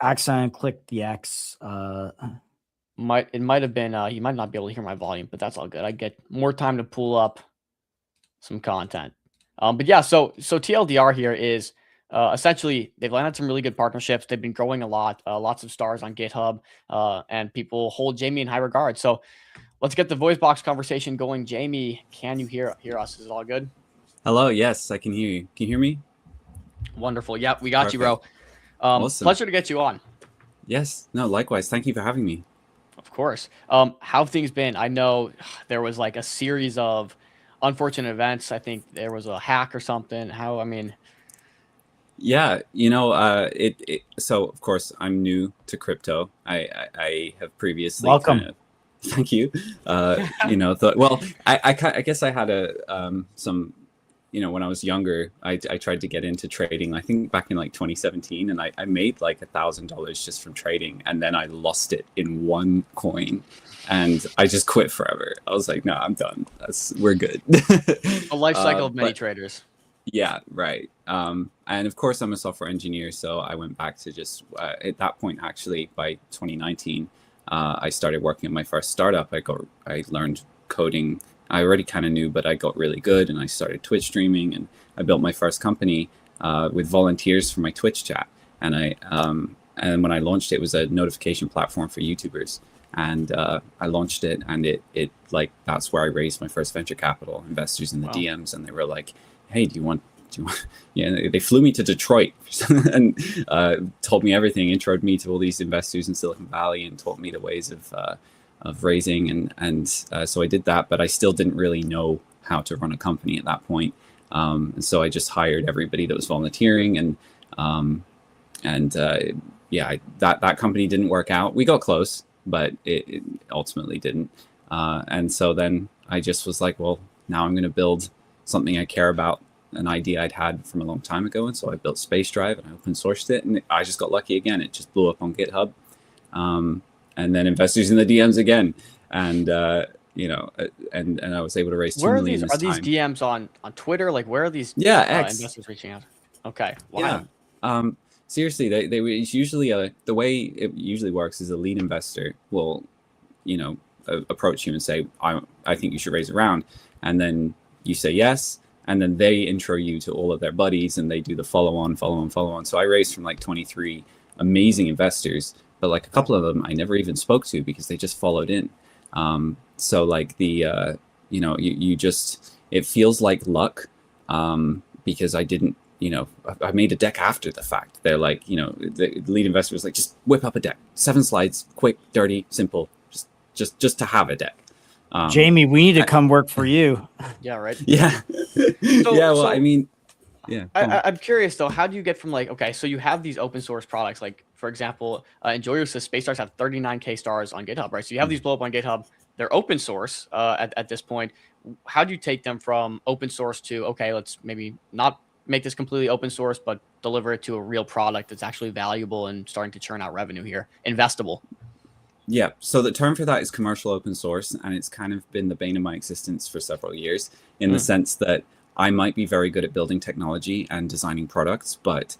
accent. Click the X. It might have been you might not be able to hear my volume, but that's all good. I get more time to pull up some content. But yeah, so TLDR here is essentially they've landed some really good partnerships. They've been growing a lot, lots of stars on GitHub, and people hold Jamie in high regard. So let's get the voice box conversation going. Jamie, can you hear us? Is it all good? Hello. Yes, I can hear you. Can you hear me? Wonderful. Yep, we got Perfect. You, bro. Awesome. Pleasure to get you on. Yes. No, likewise. Thank you for having me. Of course. How have things been? I know there was like a series of unfortunate events. I think there was a hack or something. Yeah, so of course I'm new to crypto. I have previously welcome. Thank you. I guess I had some when I was younger, I tried to get into trading, I think back in like 2017, and I made like $1,000 just from trading, and then I lost it in one coin, and I just quit forever. I was like, no, I'm done. We're good. A life cycle of many but traders. yeah, right. And of course, I'm a software engineer, so I went back to just at that point, actually, by 2019, I started working on my first startup. I learned coding. I already kind of knew, but I got really good, and I started Twitch streaming, and I built my first company with volunteers for my Twitch chat. And and when I launched it, it was a notification platform for YouTubers. And I launched it, and it like, that's where I raised my first venture capital investors in the DMs, and they were like, hey, do you want yeah, they flew me to Detroit and told me everything, introed me to all these investors in Silicon Valley, and taught me the ways of raising, and so I did that, but I still didn't really know how to run a company at that point. And so I just hired everybody that was volunteering, and yeah, that company didn't work out. We got close, but it ultimately didn't. And so then I just was like, well, now I'm going to build something I care about, an idea I'd had from a long time ago. And so I built Space Drive, and I open sourced it, and I just got lucky again. It just blew up on GitHub. And then investors in the DMs again. And, and I was able to raise 2 million this time. Are these DMs on Twitter? Like, where are these investors reaching out? Okay. Wow. Yeah. Seriously, it's usually the way it usually works is a lead investor will, approach you and say, I think you should raise a round. And then you say yes. And then they intro you to all of their buddies, and they do the follow on. So I raised from like 23 amazing investors, but like a couple of them I never even spoke to because they just followed in. So like you just, it feels like luck, because I didn't, I made a deck after the fact. They're like, the lead investor was like, just whip up a deck, 7 slides, quick, dirty, simple, just to have a deck. Jamie, we need to come work for you. Yeah, right. Yeah. I mean, yeah. I'm curious though, how do you get from like, okay, so you have these open source products, like for example, Enjoyer says Space Stars have 39K stars on GitHub, right? So you have these blow up on GitHub, they're open source at this point. How do you take them from open source to, okay, let's maybe not make this completely open source, but deliver it to a real product that's actually valuable and starting to churn out revenue here, investable? Yeah, so the term for that is commercial open source, and it's kind of been the bane of my existence for several years, in the sense that I might be very good at building technology and designing products, but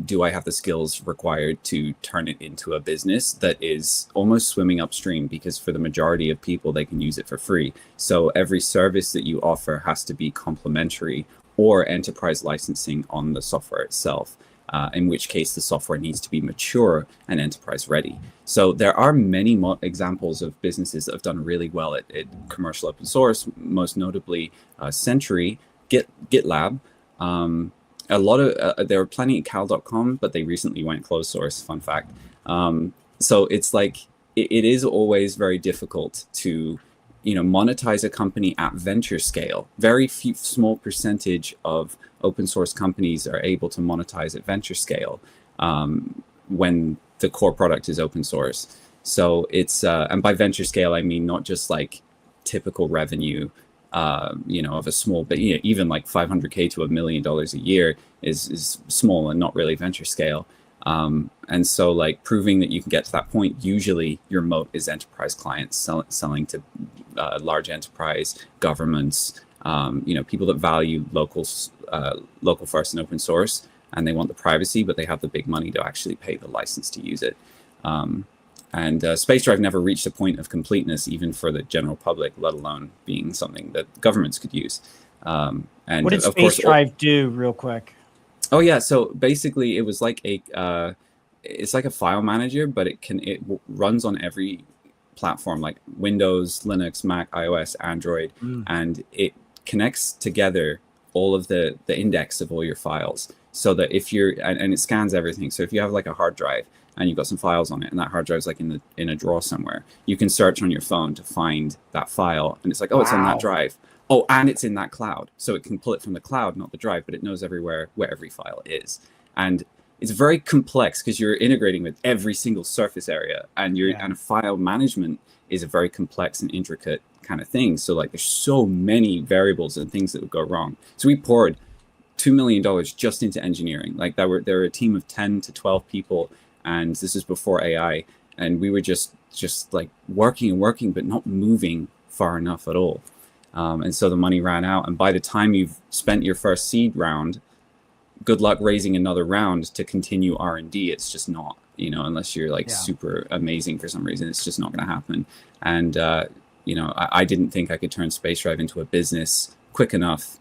do I have the skills required to turn it into a business that is almost swimming upstream? Because for the majority of people, they can use it for free. So every service that you offer has to be complementary or enterprise licensing on the software itself. In which case the software needs to be mature and enterprise ready. So there are many examples of businesses that have done really well at commercial open source, most notably Century, GitLab. A lot of there were plenty at cal.com, but they recently went closed source, fun fact. So it's like, it is always very difficult to monetize a company at venture scale. Very few, small percentage of open source companies are able to monetize at venture scale when the core product is open source. So it's, and by venture scale, I mean not just like typical revenue, of a small, but even like 500K to $1 million a year is small and not really venture scale. And so like proving that you can get to that point, usually your moat is enterprise clients selling to large enterprise, governments, people that value local first and open source, and they want the privacy, but they have the big money to actually pay the license to use it. And Space Drive never reached a point of completeness, even for the general public, let alone being something that governments could use. And what did Space Drive do, real quick? Oh yeah, so basically it was like it's like a file manager, but it runs on every platform, like Windows, Linux, Mac, iOS, Android, and it connects together all of the index of all your files, so that if you're and it scans everything. So if you have like a hard drive and you've got some files on it, and that hard drive is like in a drawer somewhere, you can search on your phone to find that file, and it's like, oh, it's on that drive. Oh, and it's in that cloud, so it can pull it from the cloud, not the drive, but it knows everywhere where every file is. And it's very complex because you're integrating with every single surface area, and and file management is a very complex and intricate kind of thing. So like there's so many variables and things that would go wrong. So we poured $2 million just into engineering. Like there were a team of 10 to 12 people, and this is before AI, and we were just like working, but not moving far enough at all. And so the money ran out, and by the time you've spent your first seed round, good luck raising another round to continue R&D. It's just not, unless you're like super amazing for some reason, it's just not going to happen. And I didn't think I could turn Space Drive into a business quick enough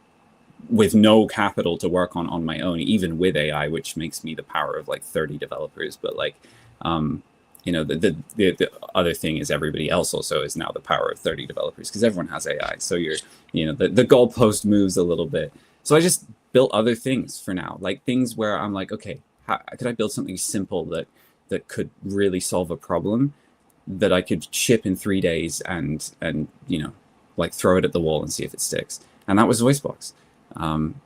with no capital to work on my own, even with AI, which makes me the power of like 30 developers. But like, the other thing is everybody else also is now the power of 30 developers because everyone has AI. So the goalpost moves a little bit. So I just built other things for now, like things where I'm like, okay, how could I build something simple that could really solve a problem that I could ship in 3 days and like throw it at the wall and see if it sticks. And that was VoiceBox.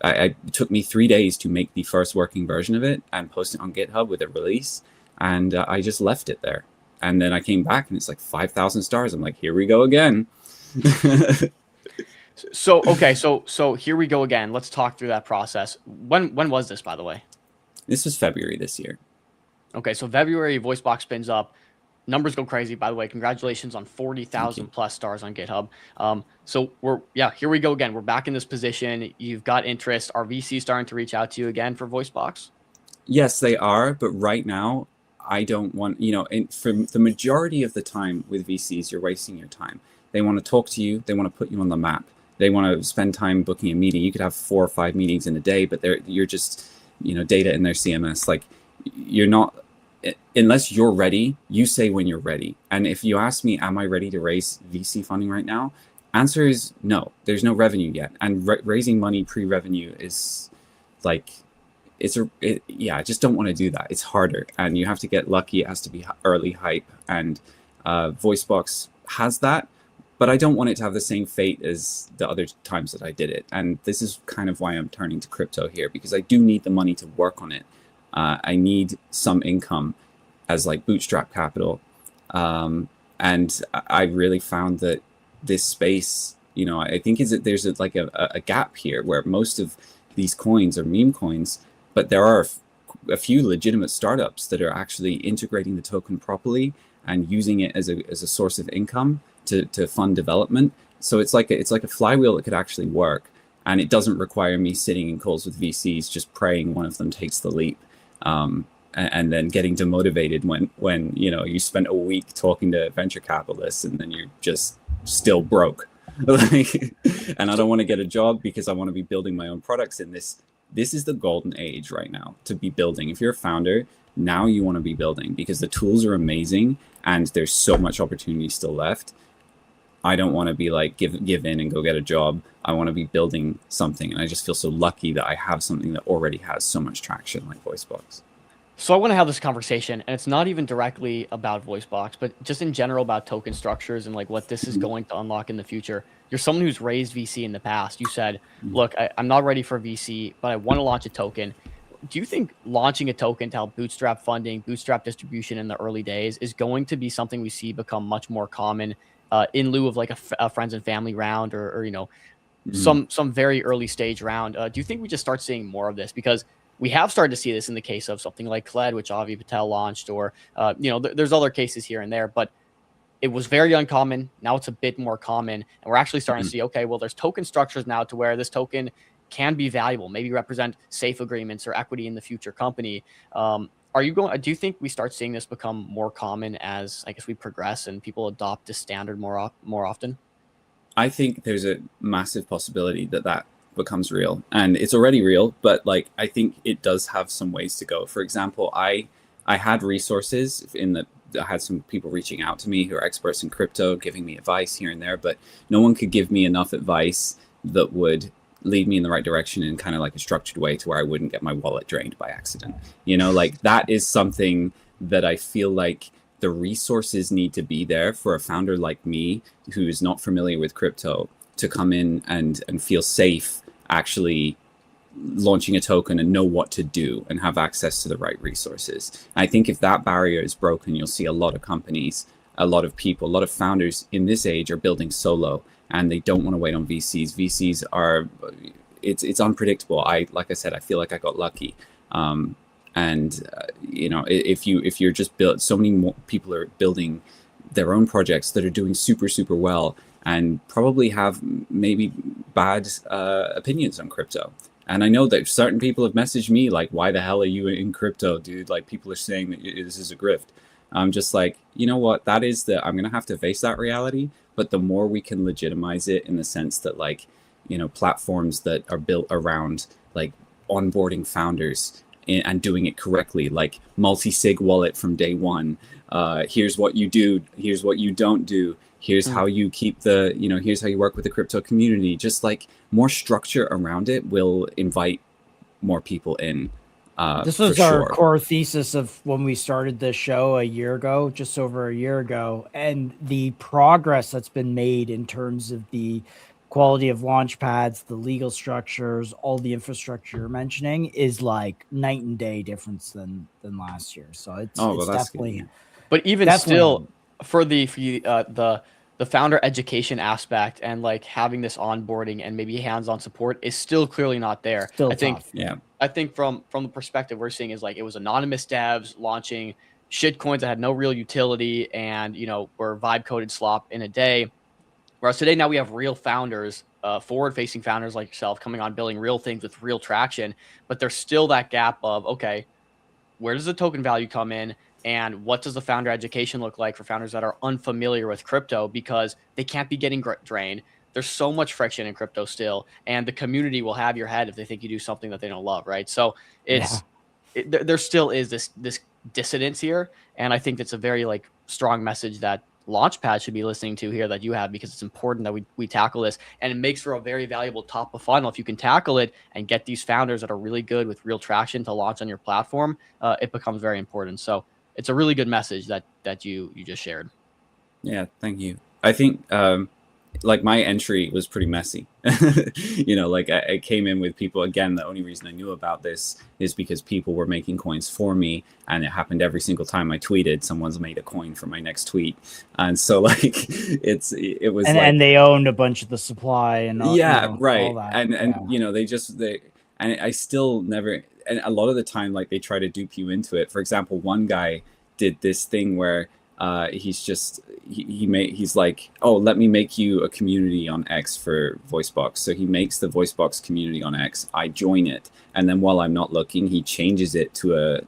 It took me 3 days to make the first working version of it and post it on GitHub with a release. And I just left it there. And then I came back and it's like 5,000 stars. I'm like, here we go again. So here we go again. Let's talk through that process. When was this, by the way? This was February this year. Okay, so February, VoiceBox spins up. Numbers go crazy, by the way. Congratulations on 40,000 plus stars on GitHub. So here we go again. We're back in this position. You've got interest. Are VCs starting to reach out to you again for VoiceBox? Yes, they are. But right now, I don't want, for the majority of the time with VCs, you're wasting your time. They want to talk to you. They want to put you on the map. They want to spend time booking a meeting. You could have 4 or 5 meetings in a day, but you're just, data in their CMS. Like you're not, unless you're ready, you say when you're ready. And if you ask me, am I ready to raise VC funding right now? Answer is no. There's no revenue yet. And raising money pre-revenue is like, I just don't want to do that. It's harder and you have to get lucky. It has to be early hype, and VoiceBox has that, but I don't want it to have the same fate as the other times that I did it. And this is kind of why I'm turning to crypto here, because I do need the money to work on it. I need some income as like bootstrap capital. And I really found that this space, I think there's a gap here where most of these coins are meme coins, but there are a few legitimate startups that are actually integrating the token properly and using it as a source of income to fund development. So it's like a flywheel that could actually work, and it doesn't require me sitting in calls with VCs just praying one of them takes the leap, and then getting demotivated when you spent a week talking to venture capitalists and then you're just still broke. And I don't want to get a job because I want to be building my own products in this. This is the golden age right now to be building. If you're a founder, now you want to be building because the tools are amazing and there's so much opportunity still left. I don't want to be like, give in and go get a job. I want to be building something. And I just feel so lucky that I have something that already has so much traction like VoiceBox. So I want to have this conversation, and it's not even directly about VoiceBox, but just in general about token structures and like what this is going to unlock in the future. You're someone who's raised VC in the past. You said, look, I'm not ready for VC, but I want to launch a token. Do you think launching a token to help bootstrap funding, bootstrap distribution in the early days is going to be something we see become much more common in lieu of like a friends and family round or some very early stage round? Do you think we just start seeing more of this? Because we have started to see this in the case of something like Kled, which Avi Patel launched, or there's other cases here and there, but it was very uncommon. Now it's a bit more common, and we're actually starting to see, okay, well, there's token structures now to where this token can be valuable, maybe represent safe agreements or equity in the future company. Do you think we start seeing this become more common as I guess we progress and people adopt this standard more often? I think there's a massive possibility that becomes real, and it's already real, but like I think it does have some ways to go. For example, I had resources I had some people reaching out to me who are experts in crypto, giving me advice here and there, but no one could give me enough advice that would lead me in the right direction in kind of like a structured way to where I wouldn't get my wallet drained by accident. Like that is something that I feel like the resources need to be there for a founder like me who is not familiar with crypto to come in and feel safe actually launching a token and know what to do and have access to the right resources. I think if that barrier is broken, you'll see a lot of companies a lot of people, a lot of founders in this age are building solo, and they don't want to wait on VCs. VCs are, it's unpredictable. Like I said, I feel like I got lucky. You know, if you're just built, so many more people are building their own projects that are doing super, super well, and probably have maybe bad opinions on crypto. And I know that certain people have messaged me like, why the hell are you in crypto, dude? Like, people are saying that this is a grift. I'm just like, you know what, I'm going to have to face that reality. But the more we can legitimize it, in the sense that, like, you know, platforms that are built around like onboarding founders and doing it correctly, like multi-sig wallet from day one. Here's what you do. Here's what you don't do. Here's how you keep here's how you work with the crypto community. Just like more structure around it will invite more people in. This was our core thesis of when we started this show just over a year ago. And the progress that's been made in terms of the quality of launch pads, the legal structures, all the infrastructure you're mentioning is like night and day difference than last year. So it's definitely good. But even still, for the founder education aspect and like having this onboarding and maybe hands-on support is still clearly not there. I think from the perspective we're seeing is like, it was anonymous devs launching shit coins that had no real utility and, you know, were vibe coded slop in a day. Whereas today, now we have real founders, forward-facing founders like yourself, coming on building real things with real traction. But there's still that gap of, okay, where does the token value come in? And what does the founder education look like for founders that are unfamiliar with crypto, because they can't be getting drained. There's so much friction in crypto still, and the community will have your head if they think you do something that they don't love, right? So there still is this dissonance here, and I think that's a very like strong message that Launchpad should be listening to here that you have, because it's important that we tackle this, and it makes for a very valuable top of funnel. If you can tackle it and get these founders that are really good with real traction to launch on your platform, it becomes very important. So it's a really good message that you just shared. Yeah, thank you. I think like my entry was pretty messy. You know, like I came in with people, again, the only reason I knew about this is because people were making coins for me, and it happened every single time I tweeted, someone's made a coin for my next tweet. And so like it was and they owned a bunch of the supply and all, right. All that. And you know, and I still never, and a lot of the time, like, they try to dupe you into it. For example, one guy did this thing where he's like, oh, let me make you a community on X for VoiceBox. So he makes the VoiceBox community on X. I join it, and then while I'm not looking, he changes it to a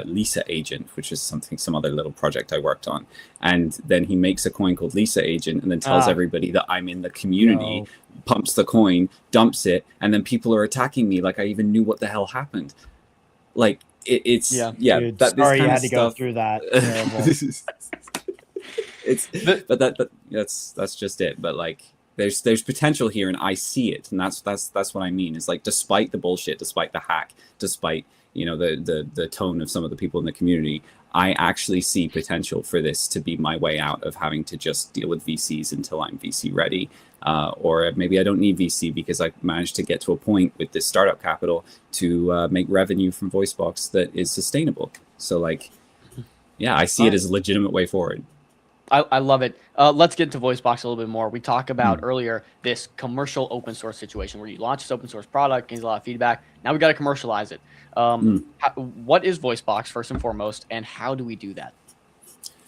Lisa agent, which is some other little project I worked on. And then he makes a coin called Lisa agent, and then tells everybody that I'm in the community, pumps the coin, dumps it, and then people are attacking me like I even knew what the hell happened. Like it's dude, sorry you had to go through that. That's just it. But like there's potential here, and I see it, and that's what I mean. Is like, despite the bullshit, despite the hack, despite, you know, the tone of some of the people in the community, I actually see potential for this to be my way out of having to just deal with VCs until I'm VC ready. Or maybe I don't need VC because I managed to get to a point with this startup capital to make revenue from VoiceBox that is sustainable. So like, yeah, I see it as a legitimate way forward. I love it. Let's get into VoiceBox a little bit more. We talked about earlier this commercial open source situation where you launch this open source product, gains a lot of feedback. Now we got to commercialize it. What is VoiceBox first and foremost, and how do we do that?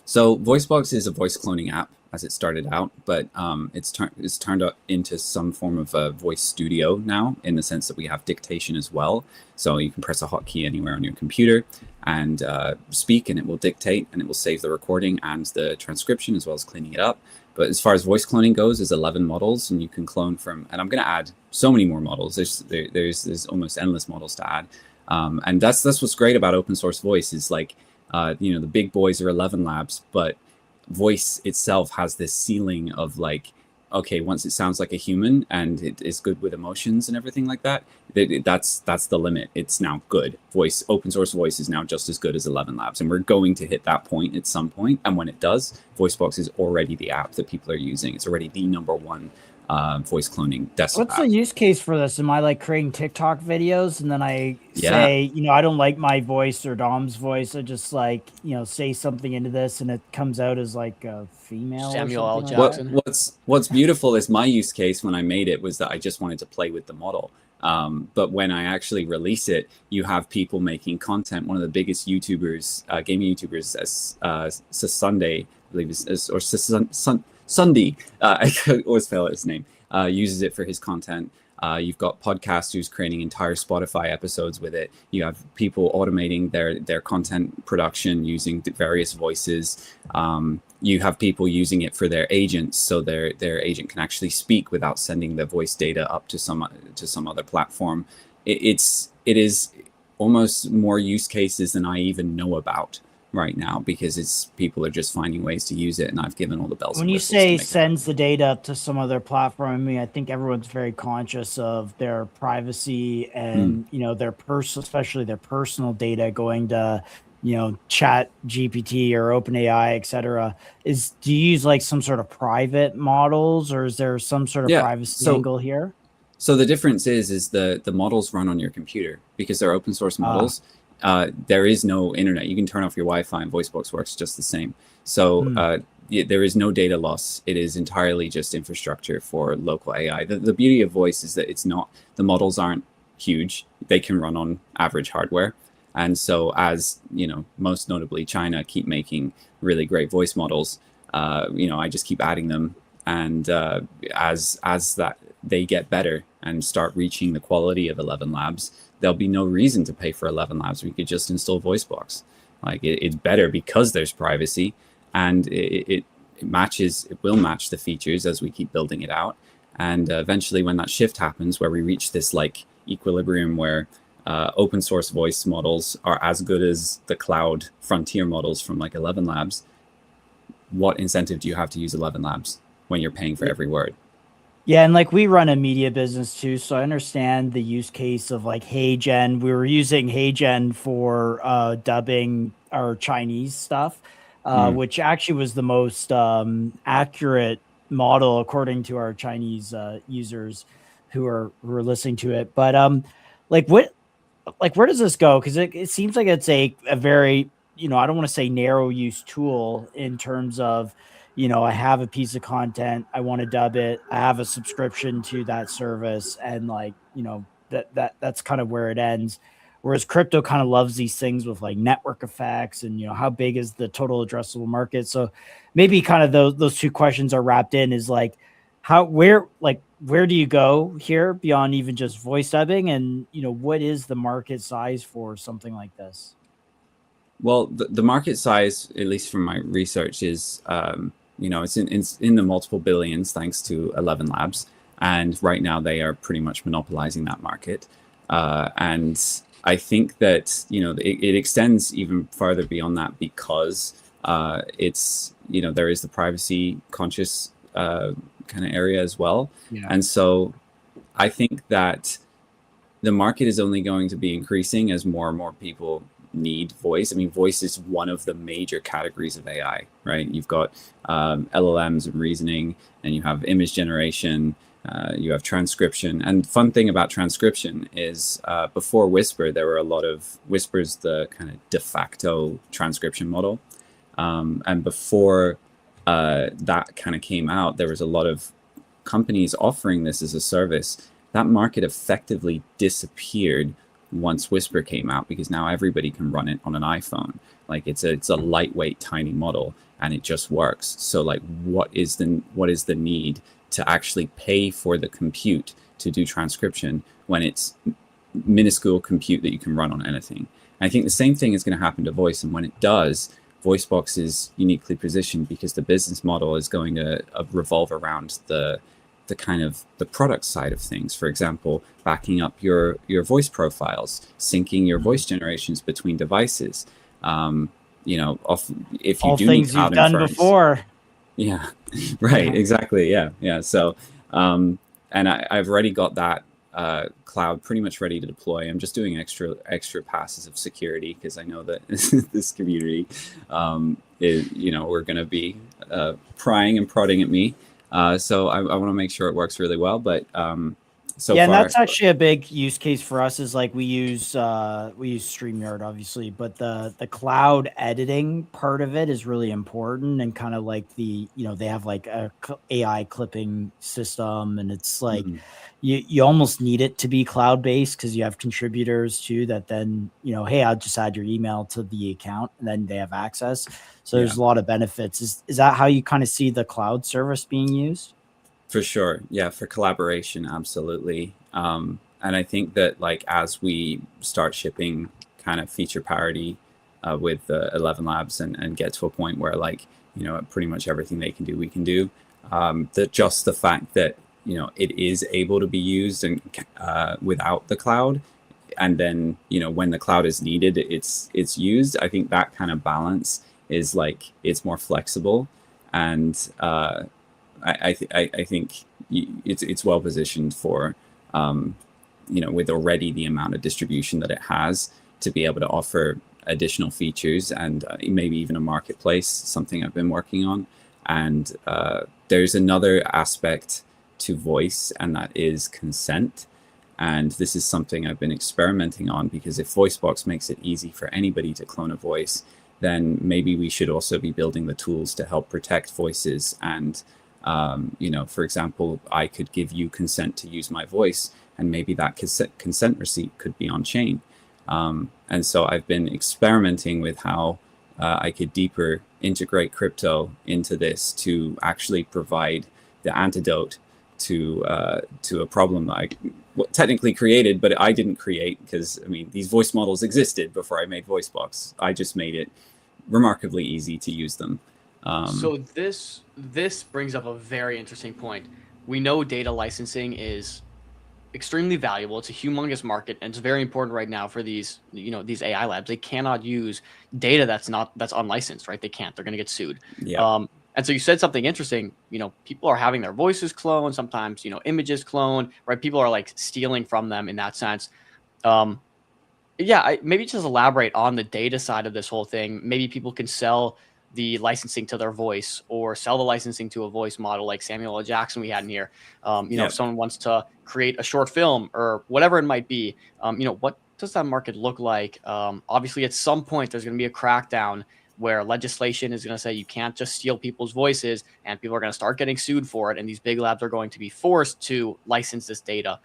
So VoiceBox is a voice cloning app as it started out, but it's turned out into some form of a voice studio now, in the sense that we have dictation as well. So you can press a hotkey anywhere on your computer and speak, and it will dictate, and it will save the recording and the transcription as well as cleaning it up. But as far as voice cloning goes, there's 11 models, and you can clone from, and I'm going to add so many more models. There's almost endless models to add. And that's what's great about open source voice is like, you know, the big boys are 11 labs, but voice itself has this ceiling of like, okay, once it sounds like a human and it is good with emotions and everything like that, that's the limit. It's now good. Open source voice is now just as good as 11 labs, and we're going to hit that point at some point. And when it does, VoiceBox is already the app that people are using. It's already the #1 voice cloning desktop What's app. the use case for this? Am I like creating TikTok videos and then I Yeah. say, I don't like my voice or Dom's voice. I just like, say something into this and it comes out as like a female Samuel L. or something like Jackson. that? What's beautiful is my use case when I made it was that I just wanted to play with the model. But when I actually release it, you have people making content. One of the biggest YouTubers, gaming YouTubers, Sunday, I believe or Sunday, I always fail at his name, uses it for his content. You've got podcasters creating entire Spotify episodes with it. You have people automating their content production using various voices. You have people using it for their agents, so their agent can actually speak without sending the voice data up to some other platform. It is almost more use cases than I even know about right now, because people are just finding ways to use it, and I've given all the bells. When you say sends the data up to some other platform, I mean, I think everyone's very conscious of their privacy and their especially their personal data going to Chat GPT or OpenAI, etc. Do you use like some sort of private models, or is there some sort of privacy angle here? So the difference is the models run on your computer because they're open source models. There is no internet. You can turn off your Wi-Fi and VoiceBox works just the same. So there is no data loss. It is entirely just infrastructure for local AI. The beauty of voice is that the models aren't huge. They can run on average hardware. And so as, most notably China keep making really great voice models, I just keep adding them. And as that they get better and start reaching the quality of 11 Labs, there'll be no reason to pay for 11 Labs. We could just install VoiceBox. Like it's better because there's privacy, and it will match the features as we keep building it out. And eventually when that shift happens, where we reach this like equilibrium where open source voice models are as good as the cloud frontier models from like 11 Labs, what incentive do you have to use 11 Labs when you're paying for every word? Yeah, and like we run a media business too, so I understand the use case of like HeyGen. We were using HeyGen for dubbing our Chinese stuff, which actually was the most accurate model according to our Chinese users who are listening to it. But where does this go? Because it seems like it's a very I don't want to say narrow use tool in terms of I have a piece of content, I want to dub it, I have a subscription to that service, and that's kind of where it ends. Whereas crypto kind of loves these things with like network effects and how big is the total addressable market. So maybe kind of those two questions are wrapped in, is like where do you go here beyond even just voice dubbing, and what is the market size for something like this? Well, the market size, at least from my research, is it's in the multiple billions thanks to 11 Labs, and right now they are pretty much monopolizing that market. And I think that it extends even farther beyond that, because it's there is the privacy conscious kind of area as well. Yeah. And so I think that the market is only going to be increasing as more and more people need voice. I mean, voice is one of the major categories of AI, right? You've got LLMs and reasoning, and you have image generation, you have transcription. And fun thing about transcription is before Whisper, there were a lot of Whisper's the kind of de facto transcription model. And before that kind of came out, there was a lot of companies offering this as a service. That market effectively disappeared once Whisper came out, because now everybody can run it on an iPhone. Like it's a lightweight, tiny model, and it just works. So like, what is the need to actually pay for the compute to do transcription when it's minuscule compute that you can run on anything? And I think the same thing is going to happen to voice, and when it does, VoiceBox is uniquely positioned because the business model is going to revolve around the kind of the product side of things. For example, backing up your voice profiles, syncing your voice generations between devices. If you all do things need cloud you've done inference, before. Yeah, right, exactly, yeah. So, and I've already got that cloud pretty much ready to deploy. I'm just doing extra passes of security because I know that this community, we're going to be prying and prodding at me. So I want to make sure it works really well. But so yeah, and far, that's actually a big use case for us. Is like we use StreamYard, obviously, but the cloud editing part of it is really important, and kind of like they have like a AI clipping system, and it's like you almost need it to be cloud based because you have contributors too that then hey, I'll just add your email to the account and then they have access. So there's a lot of benefits. Is that how you kind of see the cloud service being used? For sure. Yeah, for collaboration, absolutely. And I think that like as we start shipping kind of feature parity with the 11 Labs and get to a point where like, pretty much everything they can do, we can do. That just the fact that, it is able to be used and without the cloud. And then, when the cloud is needed, it's used. I think that kind of balance is like, it's more flexible. And I think it's well positioned for, with already the amount of distribution that it has to be able to offer additional features and maybe even a marketplace, something I've been working on. And there's another aspect to voice, and that is consent. And this is something I've been experimenting on, because if VoiceBox makes it easy for anybody to clone a voice, then maybe we should also be building the tools to help protect voices. And for example, I could give you consent to use my voice, and maybe that consent receipt could be on chain. And so I've been experimenting with how I could deeper integrate crypto into this to actually provide the antidote to a problem that I technically created, but I didn't create, because these voice models existed before I made VoiceBox. I just made it remarkably easy to use them. So this brings up a very interesting point. We know data licensing is extremely valuable. It's a humongous market, and it's very important right now for these AI labs. They cannot use data that's unlicensed, right? They can't. They're going to get sued. Yeah. And so you said something interesting. People are having their voices cloned, sometimes images cloned, right? People are like stealing from them in that sense. Maybe just elaborate on the data side of this whole thing. Maybe people can sell the licensing to their voice, or sell the licensing to a voice model like Samuel L. Jackson we had in here. If someone wants to create a short film or whatever it might be, what does that market look like? Obviously, at some point, there's going to be a crackdown where legislation is going to say you can't just steal people's voices, and people are going to start getting sued for it. And these big labs are going to be forced to license this data.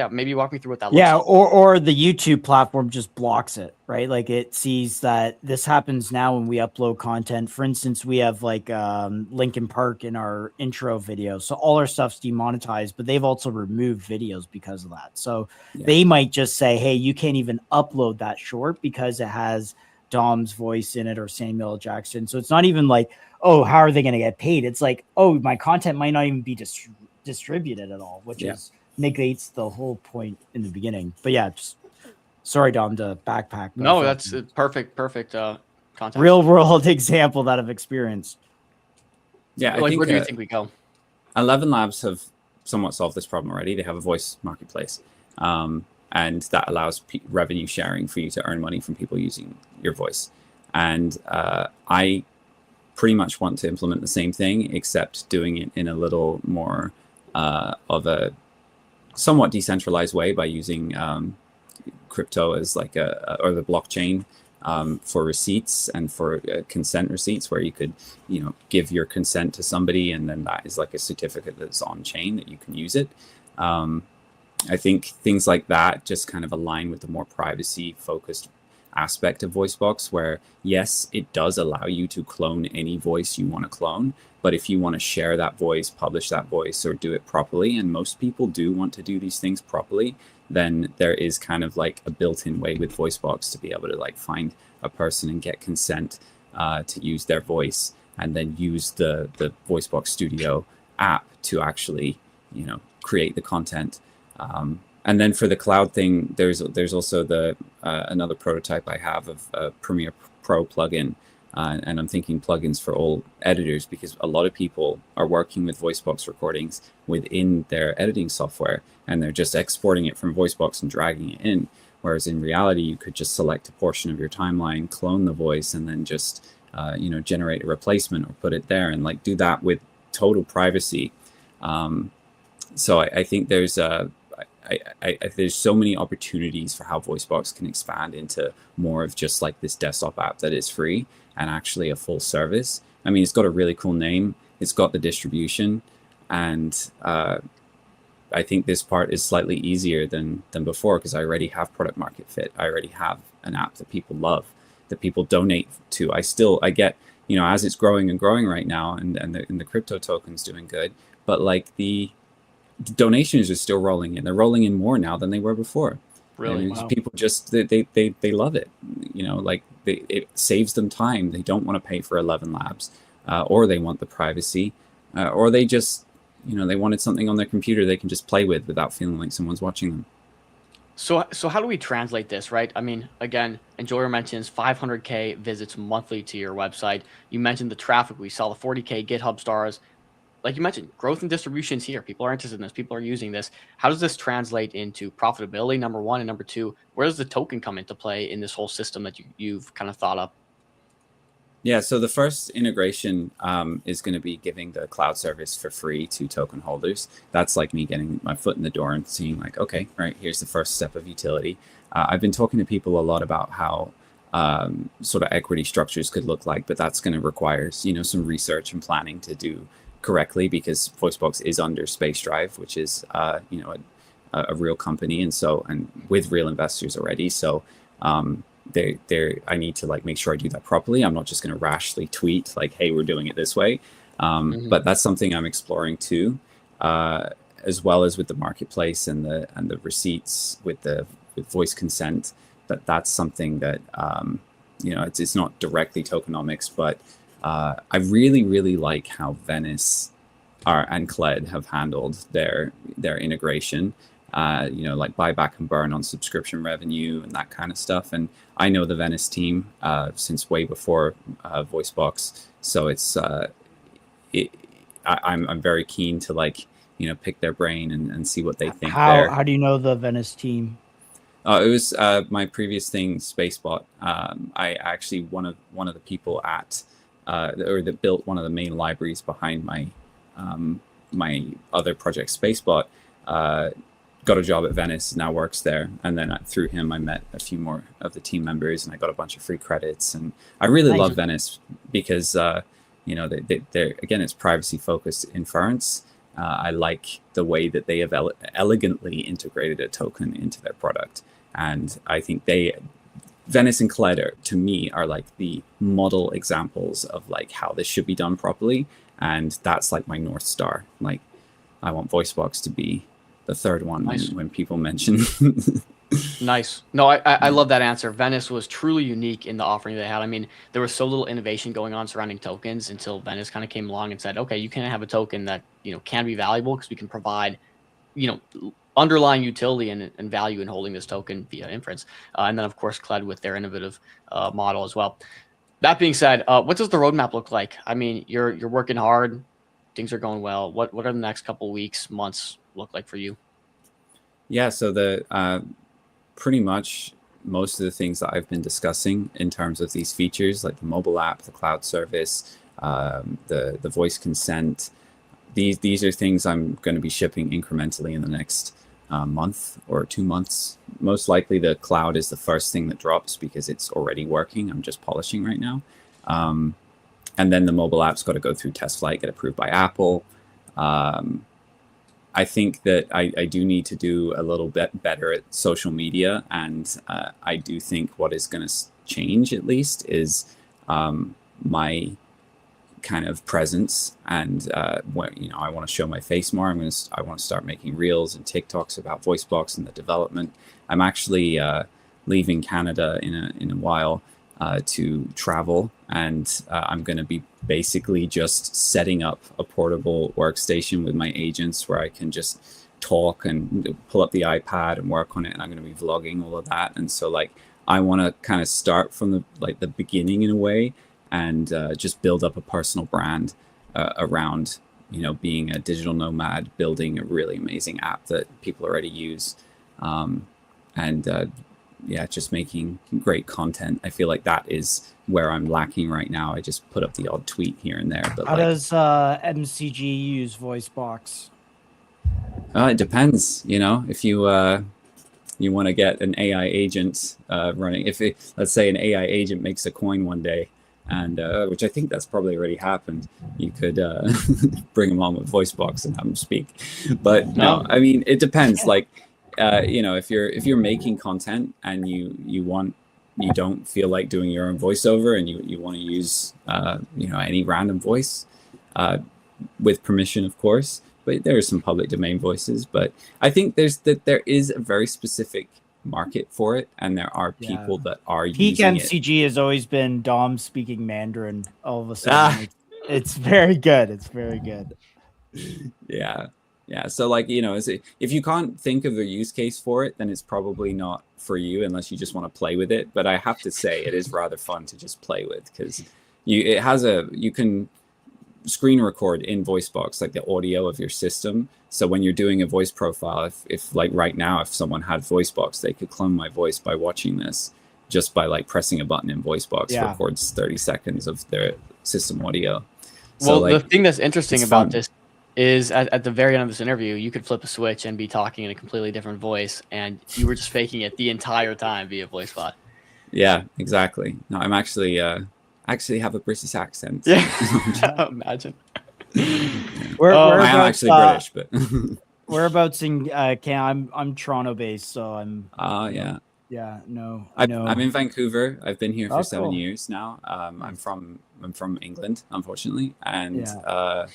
Maybe walk me through what that looks like. Or the YouTube platform just blocks it, right? Like it sees that this happens now when we upload content. For instance, we have like Linkin Park in our intro video. So all our stuff's demonetized, but they've also removed videos because of that. So they might just say, hey, you can't even upload that short because it has Dom's voice in it or Samuel L. Jackson. So it's not even like, oh, how are they going to get paid? It's like, oh, my content might not even be distributed at all, which is negates the whole point in the beginning. But yeah, just sorry, Dom, to backpack. No, that's perfect content. Real world example that I've experienced. Yeah, where do you think we go? 11 Labs have somewhat solved this problem already. They have a voice marketplace, and that allows revenue sharing for you to earn money from people using your voice. And I pretty much want to implement the same thing, except doing it in a little more of a somewhat decentralized way by using crypto as like or the blockchain for receipts and for consent receipts, where you could give your consent to somebody, and then that is like a certificate that's on chain that you can use it. I think things like that just kind of align with the more privacy focused aspect of VoiceBox, where yes, it does allow you to clone any voice you want to clone, but if you want to share that voice, publish that voice, or do it properly, and most people do want to do these things properly, then there is kind of like a built-in way with VoiceBox to be able to like find a person and get consent to use their voice, and then use the VoiceBox Studio app to actually create the content. And then for the cloud thing, there's also the another prototype I have of a Premiere Pro plugin, and I'm thinking plugins for all editors, because a lot of people are working with VoiceBox recordings within their editing software, and they're just exporting it from VoiceBox and dragging it in. Whereas in reality, you could just select a portion of your timeline, clone the voice, and then just generate a replacement or put it there, and like do that with total privacy. So I think there's there's so many opportunities for how VoiceBox can expand into more of just like this desktop app that is free and actually a full service. I mean, it's got a really cool name. It's got the distribution, and I think this part is slightly easier than before because I already have product market fit. I already have an app that people love, that people donate to. I get, you know, as it's growing and growing right now, and the crypto token's doing good, but like the donations are still rolling in. They're rolling in more now than they were before. Really? Wow. People just they love it. You know, like it saves them time. They don't want to pay for 11 labs, or they want the privacy, or they just, you know, they wanted something on their computer they can just play with without feeling like someone's watching them. So how do we translate this, right? I mean, again, Enjoyer mentions 500K visits monthly to your website. You mentioned the traffic. We saw the 40K GitHub stars. Like you mentioned, growth and distributions here. People are interested in this. People are using this. How does this translate into profitability, number one? And number two, where does the token come into play in this whole system that you've kind of thought up? Yeah, so the first integration is going to be giving the cloud service for free to token holders. That's like me getting my foot in the door and seeing like, okay, right, here's the first step of utility. I've been talking to people a lot about how sort of equity structures could look like, but that's going to require, you know, some research and planning to do correctly, because VoiceBox is under Space Drive, which is you know, a real company, and with real investors already. So I need to like make sure I do that properly. I'm not just going to rashly tweet like, hey, we're doing it this way. But that's something I'm exploring too, as well as with the marketplace and the receipts with voice consent. That's something that you know, it's not directly tokenomics, but I really like how Venice and Kled have handled their integration. You know, like buyback and burn on subscription revenue and that kind of stuff. And I know the Venice team since way before VoiceBox, so it's I'm very keen to, like, you know, pick their brain and see what they think. How do you know the Venice team? It was my previous thing, Spacebot. I actually one of the people at or that built one of the main libraries behind my my other project, Spacebot. Got a job at Venice, now works there, and then through him I met a few more of the team members, and I got a bunch of free credits. And I really love Venice because you know, they're again, it's privacy focused inference. I like the way that they have elegantly integrated a token into their product, and I think Venice and Collider to me are like the model examples of like how this should be done properly, and that's like my North Star. Like, I want VoiceBox to be the third one. Nice. when people mention. Nice. No, I love that answer. Venice was truly unique in the offering they had. I mean, there was so little innovation going on surrounding tokens until Venice kind of came along and said, okay, you can have a token that, you know, can be valuable because we can provide, you know, underlying utility and value in holding this token via inference. And then of course, Kled with their innovative model as well. That being said, what does the roadmap look like? I mean, you're working hard, things are going well. What are the next couple of weeks, months look like for you? Yeah, so the pretty much most of the things that I've been discussing in terms of these features, like the mobile app, the cloud service, the voice consent, these are things I'm going to be shipping incrementally in the next month or 2 months. Most likely the cloud is the first thing that drops because it's already working. I'm just polishing right now. And then the mobile app's got to go through test flight, get approved by Apple. I think that I do need to do a little bit better at social media, and I do think what is going to change at least is my kind of presence, and what, you know, I want to show my face more. I want to start making reels and TikToks about VoiceBox and the development. I'm actually leaving Canada in a while to travel, and I'm going to be basically just setting up a portable workstation with my agents where I can just talk and pull up the iPad and work on it, and I'm going to be vlogging all of that. And so, like, I want to kind of start from the beginning in a way, and just build up a personal brand around, you know, being a digital nomad, building a really amazing app that people already use, and yeah, just making great content. I feel like that is where I'm lacking right now. I just put up the odd tweet here and there, but how does MCG use VoiceBox? It depends. If you want to get an AI agent running, let's say an AI agent makes a coin one day, and which I think that's probably already happened, you could bring them on with VoiceBox and have them speak. But no, I mean, it depends. Like, if you're making content and you don't feel like doing your own voiceover, and you want to use any random voice with permission, of course. But there are some public domain voices. But I think there is a very specific market for it, and there are people that are Peak using MCG has always been Dom speaking Mandarin. All of a sudden, it's very good. It's very good. Yeah. So like, if you can't think of a use case for it, then it's probably not for you unless you just want to play with it. But I have to say, it is rather fun to just play with, because you can screen record in VoiceBox like the audio of your system. So when you're doing a voice profile, if like right now, if someone had VoiceBox, they could clone my voice by watching this, just by like pressing a button in VoiceBox. Records 30 seconds of their system audio. Well, the thing that's interesting about this is at the very end of this interview, you could flip a switch and be talking in a completely different voice, and you were just faking it the entire time via VoiceBot. Yeah, exactly. No, I'm actually have a British accent. Yeah, imagine. I am actually British, but whereabouts in I'm Toronto based, so I'm. Yeah, no. I'm in Vancouver. I've been here for 7 cool. years now. I'm from England, unfortunately, and I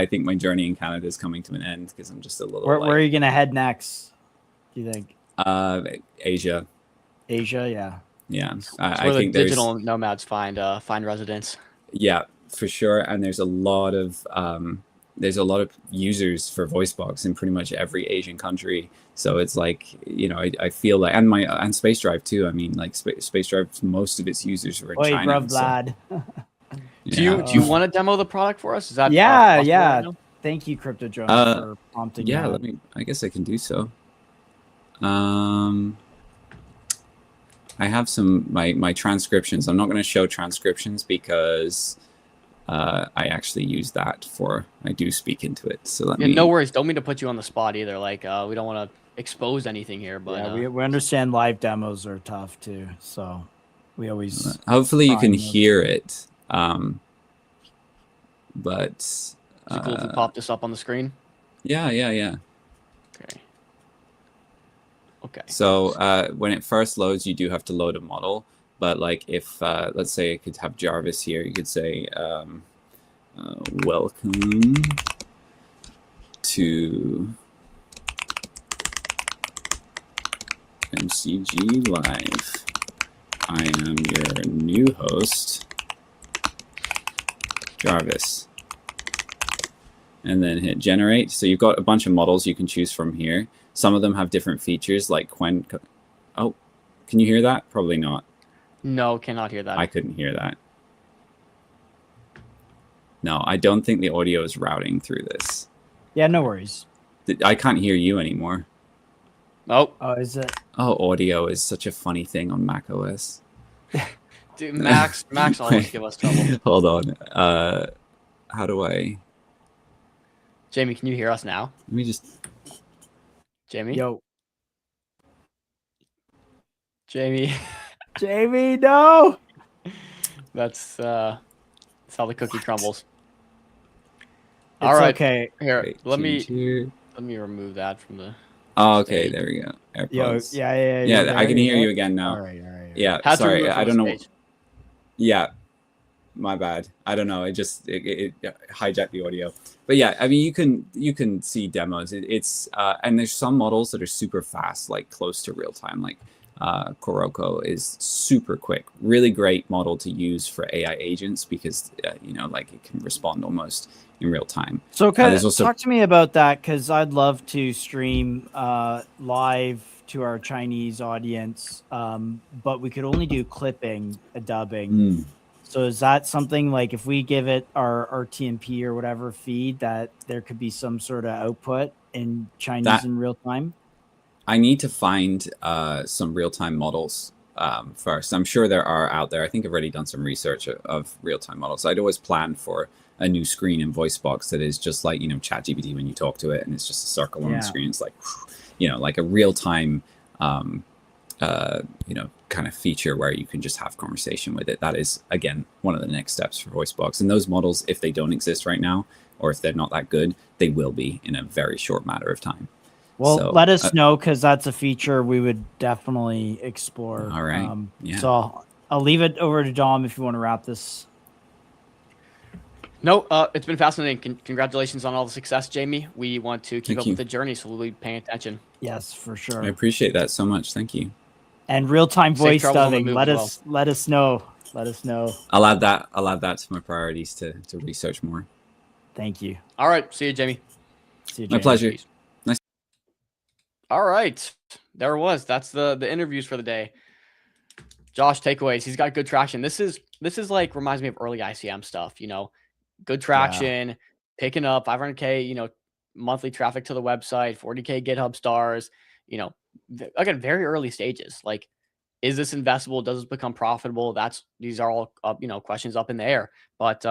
think my journey in Canada is coming to an end, because I'm just a little. Where are you gonna head next, do you think? Asia. Yeah. I think the digital nomads find residence. Yeah, for sure. And there's a lot of users for VoiceBox in pretty much every Asian country. So it's like, I feel like, and Space Drive too. I mean, like Space Drive, most of its users are in China. Bruv, lad. Do you want to demo the product for us? Is that yeah? Thank you, Crypto Jones, for prompting. Yeah, I guess I can do so. I have some my transcriptions. I'm not going to show transcriptions because I actually use that I do speak into it. So no worries. Don't mean to put you on the spot either. Like we don't want to expose anything here, but we understand live demos are tough too. So we always hopefully you can hear it. But is it cool if we pop this up on the screen? Yeah. Okay. So when it first loads, you do have to load a model. But like if, let's say I could have Jarvis here, you could say, welcome to MCG Live. I am your new host, Jarvis. And then hit generate. So you've got a bunch of models you can choose from here. Some of them have different features, like oh, can you hear that? Probably not. No, cannot hear that. I couldn't hear that. No, I don't think the audio is routing through this. Yeah, no worries. I can't hear you anymore. Oh, is it? Oh, audio is such a funny thing on Mac OS. Dude, Max always give us trouble. Hold on. How do I? Jamie, can you hear us now? Let me just. Jamie. Yo. Jamie. Jamie, no. That's how the cookie crumbles. All right. Okay. Here, let me remove that from the. Oh, okay. There we go. AirPods. Yeah. I can hear you again now. All right. Yeah. Sorry, I don't know. Yeah. My bad. I don't know. It hijacked the audio. But yeah, I mean, you can see demos. It's and there's some models that are super fast, like close to real time. Like Kuroko is super quick. Really great model to use for AI agents because like it can respond almost in real time. So talk to me about that, because I'd love to stream live to our Chinese audience, but we could only do clipping, dubbing. So is that something like if we give it our TMP or whatever feed, that there could be some sort of output in Chinese in real time? I need to find some real-time models first. I'm sure there are out there. I think I've already done some research of real-time models. I'd always plan for a new screen in VoiceBox that is just like, ChatGPT when you talk to it, and it's just a circle on the screen. It's like, like a real-time, kind of feature where you can just have conversation with it. That is, again, one of the next steps for VoiceBox. And those models, if they don't exist right now, or if they're not that good, they will be in a very short matter of time. Well, so, let us know, because that's a feature we would definitely explore. All right. So I'll leave it over to Dom if you want to wrap this. No, it's been fascinating. Congratulations on all the success, Jamie. We want to keep up with the journey, so we'll be paying attention. Yes, for sure. I appreciate that so much. Thank you. And real-time voice dubbing. Let us know. Let us know. I'll add that to my priorities to research more. Thank you. All right. See you, Jamie. See you, Jamie. My pleasure. Nice. All right. There it was. That's the interviews for the day. Josh, takeaways. He's got good traction. This is like, reminds me of early ICM stuff, good traction, picking up 500K, monthly traffic to the website, 40K GitHub stars, again, very early stages. Like, is this investable? Does this become profitable? These are all questions up in the air, but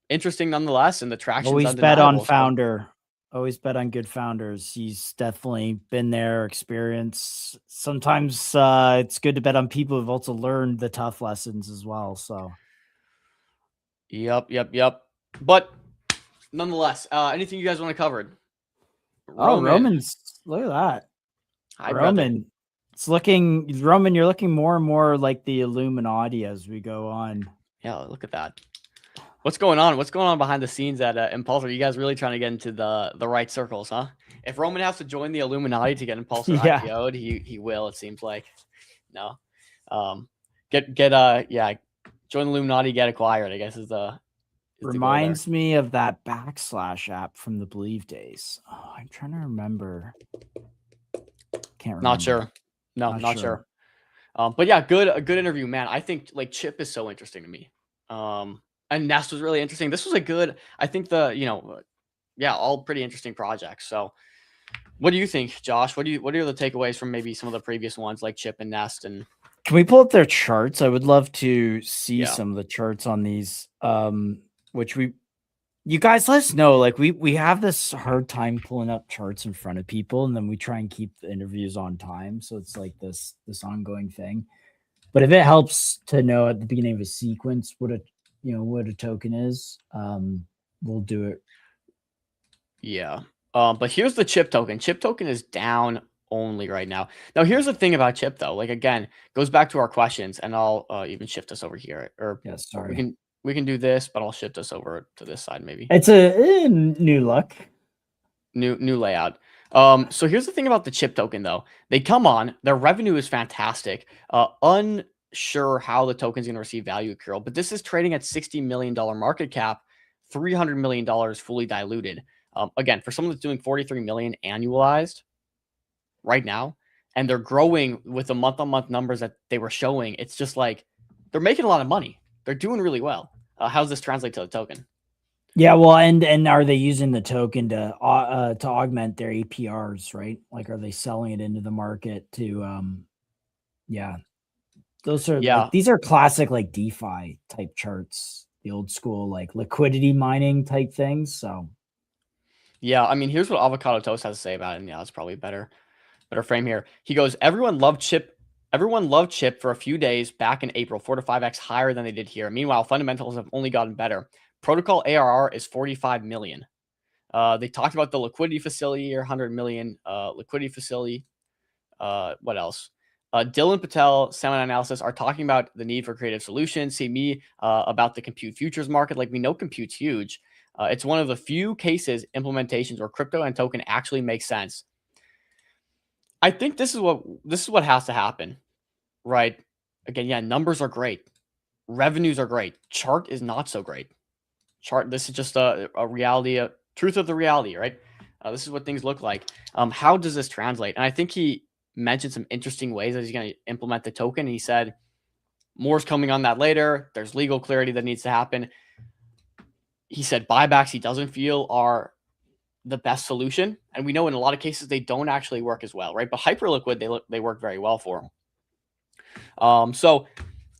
interesting nonetheless. And the traction. Always bet on founder. Always bet on good founders. He's definitely been there, experience. Sometimes it's good to bet on people who've also learned the tough lessons as well. So. Yep. But nonetheless, anything you guys want to cover? Roman's, look at that. Hi, Roman. brother. It's looking, Roman, you're looking more and more like the Illuminati as we go on. Yeah, look at that. What's going on? What's going on behind the scenes at Impulse? Are you guys really trying to get into the right circles, huh? If Roman has to join the Illuminati to get Impulse IPO'd, he will, it seems like. No. Join the Illuminati, get acquired, I guess is the reminds me of that / app from the Believe days. Oh, I'm trying to remember. Can't remember. Not sure. No, not sure. But yeah, a good interview, man. I think like Chip is so interesting to me. And Nest was really interesting. This was a good, I think all pretty interesting projects. So what do you think, Josh? What are the takeaways from maybe some of the previous ones like Chip and Nest? And can we pull up their charts? I would love to see some of the charts on these. You guys let us know. Like we have this hard time pulling up charts in front of people, and then we try and keep the interviews on time. So it's like this ongoing thing. But if it helps to know at the beginning of a sequence what a token is, we'll do it. Yeah. But here's the Chip token. Chip token is down only right now. Now, here's the thing about Chip, though. Like, again, goes back to our questions, and I'll even shift us over here. Sorry. We can do this, but I'll shift us over to this side maybe. It's a new look. New layout. So here's the thing about the Chip token, though. They come on, their revenue is fantastic. Unsure how the token's going to receive value at Curl, but this is trading at $60 million market cap, $300 million fully diluted. Again, for someone that's doing 43 million annualized right now, and they're growing with the month-on-month numbers that they were showing, it's just like they're making a lot of money. They're doing really well. How does this translate to the token? Yeah, well, and are they using the token to augment their APRs, right? Like, are they selling it into the market to, those are like, these are classic like DeFi type charts, the old school like liquidity mining type things. So, yeah, I mean, here's what Avocado Toast has to say about it. And yeah, it's probably better frame here. He goes, everyone loved Chip for a few days back in April, 4 to 5x higher than they did here. Meanwhile, fundamentals have only gotten better. Protocol ARR is 45 million. They talked about the liquidity facility or 100 million liquidity facility. What else? Dylan Patel, Semi Analysis are talking about the need for creative solutions. See me about the compute futures market. Like, we know compute's huge. It's one of the few cases implementations where crypto and token actually make sense. I think this is what has to happen, right? Again, yeah, numbers are great. Revenues are great. Chart is not so great. This is just a reality, a truth of the reality, right? This is what things look like. How does this translate? And I think he mentioned some interesting ways that he's going to implement the token. He said more's coming on that later. There's legal clarity that needs to happen. He said buybacks he doesn't feel are the best solution, and we know in a lot of cases they don't actually work as well, right? But Hyperliquid, they work very well for them. So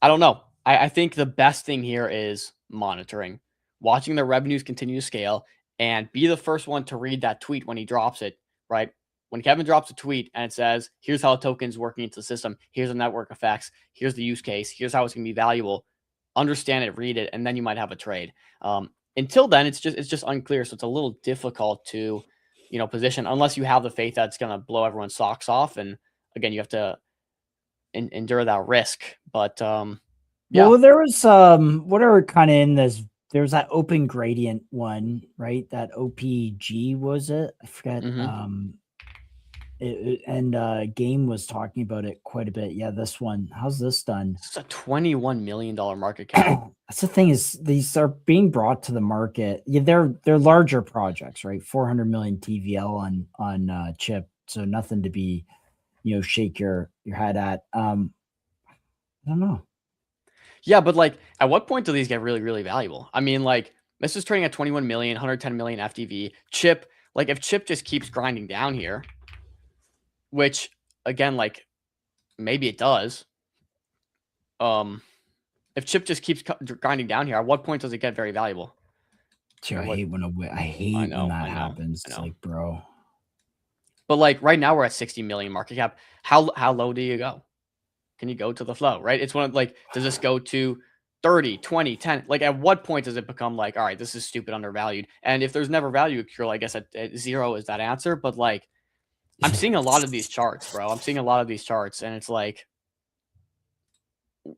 I don't know. I think the best thing here is monitoring, watching their revenues continue to scale, and be the first one to read that tweet when he drops it, right? When Kevin drops a tweet and it says, here's how a token's working into the system, here's the network effects, here's the use case, here's how it's going to be valuable, understand it, read it, and then you might have a trade. Until then, it's just unclear. So it's a little difficult to, position unless you have the faith that it's going to blow everyone's socks off. And again, you have to endure that risk. But yeah. Well, there was whatever kind of in this. There was that open gradient one, right? That OPG was it? I forget. Game was talking about it quite a bit. Yeah, this one. How's this done? It's a $21 million market cap. That's the thing, is these are being brought to the market. Yeah, they're larger projects, right? 400 million TVL on chip, so nothing to be, shake your head at. I don't know. Yeah, but like, at what point do these get really, really valuable? I mean, like, this is trading at 21 million, 110 million FTV. Chip, like, if Chip just keeps grinding down here, which again, like, maybe it does. If Chip just keeps grinding down here, at what point does it get very valuable? Dude, I hate when that happens. It's like, bro. But like right now we're at 60 million market cap. How low do you go? Can you go to the flow, right? It's one of like, does this go to 30, 20, 10? Like at what point does it become like, all right, this is stupid undervalued? And if there's never value accrual, I guess at 0 is that answer. But like, I'm seeing a lot of these charts, bro. I'm seeing a lot of these charts, and it's like,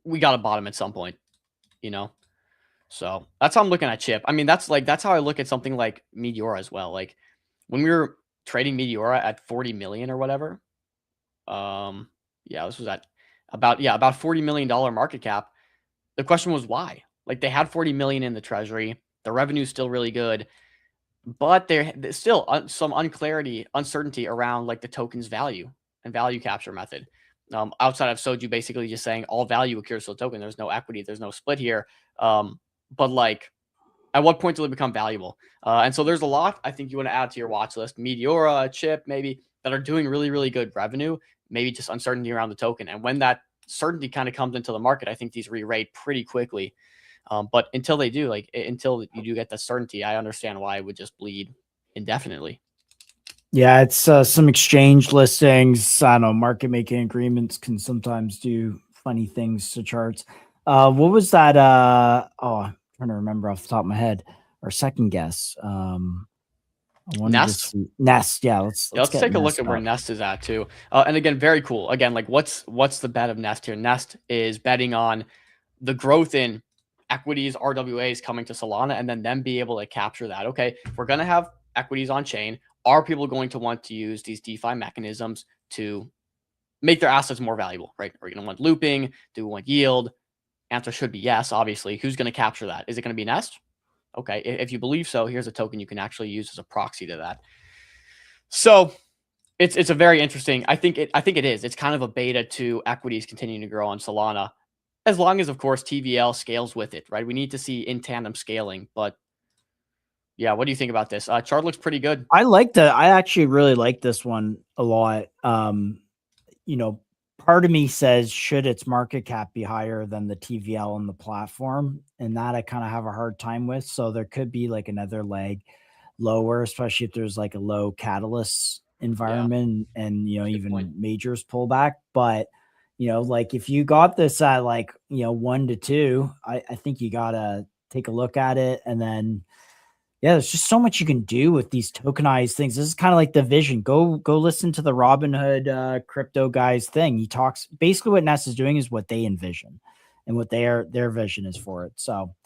we got a bottom at some point, So that's how I'm looking at Chip. I mean, that's how I look at something like Meteora as well. Like when we were trading Meteora at 40 million or whatever. This was at about $40 million market cap. The question was why? Like they had 40 million in the treasury. The revenue is still really good, but there's still some uncertainty around like the token's value and value capture method. Outside of Soju basically just saying all value accrues to the token. There's no equity. There's no split here. But like, at what point do they become valuable? And so there's a lot I think you want to add to your watch list. Meteora, Chip, maybe, that are doing really, really good revenue, maybe just uncertainty around the token. And when that certainty kind of comes into the market, I think these re-rate pretty quickly. But until they do, until you do get the certainty, I understand why it would just bleed indefinitely. Yeah, it's some exchange listings. I don't know, market making agreements can sometimes do funny things to charts. What was that? I'm trying to remember off the top of my head. Our second guess. Nest? Nest, yeah. Let's take a look at where Nest is at too. And again, very cool. Again, like what's the bet of Nest here? Nest is betting on the growth in equities, RWAs coming to Solana, and then them be able to capture that. Okay, we're gonna have equities on chain. Are people going to want to use these DeFi mechanisms to make their assets more valuable, right? Are we going to want looping? Do we want yield? Answer should be yes, obviously. Who's going to capture that? Is it going to be Nest? Okay, if you believe so, here's a token you can actually use as a proxy to that. So it's a very interesting. I think it is. It's kind of a beta to equities continuing to grow on Solana, as long as, of course, TVL scales with it, right? We need to see in tandem scaling, but yeah, what do you think about this? Chart looks pretty good. I actually really like this one a lot. Part of me says, should its market cap be higher than the TVL on the platform? And that I kind of have a hard time with. So there could be like another leg lower, especially if there's like a low catalyst environment and even majors pullback. But like if you got this at 1 to 2, I think you gotta take a look at it. And then there's just so much you can do with these tokenized things. This is kind of like the vision. Go listen to the Robinhood crypto guys thing. He talks basically what Nest is doing is what they envision and what their vision is for it. So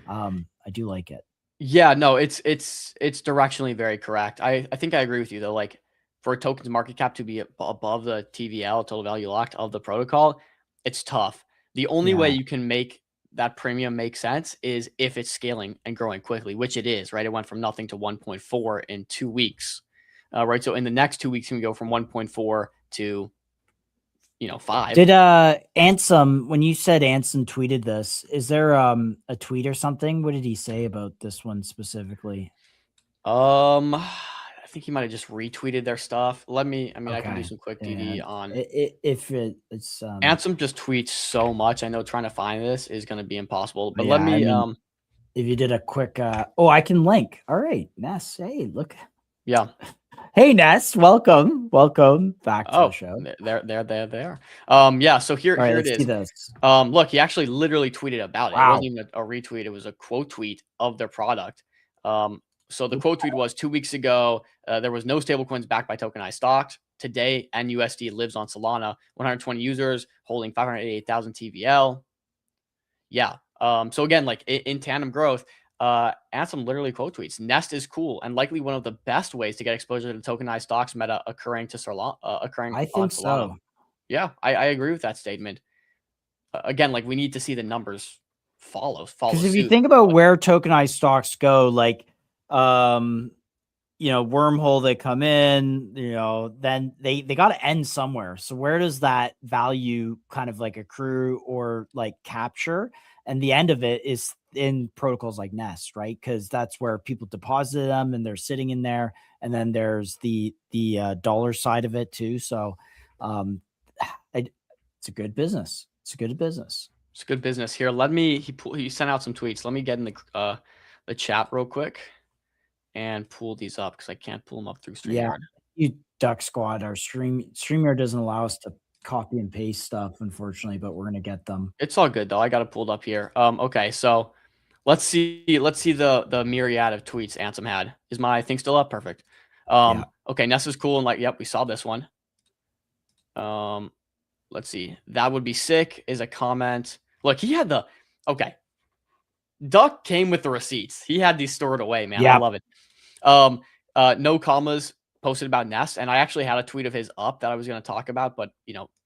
I do like it. Yeah, no, it's directionally very correct. I think I agree with you though. Like for a token's market cap to be above the TVL, total value locked, of the protocol, it's tough. The only way you can make that premium makes sense is if it's scaling and growing quickly, which it is, right? It went from nothing to 1.4 in 2 weeks, right? So in the next 2 weeks, we can go from 1.4 to, 5. Did Ansem, when you said Ansem tweeted this, is there a tweet or something? What did he say about this one specifically? think he might have just retweeted their stuff. Let me. I mean, I can do Okay. some quick Yeah. DD on. If it's Ansem just tweets so much. I know trying to find this is going to be impossible. But yeah, let me. I mean, if you did a quick, I can link. All right, Ness. Hey, look. Yeah. Hey, Ness. Welcome back to the show. There. Yeah. So here All right, it let's is. see this. Look, he actually literally tweeted about it. It Wow. wasn't even a retweet. It was a quote tweet of their product. So the quote tweet was 2 weeks ago, there was no stablecoins backed by tokenized stocks. Today, NUSD lives on Solana, 120 users holding 588,000 TVL. Yeah. So again, like in tandem growth, Ansem literally quote tweets. Nest is cool and likely one of the best ways to get exposure to tokenized stocks meta occurring to Solana. I think so. Yeah, I agree with that statement. Again, like we need to see the numbers follow. Because if you think about where tokenized stocks go, like wormhole, they come in, then they got to end somewhere. So where does that value kind of like accrue or like capture? And the end of it is in protocols like Nest, right? Because that's where people deposit them and they're sitting in there. And then there's the dollar side of it too. So it's a good business. It's a good business. It's good business. Here, let me. He sent out some tweets. Let me get in the chat real quick and pull these up because I can't pull them up through StreamYard. Yeah, you Duck Squad, our StreamYard doesn't allow us to copy and paste stuff, unfortunately, but we're gonna get them. It's all good though. I got it pulled up here. Okay, so let's see the myriad of tweets Ansem had. Is my thing still up? Perfect. Yeah. Okay, Ness is cool and like, yep, we saw this one. Let's see. That would be sick is a comment. Look, he had okay. Duck came with the receipts. He had these stored away, man. Yeah. I love it. No commas posted about Nest, and I actually had a tweet of his up that I was going to talk about, but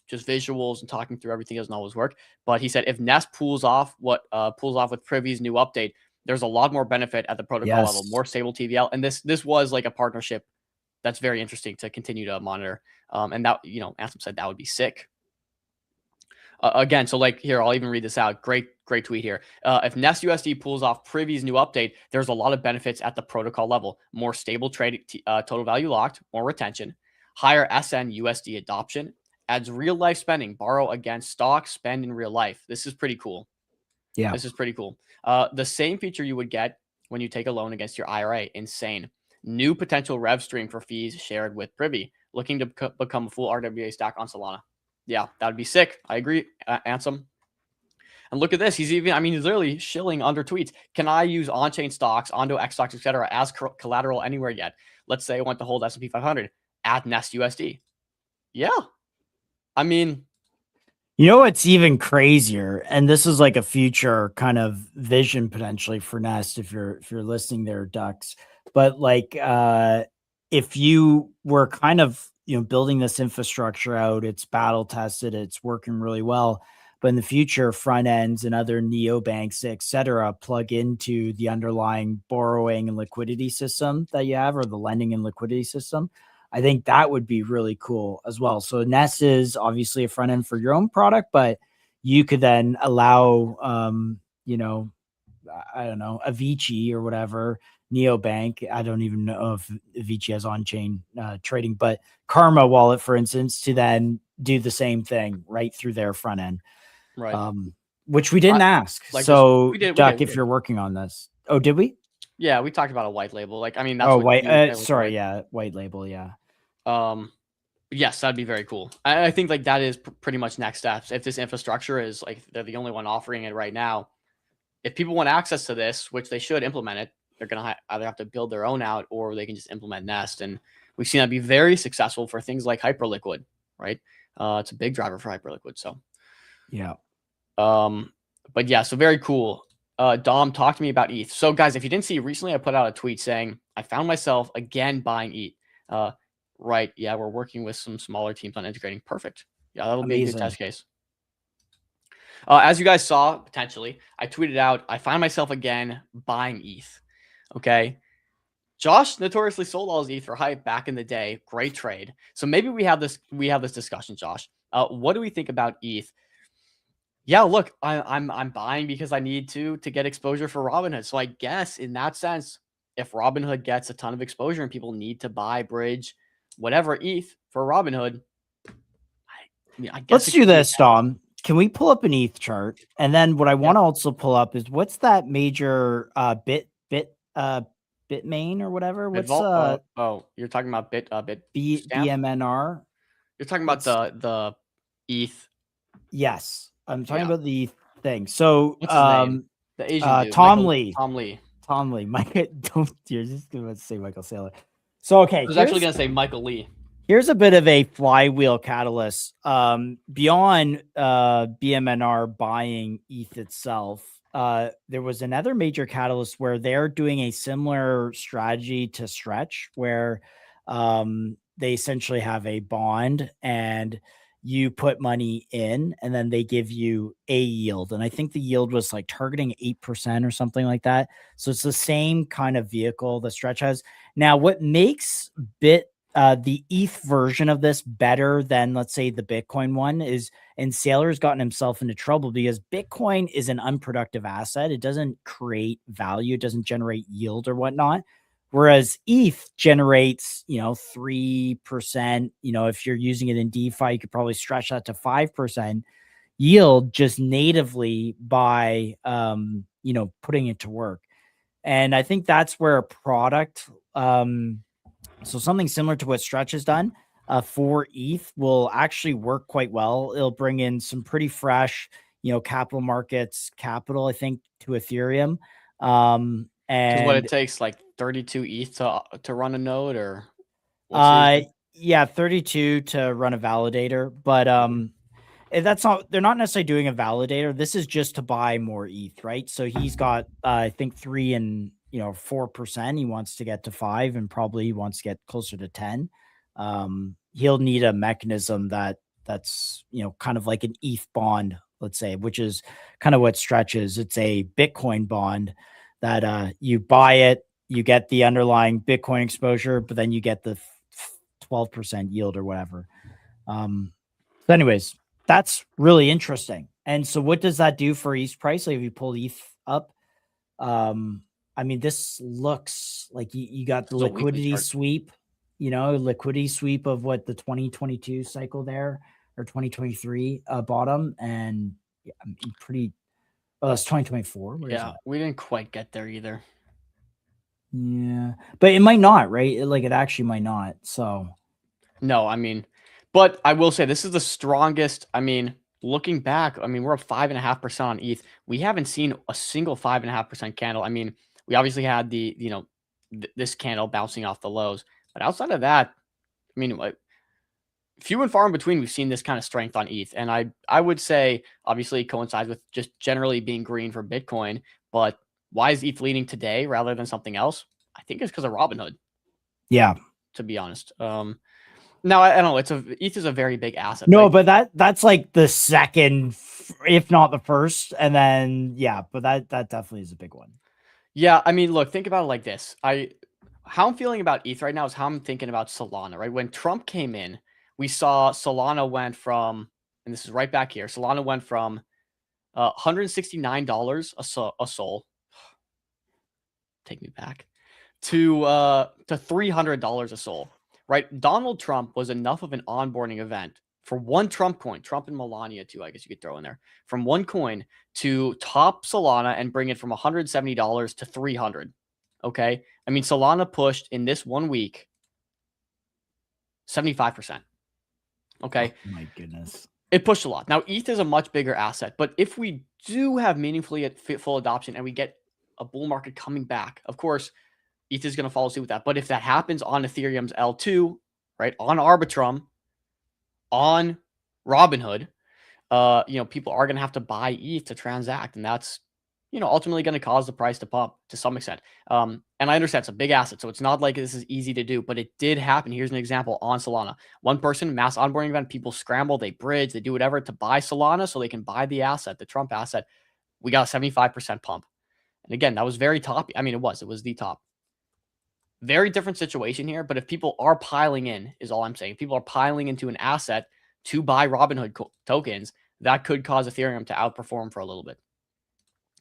just visuals and talking through everything doesn't always work. But he said if Nest pulls off with Privy's new update, there's a lot more benefit at the protocol level, more stable TVL, and this was like a partnership that's very interesting to continue to monitor. And that Ansem said that would be sick. Again, so like here, I'll even read this out. Great tweet here. If Nest USD pulls off Privy's new update, there's a lot of benefits at the protocol level. More stable trade, total value locked, more retention, higher SN USD adoption, adds real life spending, borrow against stock, spend in real life. This is pretty cool. Yeah. This is pretty cool. The same feature you would get when you take a loan against your IRA. Insane. New potential rev stream for fees shared with Privy. Looking to become a full RWA stack on Solana. Yeah, that would be sick. I agree, Ansem. And look at this. He's literally shilling under tweets. Can I use on-chain stocks, Ondo X stocks, etc. as collateral anywhere yet? Let's say I want to hold S&P 500 at Nest USD. Yeah. I mean, what's even crazier, and this is like a future kind of vision potentially for Nest if you're listening there, Ducks. But like if you were kind of building this infrastructure out, it's battle tested, it's working really well. But in the future, front ends and other neobanks, et cetera, plug into the underlying borrowing and liquidity system that you have, or the lending and liquidity system. I think that would be really cool as well. So Nest is obviously a front end for your own product, but you could then allow, I don't know, Avicii or whatever, neobank. I don't even know if Avicii has on-chain trading, but Karma Wallet, for instance, to then do the same thing right through their front end. Right. Which we didn't ask. Like so we did, Duck, if you're working on this. Oh, did we? Yeah, we talked about a white label. Like, I mean, that's white. Yeah, white label. Yeah. Yes, that'd be very cool. I think like that is pretty much next steps. If this infrastructure is like they're the only one offering it right now, if people want access to this, which they should implement it, they're gonna either have to build their own out or they can just implement Nest. And we've seen that be very successful for things like Hyperliquid, right? It's a big driver for Hyperliquid. So yeah. But yeah, so very cool. Dom, talk to me about ETH. So guys, if you didn't see recently, I put out a tweet saying I found myself again buying ETH. Right. Yeah, we're working with some smaller teams on integrating. Perfect. Yeah, that'll be a good test case. As you guys saw, potentially, I tweeted out, I find myself again buying ETH. Okay. Josh notoriously sold all his ETH for hype back in the day. Great trade. So maybe we have this discussion, Josh. What do we think about ETH? Yeah, look, I'm buying because I need to get exposure for Robinhood. So I guess in that sense, if Robinhood gets a ton of exposure and people need to buy, bridge, whatever ETH for Robinhood, I guess let's do this, Dom. Can we pull up an ETH chart? And then what I want to also pull up is what's that major Bitmain or whatever? What's oh, you're talking about BMNR? You're talking about the ETH. Yes, I'm talking about the thing. So what's his name? The Asian dude, Tom Lee. Tom Lee. You're just gonna say Michael Saylor. So okay, I was actually gonna say Michael Lee. Here's a bit of a flywheel catalyst. Beyond BMNR buying ETH itself, there was another major catalyst where they're doing a similar strategy to Stretch, where they essentially have a bond and you put money in and then they give you a yield. And I think the yield was like targeting 8% or something like that. So it's the same kind of vehicle that Stretch has. Now, what makes the ETH version of this better than, let's say, the Bitcoin one is, and Saylor's gotten himself into trouble because Bitcoin is an unproductive asset. It doesn't create value. It doesn't generate yield or whatnot. Whereas ETH generates, 3%, if you're using it in DeFi, you could probably stretch that to 5% yield just natively by, putting it to work. And I think that's where a product, so something similar to what Stretch has done for ETH will actually work quite well. It'll bring in some pretty fresh, capital markets capital, I think, to Ethereum. And what it takes, like 32 ETH to run a node, or yeah, 32 to run a validator. But that's not, they're not necessarily doing a validator. This is just to buy more ETH, right? So he's got I think 3 and 4%. He wants to get to 5 and probably wants to get closer to 10. He'll need a mechanism that's kind of like an ETH bond, let's say, which is kind of what Stretch is. It's a Bitcoin bond that you buy it, you get the underlying Bitcoin exposure, but then you get the 12% yield or whatever. So anyways, that's really interesting. And so what does that do for ETH price? Like if you pull ETH up, I mean, this looks like you got the liquidity sweep, liquidity sweep of what the 2022 cycle there, or 2023 bottom. And yeah, I'm pretty, it's 2024. Yeah, we didn't quite get there either. Yeah, but it might not, right? It actually might not. So no, I mean, but I will say this is the strongest. I mean, looking back, I mean, we're up 5.5% on ETH. We haven't seen a single 5.5% candle. I mean, we obviously had the, this candle bouncing off the lows, but outside of that, I mean, few and far in between, we've seen this kind of strength on ETH. And I would say, obviously, coincides with just generally being green for Bitcoin. But why is ETH leading today rather than something else? I think it's because of Robinhood. Yeah, to be honest. Now I don't know. ETH is a very big asset. No, but that's like the second, if not the first, and then yeah, but that definitely is a big one. Yeah, I mean, look, think about it like this. How I'm feeling about ETH right now is how I'm thinking about Solana. Right, when Trump came in, we saw Solana went from, and this is right back here. Solana went from $169 a sol. Take me back to $300 a sol. Right, Donald Trump was enough of an onboarding event for one Trump coin, Trump and Melania too, I guess you could throw in there, from one coin to top Solana and bring it from $170 to $300. Okay, I mean, Solana pushed in this 1 week 75%. Okay, oh my goodness, it pushed a lot. Now ETH is a much bigger asset, but if we do have meaningfully full adoption and we get a bull market coming back, of course, ETH is going to follow suit with that. But if that happens on Ethereum's L2, right, on Arbitrum, on Robinhood, people are going to have to buy ETH to transact, and that's, ultimately going to cause the price to pump to some extent. And I understand it's a big asset, so it's not like this is easy to do, but it did happen. Here's an example on Solana. One person, mass onboarding event, people scramble, they bridge, they do whatever to buy Solana so they can buy the asset, the Trump asset. We got a 75% pump. And again, that was very top. I mean, it was the top. Very different situation here, but if people are piling in, is all I'm saying. If people are piling into an asset to buy Robinhood tokens, that could cause Ethereum to outperform for a little bit.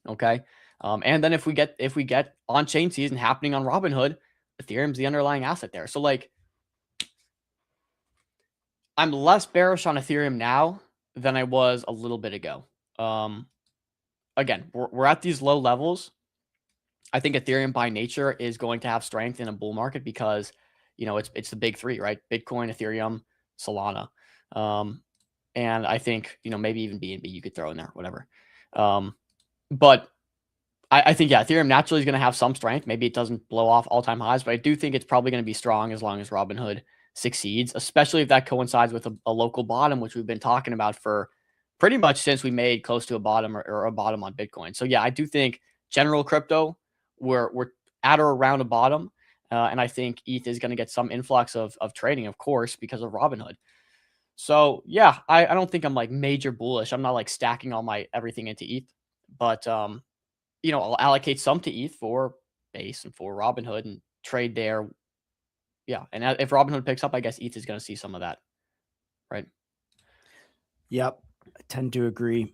Okay. And then if we get on-chain season happening on Robinhood, Ethereum's the underlying asset there. So like, I'm less bearish on Ethereum now than I was a little bit ago. Again, we're at these low levels. I think Ethereum by nature is going to have strength in a bull market because, it's the big three, right? Bitcoin, Ethereum, Solana. And I think, maybe even BNB you could throw in there, whatever. But I think, yeah, Ethereum naturally is going to have some strength. Maybe it doesn't blow off all-time highs, but I do think it's probably going to be strong as long as Robinhood succeeds, especially if that coincides with a local bottom, which we've been talking about for pretty much since we made close to a bottom or a bottom on Bitcoin. So yeah, I do think general crypto, we're at or around a bottom. And I think ETH is going to get some influx of trading, of course, because of Robinhood. So yeah, I don't think I'm like major bullish. I'm not like stacking all my everything into ETH, but I'll allocate some to ETH for base and for Robinhood and trade there. Yeah, and if Robinhood picks up, I guess ETH is going to see some of that, right? Yep, I tend to agree.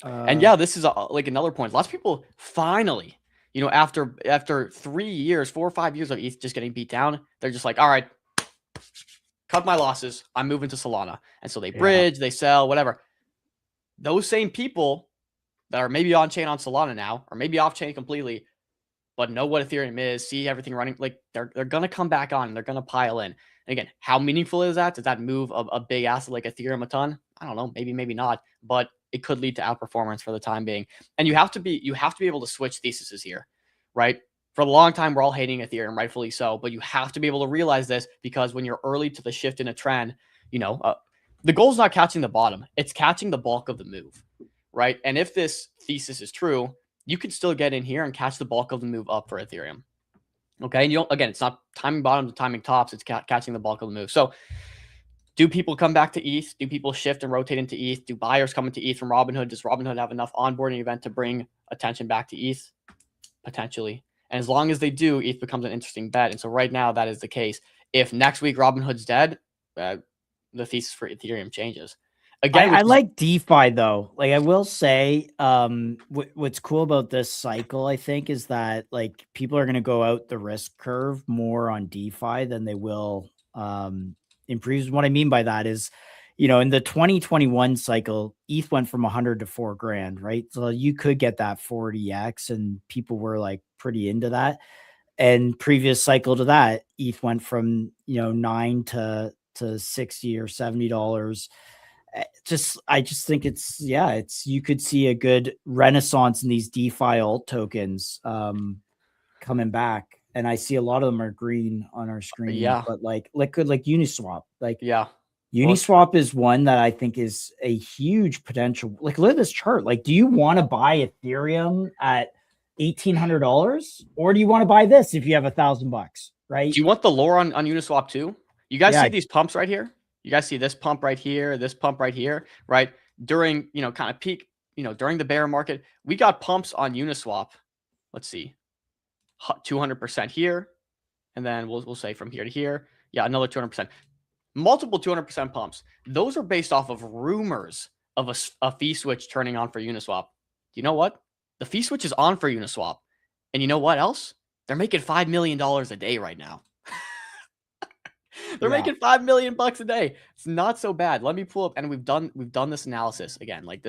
And yeah, this is like another point. Lots of people finally, after 3 years, 4 or 5 years of ETH just getting beat down, they're just like, all right, cut my losses. I'm moving to Solana. And so they bridge, they sell, whatever. Those same people that are maybe on chain on Solana now, or maybe off chain completely, but know what Ethereum is, see everything running, like they're going to come back on and they're going to pile in. And again, how meaningful is that? Does that move a big asset like Ethereum a ton? I don't know, maybe not, but it could lead to outperformance for the time being. And you have to be able to switch theses here, right? For a long time, we're all hating Ethereum, rightfully so, but you have to be able to realize this because when you're early to the shift in a trend, the goal is not catching the bottom, it's catching the bulk of the move, right? And if this thesis is true, you can still get in here and catch the bulk of the move up for Ethereum. Okay. And again, it's not timing bottoms and timing tops, it's catching the bulk of the move. So do people come back to ETH? Do people shift and rotate into ETH? Do buyers come into ETH from Robinhood? Does Robinhood have enough onboarding event to bring attention back to ETH? Potentially. And as long as they do, ETH becomes an interesting bet. And so right now that is the case. If next week Robinhood's dead, the thesis for Ethereum changes. Again, I like DeFi though. Like I will say, what's cool about this cycle, I think, is that like people are going to go out the risk curve more on DeFi than they will in previous. What I mean by that is, in the 2021 cycle, ETH went from 100 to $4,000, right? So you could get that 40x, and people were like pretty into that. And previous cycle to that, ETH went from $9 to $60 or $70. I just think it's you could see a good renaissance in these DeFi alt tokens coming back. And I see a lot of them are green on our screen. Yeah. But like liquid, like Uniswap, yeah. Uniswap is one that I think is a huge potential. Like, look at this chart. Like, do you want to buy Ethereum at $1,800, or do you want to buy this if you have $1,000? Right? Do you want the lore on Uniswap too? You guys see these pumps right here? You guys see this pump right here, this pump right here, right? During, kind of peak, during the bear market, we got pumps on Uniswap. Let's see, 200% here. And then we'll say from here to here. Yeah, another 200%. Multiple 200% pumps. Those are based off of rumors of a fee switch turning on for Uniswap. You know what? The fee switch is on for Uniswap. And you know what else? They're making $5 million a day right now. They're making $5 million a day. It's not so bad. Let me pull up, and we've done this analysis again. Like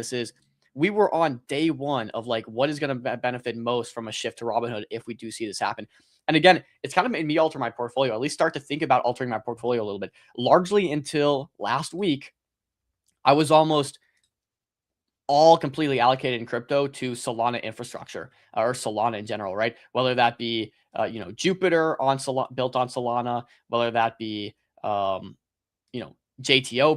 we were on day one of like what is going to benefit most from a shift to Robinhood if we do see this happen. And again, it's kind of made me alter my portfolio, at least start to think about altering my portfolio a little bit. Largely until last week, I was almost all completely allocated in crypto to Solana infrastructure or Solana in general, right? Whether that be Jupiter on built on Solana, whether that be JTO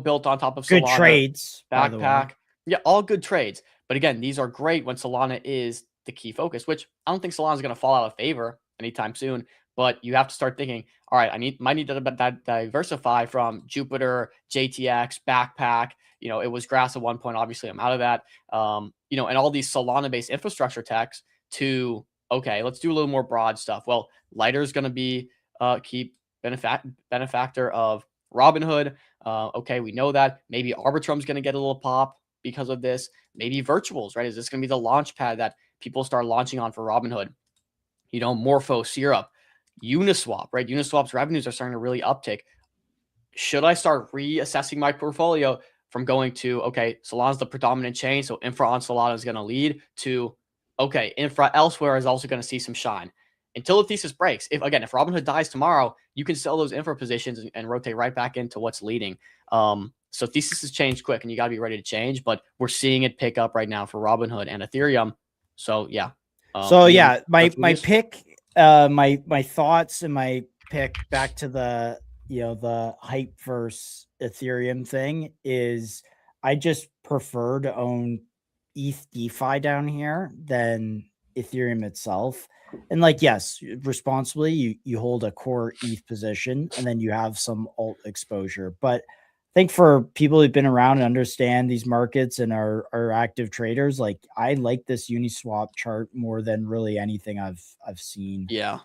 built on top of Solana. Good trades, Backpack. Yeah, all good trades. But again, these are great when Solana is the key focus, which I don't think Solana is going to fall out of favor anytime soon. But you have to start thinking, all right, might need to diversify from Jupiter, JTX, Backpack. It was grass at one point. Obviously, I'm out of that. And all these Solana-based infrastructure techs to, okay, let's do a little more broad stuff. Well, Lighter is going to be key benefactor of Robinhood. Okay, we know that. Maybe Arbitrum's going to get a little pop because of this. Maybe Virtuals, right? Is this going to be the launch pad that people start launching on for Robinhood, you know, Morpho, Syrup, Uniswap, right? Uniswap's revenues are starting to really uptick. Should I start reassessing my portfolio from going to, okay, Solana's the predominant chain, so infra on Solana is going to lead, to, okay, infra elsewhere is also going to see some shine? Until the thesis breaks. If Robinhood dies tomorrow, you can sell those infra positions and rotate right back into what's leading. So thesis has changed quick, and you got to be ready to change. But we're seeing it pick up right now for Robinhood and Ethereum. So yeah. My pick, my thoughts and my pick back to the the hype versus Ethereum thing is I just prefer to own ETH DeFi down here than Ethereum itself. And like, yes, responsibly, you hold a core ETH position and then you have some alt exposure. But I think for people who've been around and understand these markets and are active traders, like I like this Uniswap chart more than really anything I've seen. Yeah.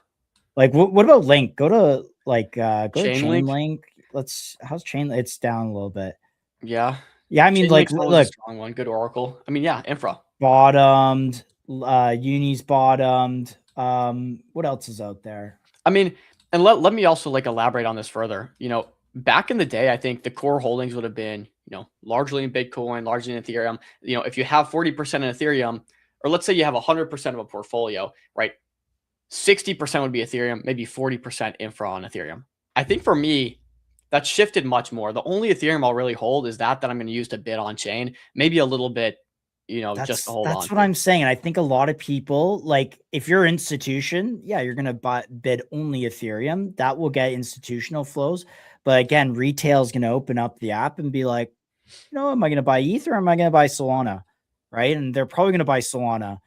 Like what about Link? Go to Chainlink. How's Chainlink? It's down a little bit. Yeah. Yeah, I mean, like, look, a strong one, good Oracle. I mean, yeah, infra bottomed, Uni's bottomed. What else is out there? I mean, and let me also like elaborate on this further. You know, back in the day, I think the core holdings would have been, you know, largely in Bitcoin, largely in Ethereum. You know, if you have 40% in Ethereum, or let's say you have 100% of a portfolio, right? 60% would be Ethereum, maybe 40% infra on Ethereum. I think for me, that's shifted much more. The only Ethereum I'll really hold is that I'm going to use to bid on chain, maybe a little bit, you know, just to hold on. That's what I'm saying. And I think a lot of people, like if you're institution, yeah, you're going to bid only Ethereum. That will get institutional flows. But again, retail is going to open up the app and be like, you know, am I going to buy ETH or am I going to buy Solana? Right. And they're probably going to buy Solana.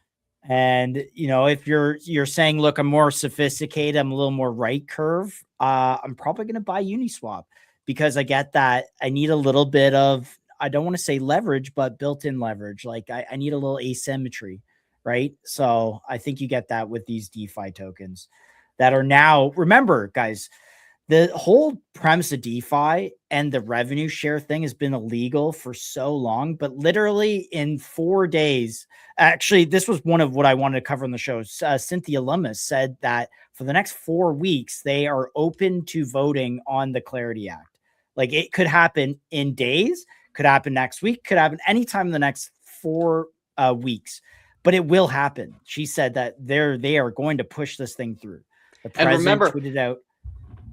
And, you know, if you're saying, look, I'm more sophisticated, I'm a little more right curve, I'm probably going to buy Uniswap because I get that I need a little bit of, I don't want to say leverage, but built-in leverage. Like I need a little asymmetry, right? So I think you get that with these DeFi tokens that are now, remember, guys, the whole premise of DeFi and the revenue share thing has been illegal for so long, but literally in 4 days, actually, this was one of what I wanted to cover on the show. Cynthia Lummis said that for the next 4 weeks, they are open to voting on the Clarity Act. Like it could happen in days, could happen next week, could happen anytime in the next 4 weeks, but it will happen. She said that they are going to push this thing through. The president tweeted out.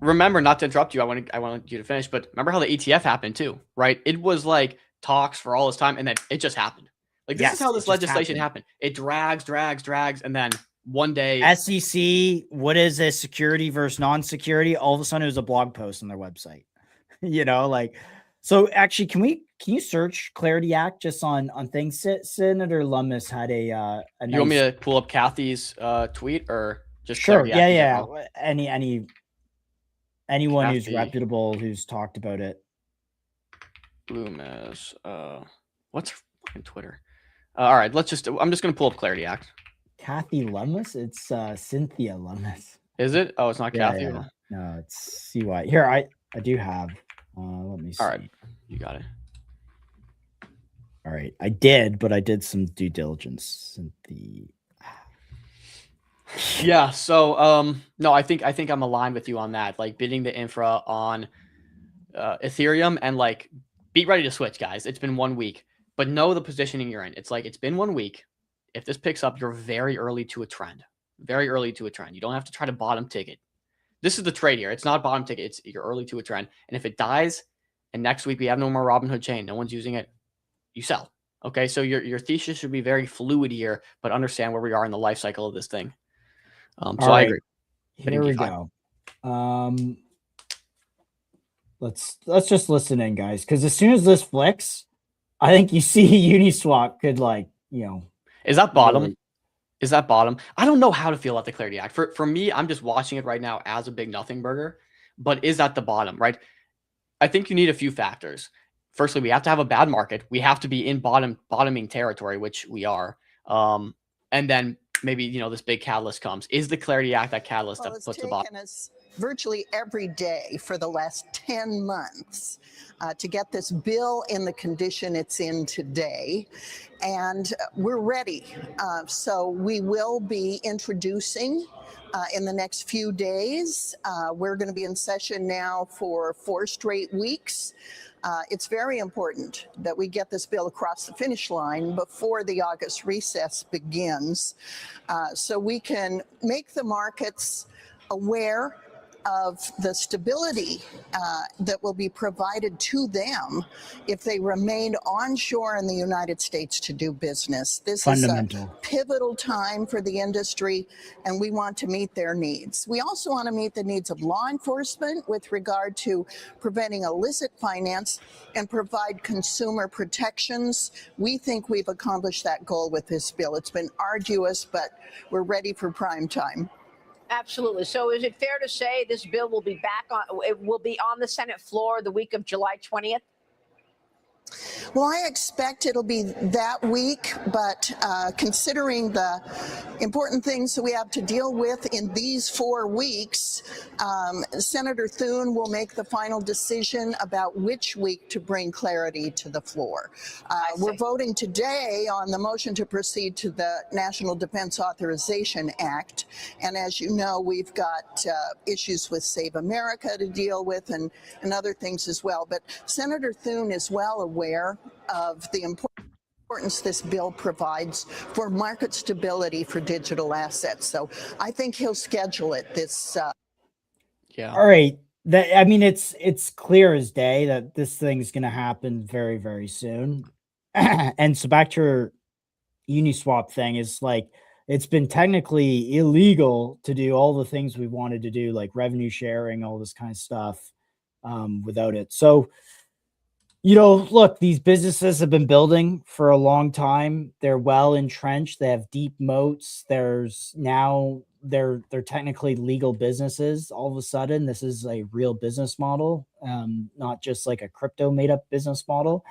Remember, not to interrupt you, I want you to finish, but remember how the ETF happened too, right? It was like talks for all this time, and then it just happened. Like this is how this legislation happened. It drags, and then one day SEC, what is a security versus non-security? All of a sudden, it was a blog post on their website. You know, like so. Actually, can you search Clarity Act just on things? Senator Lummis had a you want me to pull up Kathy's tweet or just sure? Yeah. Anyone Kathy, who's reputable who's talked about it. Lummis, what's her fucking Twitter? All right, I'm just gonna pull up Clarity Act. Kathy Lummis? It's Cynthia Lummis. Is it? Oh, it's not Kathy. Yeah. No, it's CY. Here, I do have. Let me see. All right, you got it. All right, I did, but I did some due diligence. Yeah, so no, I think I'm aligned with you on that. Like bidding the infra on Ethereum and like be ready to switch, guys. It's been 1 week, but know the positioning you're in. It's like it's been 1 week. If this picks up, you're very early to a trend. Very early to a trend. You don't have to try to bottom ticket. This is the trade here. It's not bottom ticket. You're early to a trend. And if it dies, and next week we have no more Robinhood chain, no one's using it, you sell. Okay, so your thesis should be very fluid here, but understand where we are in the life cycle of this thing. So I agree. Here we go. Let's just listen in, guys, because as soon as this flicks, I think you see Uniswap could is that bottom? Really... Is that bottom? I don't know how to feel about the Clarity Act. For me, I'm just watching it right now as a big nothing burger. But is that the bottom, right? I think you need a few factors. Firstly, we have to have a bad market. We have to be in bottoming territory, which we are. And then maybe this big catalyst comes. Is the Clarity Act that catalyst that puts the bottom? virtually every day for the last 10 months to get this bill in the condition it's in today. And we're ready. So we will be introducing in the next few days. We're going to be in session now for 4 straight weeks. It's very important that we get this bill across the finish line before the August recess begins, so we can make the markets aware of the stability that will be provided to them if they remain onshore in the United States to do business. This is a pivotal time for the industry, and we want to meet their needs. We also want to meet the needs of law enforcement with regard to preventing illicit finance and provide consumer protections. We think we've accomplished that goal with this bill. It's been arduous, but we're ready for prime time. Absolutely. So is it fair to say this bill will be it will be on the Senate floor the week of July 20th? Well, I expect it'll be that week, but considering the important things that we have to deal with in these 4 weeks, Senator Thune will make the final decision about which week to bring clarity to the floor. We're voting today on the motion to proceed to the National Defense Authorization Act. And as you know, we've got issues with Save America to deal with and other things as well. But Senator Thune is well aware of the importance this bill provides for market stability for digital assets. So I think he'll schedule it this. Yeah. All right. I mean, it's clear as day that this thing's going to happen very, very soon. And so back to your Uniswap thing is like, it's been technically illegal to do all the things we wanted to do, like revenue sharing, all this kind of stuff without it. So, you know, look, these businesses have been building for a long time. They're well entrenched. They have deep moats. There's now they're technically legal businesses. All of a sudden, this is a real business model, not just like a crypto made up business model.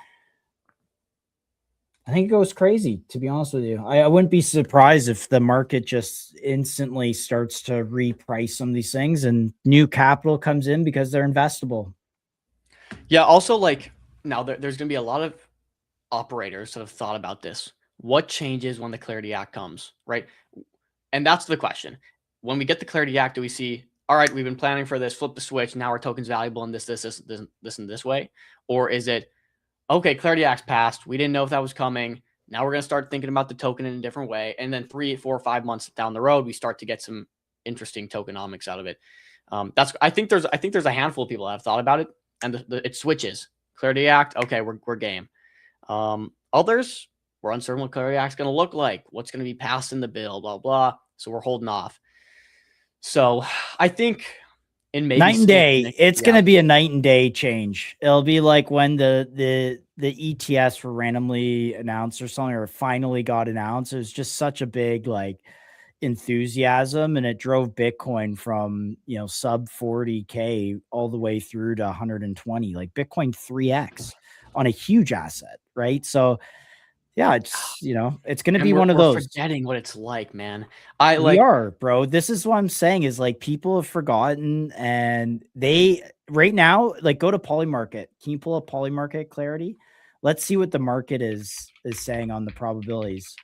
I think it goes crazy, to be honest with you. I wouldn't be surprised if the market just instantly starts to reprice some of these things and new capital comes in because they're investable. Yeah. Also, like, now there's going to be a lot of operators that have thought about this. What changes when the Clarity Act comes, right? And that's the question. When we get the Clarity Act, do we see, all right, we've been planning for this, flip the switch, now our token's valuable in this, and this way? Or is it, okay, Clarity Act's passed, we didn't know if that was coming, now we're going to start thinking about the token in a different way, and then 3, 4, 5 months down the road, we start to get some interesting tokenomics out of it. I think there's a handful of people that have thought about it, and it switches. Clarity Act, okay, we're game. Others, we're uncertain what Clarity Act's going to look like, what's going to be passed in the bill, blah, blah. So we're holding off. So I think in maybe night and day, it's going to be a night and day change. It'll be like when the ETS were randomly announced or something, or finally got announced. It was just such a big like enthusiasm, and it drove Bitcoin from, you know, sub 40K all the way through to 120, like Bitcoin 3x on a huge asset, right? So yeah, it's, you know, it's going to be one of those. Forgetting what it's like, man. We are, bro. This is what I'm saying is like people have forgotten, and they right now, like, go to Polymarket. Can you pull up Polymarket Clarity? Let's see what the market is saying on the probabilities.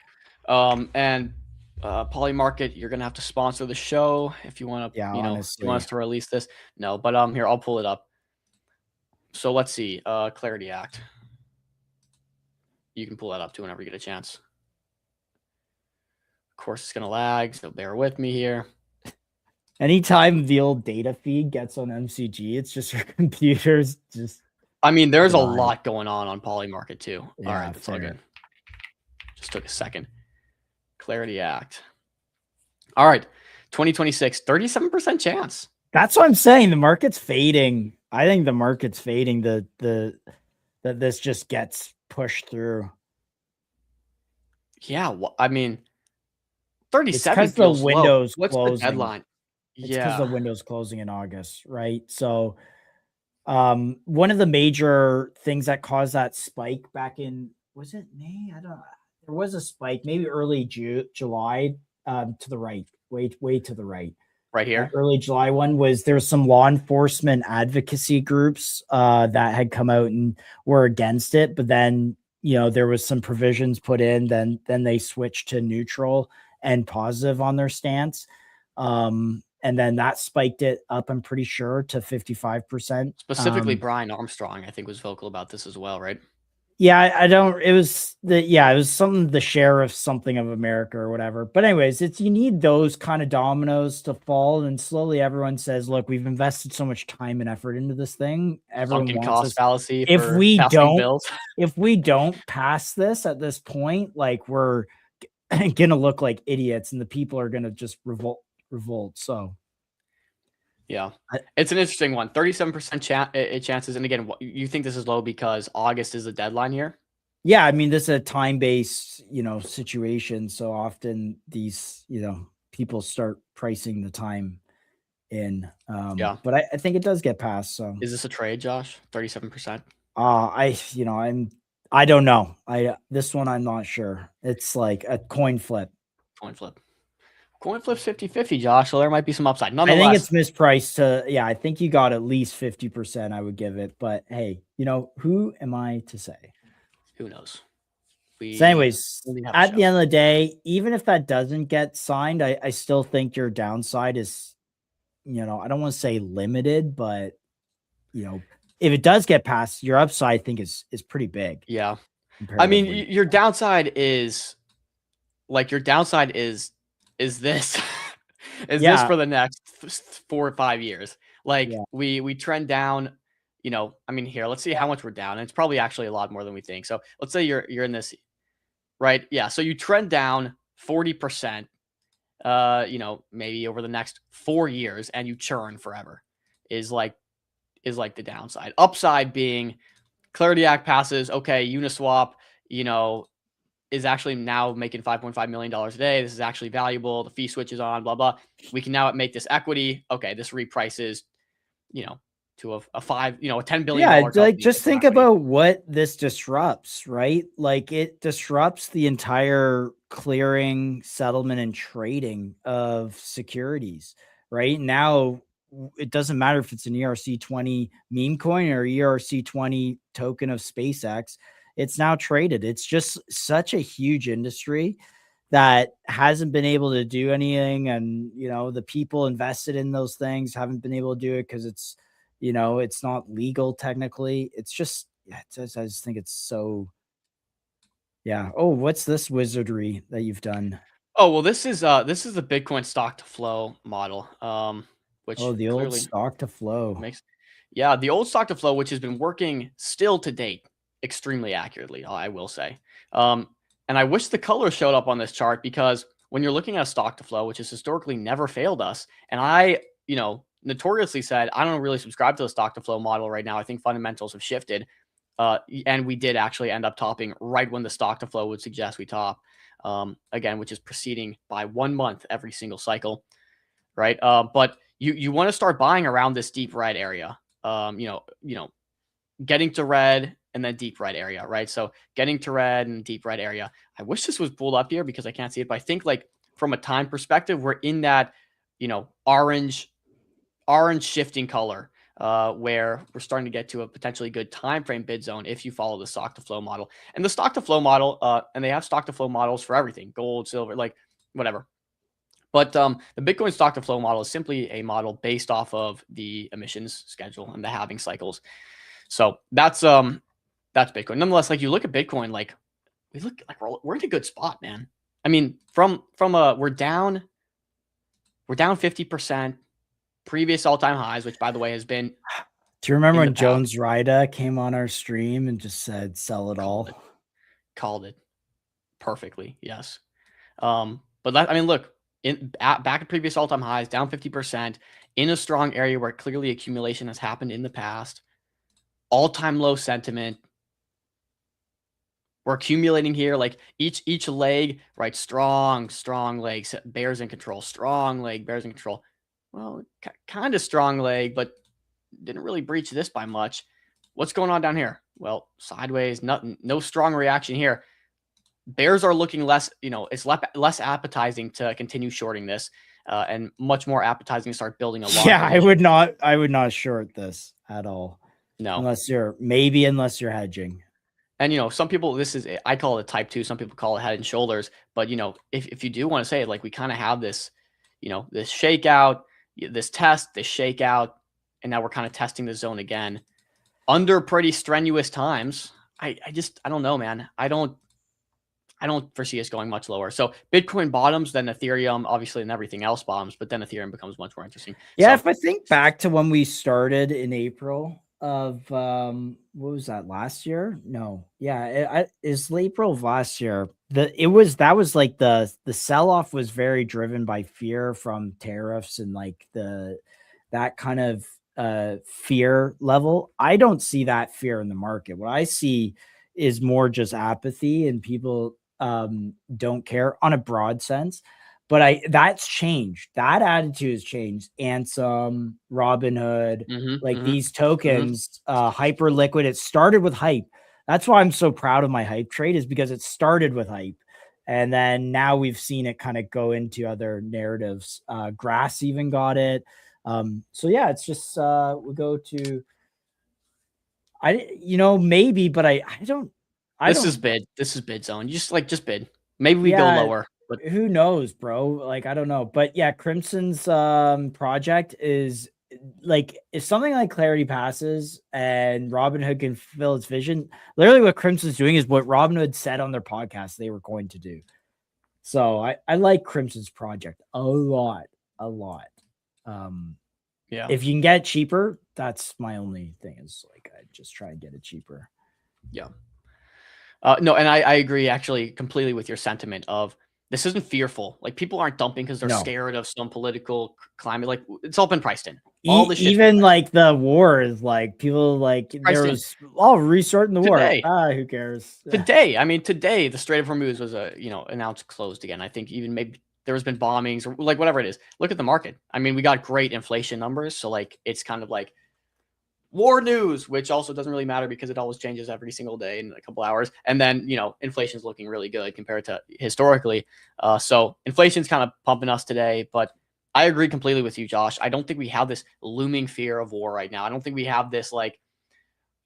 And Polymarket, you're gonna have to sponsor the show if you want to. Yeah, you know, honestly. if you want us to release this. No, but here, I'll pull it up. So let's see. Clarity Act. You can pull that up too whenever you get a chance. Of course, it's going to lag, so bear with me here. Anytime the old data feed gets on MCG, it's just your computer's just... I mean, there's a lot going on Polymarket too. Yeah, all right, that's all good. Just took a second. Clarity Act. All right, 2026, 37% chance. That's what I'm saying. The market's fading. I think the market's fading. That this just gets pushed through. Yeah, I mean, 37 because the window's What's closing. The deadline? It's because the window's closing in August, right? So, one of the major things that caused that spike back in, was it May? I don't know. There was a spike, maybe early July, to the right, way to the right. right here. Early July one was there's some law enforcement advocacy groups that had come out and were against it, but then there was some provisions put in, then they switched to neutral and positive on their stance. And then that spiked it up, I'm pretty sure, to 55%. Specifically, Brian Armstrong, I think, was vocal about this as well, right? Yeah, I don't. It was it was something, the sheriff something of America or whatever. But anyways, you need those kind of dominoes to fall, and slowly everyone says, "Look, we've invested so much time and effort into this thing. Everyone Sunken wants cost us. fallacy. If we bills. if we don't pass this at this point, like we're gonna look like idiots, and the people are gonna just revolt. So." Yeah, it's an interesting one. 37% chances. And again, you think this is low because August is the deadline here? Yeah, I mean, this is a time-based, situation. So often these, people start pricing the time in. Yeah. But I think it does get passed. So is this a trade, Josh? 37%? I don't know. This one I'm not sure. It's like a coin flip. Coin flip's 50-50, Josh. So there might be some upside. Nonetheless, I think it's mispriced I think you got at least 50%, I would give it. But hey, who am I to say? Who knows? So anyways, at the end of the day, even if that doesn't get signed, I still think your downside is, I don't want to say limited, but if it does get passed, your upside I think is pretty big. Yeah. I mean, your downside is this is this for the next 4 or 5 years. Like we trend down, I mean, here, let's see how much we're down. And it's probably actually a lot more than we think. So let's say you're in this, right? Yeah. So you trend down 40%, maybe over the next 4 years, and you churn forever is like the downside. Upside being Clarity Act passes. Okay. Uniswap, is actually now making $5.5 million a day. This is actually valuable. The fee switch is on, blah, blah. We can now make this equity. Okay. This reprices, to a $10 billion. Yeah. Like just think about what this disrupts, right? Like it disrupts the entire clearing, settlement, and trading of securities, right? Now it doesn't matter if it's an ERC20 meme coin or ERC20 token of SpaceX. It's now traded. It's just such a huge industry that hasn't been able to do anything. And, the people invested in those things haven't been able to do it because it's, it's not legal technically. It's just, I just think it's so, yeah. Oh, what's this wizardry that you've done? Oh, well, this is the Bitcoin stock to flow model. Which the old stock to flow the old stock to flow, which has been working still to date extremely accurately, I will say. And I wish the color showed up on this chart, because when you're looking at a stock to flow, which has historically never failed us, and I, notoriously said, I don't really subscribe to the stock to flow model right now. I think fundamentals have shifted. And we did actually end up topping right when the stock to flow would suggest we top, again, which is proceeding by 1 month every single cycle. Right. But you want to start buying around this deep red area, getting to red and then deep red area, right? So getting to red and deep red area. I wish this was pulled up here because I can't see it, but I think like from a time perspective, we're in that, orange shifting color, where we're starting to get to a potentially good time frame bid zone if you follow the stock to flow model. And the stock to flow model, and they have stock to flow models for everything, gold, silver, like whatever. But the Bitcoin stock to flow model is simply a model based off of the emissions schedule and the halving cycles. So that's Bitcoin. Nonetheless, like you look at Bitcoin, like we look like we're in a good spot, man. I mean, from we're down 50%, previous all-time highs, which by the way has been. Do you remember when Jones Rida came on our stream and just said, "Sell it all"? Called it perfectly, yes. But that, I mean, look, back at previous all-time highs, down 50%, in a strong area where clearly accumulation has happened in the past. All-time low sentiment. We're accumulating here, like each leg, right? Strong legs, bears in control. Strong leg, bears in control. Well, kind of strong leg, but didn't really breach this by much. What's going on down here? Well, sideways, nothing, no strong reaction here. Bears are looking less, it's less appetizing to continue shorting this. and much more appetizing to start building a lot. Yeah, I would not short this at all. No, unless you're hedging. And, you know, some people, I call it a type 2. Some people call it head and shoulders. But, you know, if you do want to say it, like, we kind of have this, you know, this shakeout, this test, this shakeout, and now we're kind of testing the zone again under pretty strenuous times. I don't know, man. I don't foresee us going much lower. So Bitcoin bottoms, then Ethereum, obviously, and everything else bottoms, but then Ethereum becomes much more interesting. Yeah, so, if I think back to when we started in April of what was that, last year? No, yeah, is April of last year. That was like the sell-off was very driven by fear from tariffs and like that kind of fear level. I don't see that fear in the market. What I see is more just apathy and people don't care on a broad sense. But that's changed. That attitude has changed. Ansem, Robinhood, these tokens, hyper liquid. It started with hype. That's why I'm so proud of my hype trade, is because it started with hype. And then now we've seen it kind of go into other narratives. Grass even got it. So yeah, it's just we go to maybe, but I don't. This is bid zone. Just bid. Maybe we go lower. But who knows, bro? Like, I don't know. But yeah, Crimson's project is like, if something like Clarity passes and Robinhood can fulfill its vision, literally what Crimson's doing is what Robinhood said on their podcast they were going to do. So I like Crimson's project a lot. Yeah. If you can get it cheaper, that's my only thing, is like, I just try and get it cheaper. Yeah. No, and I agree actually completely with your sentiment of, this isn't fearful. Like, people aren't dumping because they're scared of some political climate. Like, it's all been priced in. All the shit. Even like the war is like, people like, there was restarting the war. Who cares? Today, the Strait of Hormuz was announced closed again. I think even maybe there has been bombings or like whatever it is. Look at the market. I mean, we got great inflation numbers. So like, it's kind of like war news, which also doesn't really matter because it always changes every single day in a couple hours. And then, inflation's looking really good compared to historically. So inflation's kind of pumping us today, but I agree completely with you, Josh. I don't think we have this looming fear of war right now. I don't think we have this, I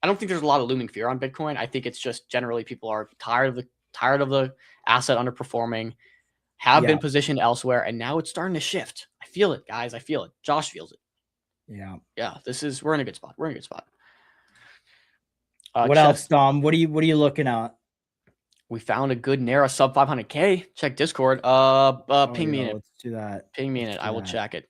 don't think there's a lot of looming fear on Bitcoin. I think it's just generally people are tired of the asset underperforming, have been positioned elsewhere, and now it's starting to shift. I feel it, guys. I feel it. Josh feels it. Yeah. We're in a good spot. What else, Dom? What are you looking at? We found a good Nara sub 500K. Check Discord. Ping me in it. Let's do that. Ping me in it. I will check it.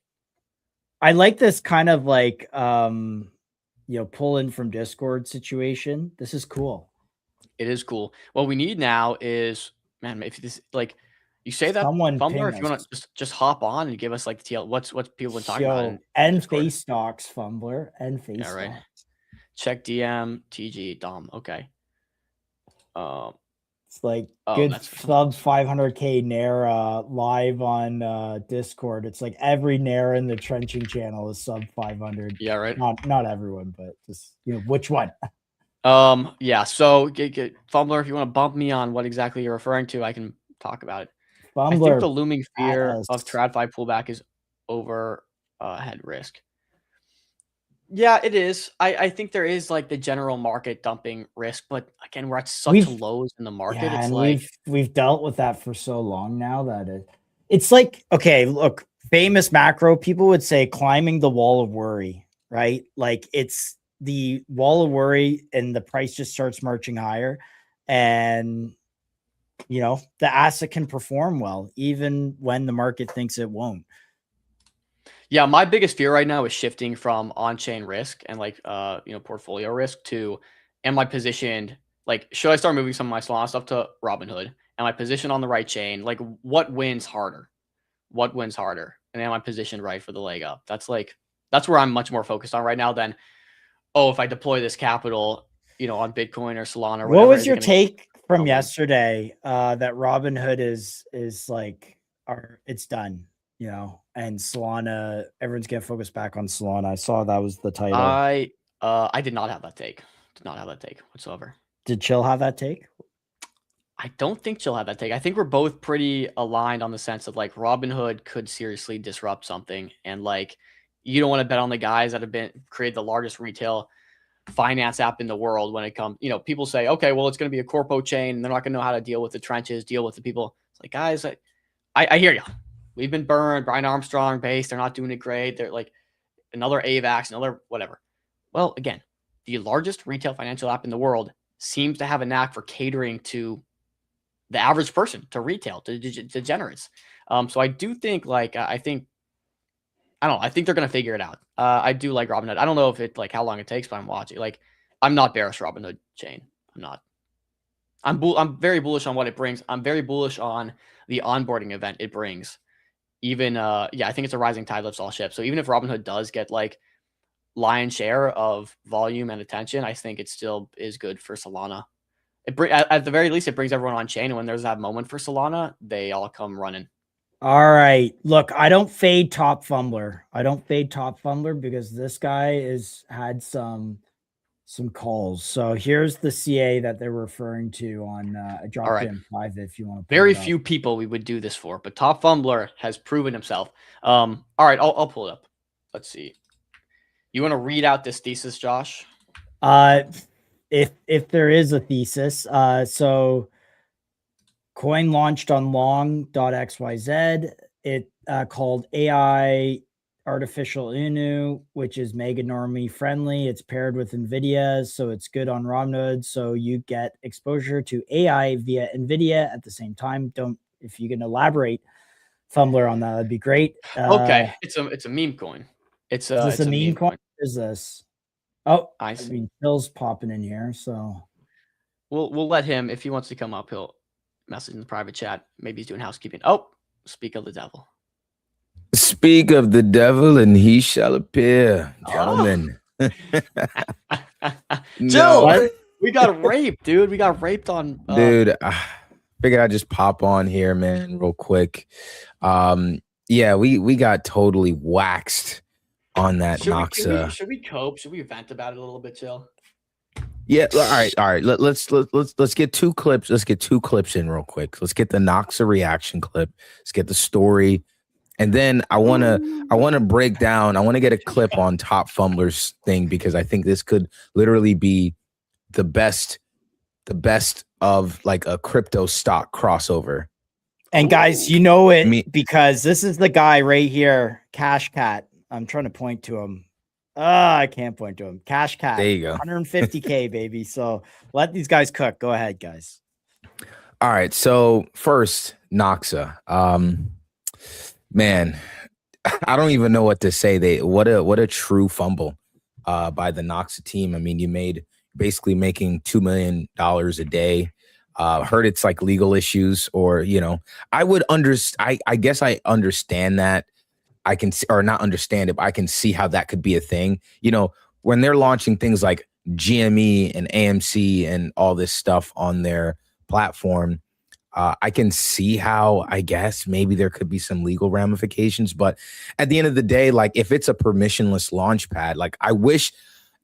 I like this kind of like pull in from Discord situation. This is cool. It is cool. What we need now is, man, if this you say that Fumbler, if you want to just hop on and give us like the TL, what's people been talking about? And face stocks, Fumbler, and face stocks. Right. Check DM TG Dom. Okay. It's like good sub 500K Nara live on Discord. It's like every Nara in the trenching channel is sub 500. Yeah, right. Not everyone, but just which one. Yeah. So get Fumbler, if you want to bump me on what exactly you're referring to, I can talk about it. I think the looming fear of TradFi pullback is overhead risk. Yeah, it is. I think there is like the general market dumping risk, but again, we're at such lows in the market. Yeah, it's and like we've dealt with that for so long now that it's like, okay, look, famous macro people would say climbing the wall of worry, right? Like, it's the wall of worry and the price just starts marching higher, and the asset can perform well even when the market thinks it won't. Yeah, my biggest fear right now is shifting from on-chain risk and portfolio risk to, am I positioned, should I start moving some of my Solana stuff to Robinhood? Am I positioned on the right chain? Like, what wins harder? And am I positioned right for the leg up? That's where I'm much more focused on right now than, if I deploy this capital, on Bitcoin or Solana or whatever. What was your take from yesterday that Robinhood is like, it's done? And Solana, everyone's gonna focus back on Solana. I saw that was the title. I did not have that take. Did not have that take whatsoever. Did Chill have that take? I don't think she'll have that take. I think we're both pretty aligned on the sense of like Robinhood could seriously disrupt something, and like you don't want to bet on the guys that have been created the largest retail finance app in the world when it comes. People say, okay, well, it's going to be a corpo chain, and they're not going to know how to deal with the trenches, deal with the people. It's like, guys, I hear you. We've been burned. Brian Armstrong base, they're not doing it great. They're like another AVAX, another whatever. Well, again, the largest retail financial app in the world seems to have a knack for catering to the average person, to retail, to degenerates. So I do think I think they're going to figure it out. I do like Robinhood. I don't know if it like how long it takes, but I'm watching. Like, I'm not bearish Robinhood chain. I'm not. I'm very bullish on what it brings. I'm very bullish on the onboarding event it brings. Even I think it's a rising tide lifts all ships. So even if Robinhood does get like lion's share of volume and attention, I think it still is good for Solana. At the very least, it brings everyone on chain, and when there's that moment for Solana, they all come running. All right. Look, I don't fade Top Fumbler. Because this guy has had some calls. So here's the CA that they're referring to on I dropped in 5 if you want to. Very few people we would do this for, but Top Fumbler has proven himself. All right, I'll pull it up. Let's see. You want to read out this thesis, Josh? If there is a thesis, so coin launched on long.xyz. It called AI Artificial Inu, which is mega normie friendly. It's paired with NVIDIA, so it's good on Robinhood. So you get exposure to AI via NVIDIA at the same time. If you can elaborate, Fumbler, on that, that'd be great. Okay, it's a meme coin. Is this a meme coin? Is this? Oh, I mean, Phil's popping in here, so we'll let him, if he wants to come up, he'll message in the private chat. Maybe he's doing housekeeping. Oh, speak of the devil. Speak of the devil, and he shall appear, gentlemen. Joe, we got raped, dude. We got raped on. Dude, I figured I'd just pop on here, man, real quick. Yeah, we got totally waxed on that Noxa. Should we cope? Should we vent about it a little bit, Jill? Yeah, all right. Let's get 2 clips. Let's get 2 clips in real quick. Let's get the Noxa reaction clip. Let's get the story, and then I wanna break down. I want to get a clip on Top Fumbler's thing, because I think this could literally be the best of like a crypto stock crossover. And guys, you know it because this is the guy right here, Cash Cat. I'm trying to point to him. I can't point to him. Cash Cat. There you go. 150K, baby. So let these guys cook. Go ahead, guys. All right. So first, Noxa. Man, I don't even know what to say. What a true fumble by the Noxa team. I mean, you basically making $2 million a day. Heard it's like legal issues, or I would understand. I guess I understand that. I can see, or not understand it, but I can see how that could be a thing. When they're launching things like GME and AMC and all this stuff on their platform, I can see how, I guess, maybe there could be some legal ramifications. But at the end of the day, like, if it's a permissionless launch pad, like, I wish,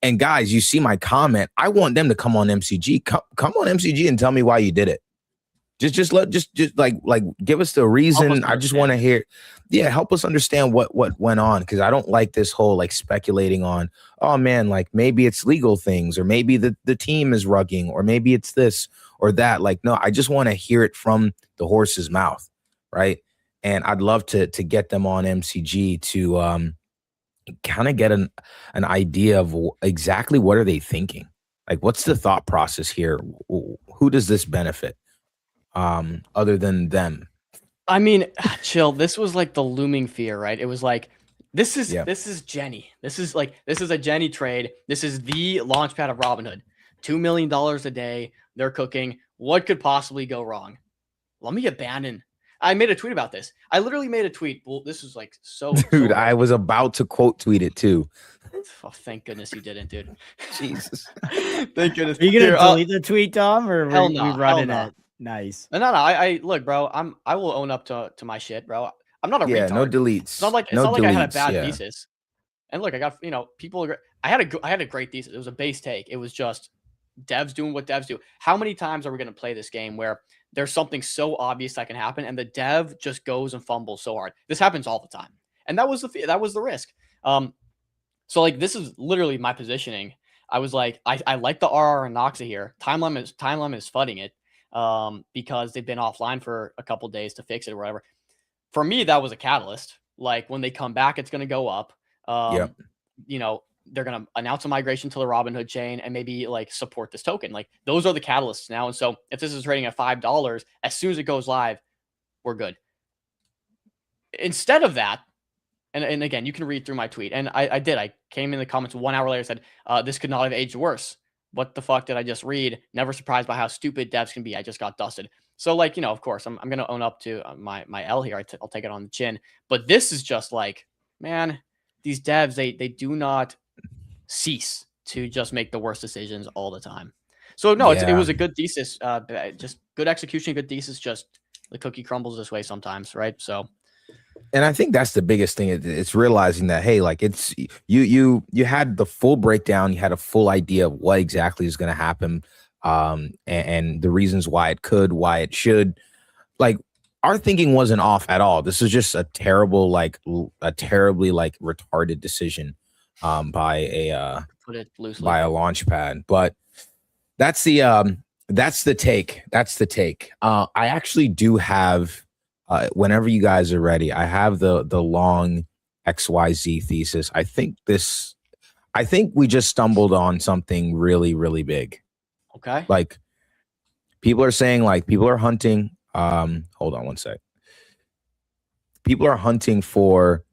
and guys, you see my comment, I want them to come on MCG. Come on MCG and tell me why you did it. Just like give us the reason. I just want to hear. Yeah, help us understand what went on, because I don't like this whole like speculating on, oh man, like maybe it's legal things, or maybe the team is rugging, or maybe it's this or that. Like, no, I just want to hear it from the horse's mouth, right? And I'd love to get them on MCG to kind of get an idea of exactly what are they thinking. Like, what's the thought process here? Who does this benefit? Other than them? I mean, chill. This was like the looming fear, right? It was like, this is Jenny. This is a Jenny trade. This is the launchpad of Robinhood. $2 million a day. They're cooking. What could possibly go wrong? Let me abandon. I made a tweet about this. I literally made a tweet. Well, this was like so. Dude, I was about to quote tweet it too. Oh, thank goodness you didn't, dude. Jesus. Thank goodness. Are you gonna delete the tweet, Tom, or hell we no, running it? Nice. No. I look, bro. I will own up to my shit, bro. I'm not a retard. No deletes. It's not like I had a bad thesis. And look, I got people. I had a great thesis. It was a base take. It was just devs doing what devs do. How many times are we going to play this game where there's something so obvious that can happen, and the dev just goes and fumbles so hard. This happens all the time, and that was the risk. So like this is literally my positioning. I was like, I like the RR and Noxa here. Time limit is fudding it because they've been offline for a couple days to fix it or whatever. For me, that was a catalyst. Like when they come back, it's going to go up. You know, they're going to announce a migration to the Robinhood chain and maybe like support this token. Like those are the catalysts now. And so if this is trading at $5, as soon as it goes live, we're good. Instead of that, and again, you can read through my tweet. And I did. I came in the comments 1 hour later, said, this could not have aged worse. What the fuck did I just read? Never surprised by how stupid devs can be. I just got dusted. So like, you know, of course, I'm going to own up to my L here. I'll take it on the chin. But this is just like, man, these devs, they do not cease to just make the worst decisions all the time. So no, it was a good thesis. Just good execution, good thesis. Just the cookie crumbles this way sometimes, right? So. And I think that's the biggest thing. It's realizing that, hey, like it's you had the full breakdown, you had a full idea of what exactly is going to happen, and the reasons why it could, why it should. Like our thinking wasn't off at all. This is just a terrible, terribly retarded decision by a put it loosely, by a launch pad. But that's the take. That's the take. I actually do have. Whenever you guys are ready, I have the long XYZ thesis. I think we just stumbled on something really, really big. Okay. Like people are saying, like people are hunting. Hold on one sec. People are hunting for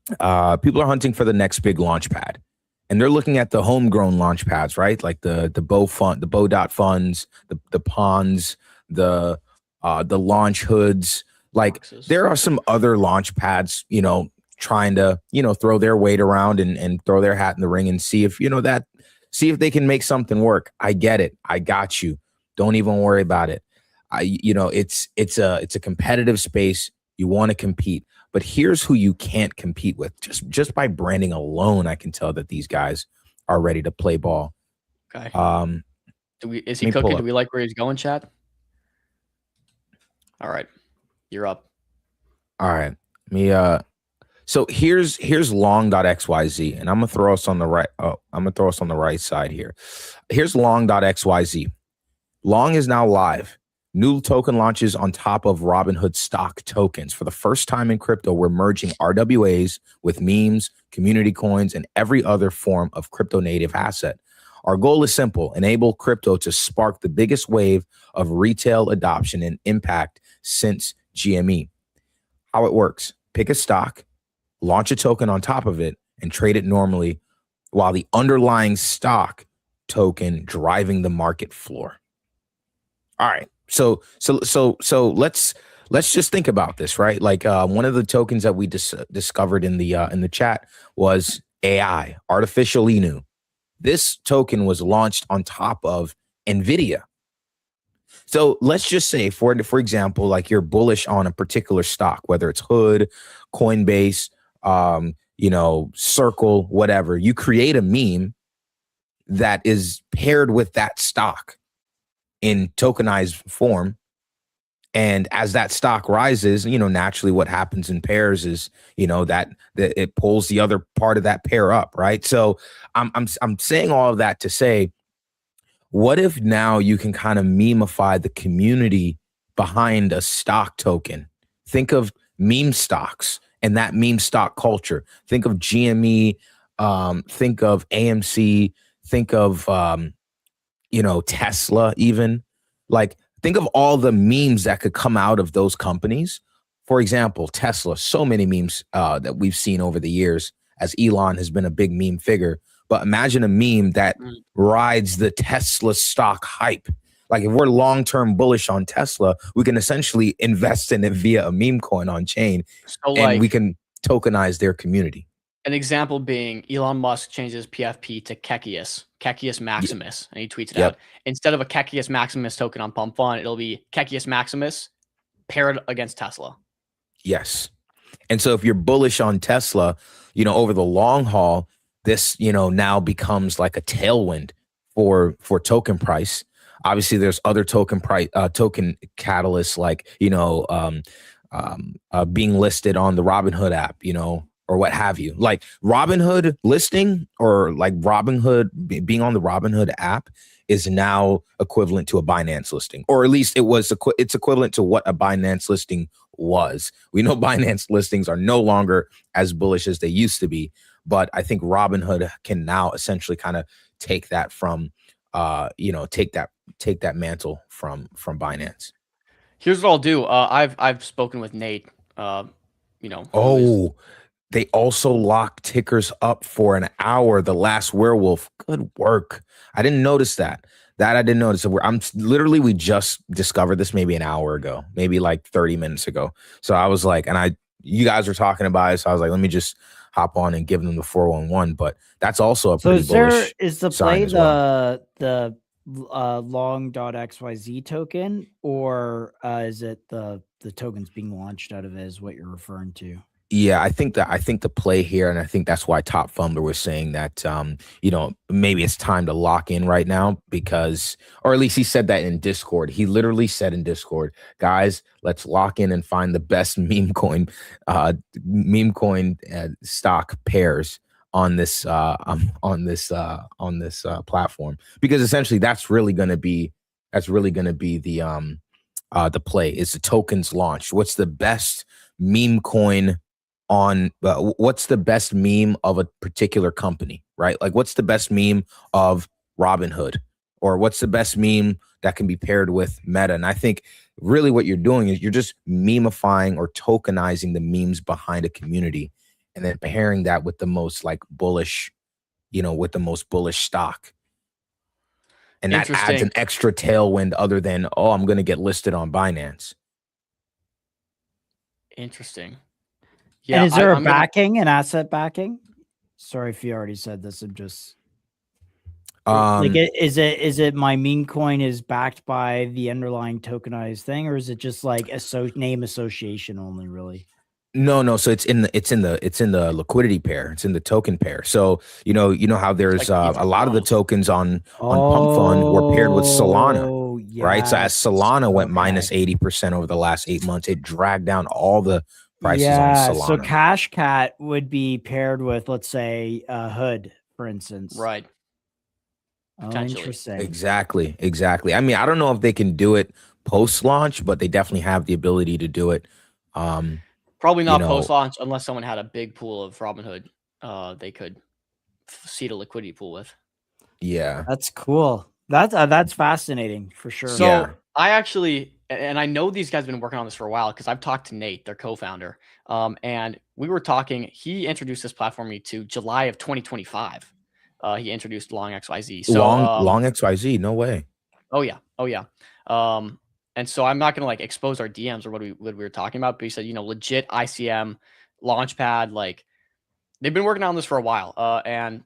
the next big launch pad. And they're looking at the homegrown launch pads, right? Like the Bo.funds, the Ponds, the launch hoods. Like there are some other launch pads, you know, trying to, you know, throw their weight around and throw their hat in the ring and see if, you know, see if they can make something work. I get it. I got you. Don't even worry about it. You know, it's a competitive space. You want to compete, but here's who you can't compete with. Just by branding alone, I can tell that these guys are ready to play ball. Okay. Is he cooking? Do we like where he's going, chat? All right. You're up. All right. So here's long.xyz, and I'm gonna throw us on the right. Oh, I'm gonna throw us on the right side here. Here's long.xyz. Long is now live. New token launches on top of Robinhood stock tokens. For the first time in crypto, we're merging RWAs with memes, community coins, and every other form of crypto native asset. Our goal is simple: enable crypto to spark the biggest wave of retail adoption and impact since GME. How it works: pick a stock, launch a token on top of it, and trade it normally while the underlying stock token driving the market floor. All right. So let's just think about this, right? Like one of the tokens that we discovered in the chat was AI, artificial Inu. This token was launched on top of NVIDIA. So let's just say, for example, like you're bullish on a particular stock, whether it's Hood, Coinbase, you know, Circle, whatever. You create a meme that is paired with that stock in tokenized form. And as that stock rises, you know, naturally what happens in pairs is, you know, that it pulls the other part of that pair up, right? So I'm saying all of that to say, what if now you can kind of memify the community behind a stock token? Think of meme stocks and that meme stock culture. Think of GME, think of AMC, think of, you know, Tesla even. Like, think of all the memes that could come out of those companies. For example, Tesla, so many memes that we've seen over the years as Elon has been a big meme figure. But imagine a meme that rides the Tesla stock hype. Like if we're long-term bullish on Tesla, we can essentially invest in it via a meme coin on chain, and we can tokenize their community. An example being Elon Musk changes PFP to Kekius Maximus, and he tweets it out. Instead of a Kekius Maximus token on Pump Fund, it'll be Kekius Maximus paired against Tesla. Yes. And so if you're bullish on Tesla, you know, over the long haul, this, you know, now becomes like a tailwind for token price. Obviously, there's other token catalysts like being listed on the Robinhood app, or what have you. Like Robinhood listing or like Robinhood being on the Robinhood app is now equivalent to a Binance listing, or at least it's equivalent to what a Binance listing was. We know Binance listings are no longer as bullish as they used to be, but I think Robinhood can now essentially kind of take that from, take that mantle from Binance. Here's what I'll do. I've spoken with Nate. Oh, they also lock tickers up for an hour. The Last Werewolf. Good work. I didn't notice that. I didn't notice. We just discovered this maybe an hour ago, maybe like 30 minutes ago. So I was like, you guys were talking about it, so I was like, let me just hop on and give them the 411. But that's also a pretty bullish. Is the play the long.xyz token, or is it the tokens being launched out of it is what you're referring to? Yeah, I think the play here, and I think that's why Top Fumbler was saying that, maybe it's time to lock in right now because, or at least he said that in Discord. He literally said in Discord, guys, let's lock in and find the best meme coin stock pairs on this platform, because essentially that's really going to be the play is the tokens launched. What's the best meme coin on what's the best meme of a particular company, right? Like what's the best meme of Robinhood, or what's the best meme that can be paired with Meta? And I think really what you're doing is you're just memifying or tokenizing the memes behind a community and then pairing that with the most like bullish, with the most bullish stock. And that adds an extra tailwind other than, I'm going to get listed on Binance. Interesting. Yeah, and is there an asset backing? Sorry if you already said this. I'm just is it my meme coin is backed by the underlying tokenized thing, or is it just like name association only, really? No. So it's in the liquidity pair. It's in the token pair. So you know how there's a lot of the tokens on Pump Fund were paired with Solana, right? So as Solana went minus 80% over the last 8 months, it dragged down all the prices on Solana. So Cash Cat would be paired with, let's say, Hood, for instance. Right. Potentially. Interesting. Exactly. I mean, I don't know if they can do it post-launch, but they definitely have the ability to do it. Probably not post-launch unless someone had a big pool of Robinhood they could seed a liquidity pool with. Yeah. That's cool. That's fascinating for sure. So I actually, and I know these guys have been working on this for a while because I've talked to Nate, their co-founder, and we were talking. He introduced this platform to July of 2025. He introduced Long XYZ. So Long XYZ, no way. Oh yeah. And so I'm not gonna like expose our DMs or what we were talking about, but he said, legit ICM Launchpad, like they've been working on this for a while. And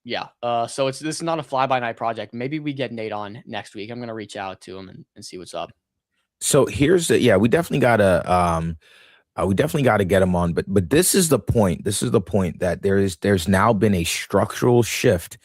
yeah, so this is not a fly-by-night project. Maybe we get Nate on next week. I'm gonna reach out to him and see what's up. So here's we definitely gotta get him on, but this is the point. This is the point that there's now been a structural shift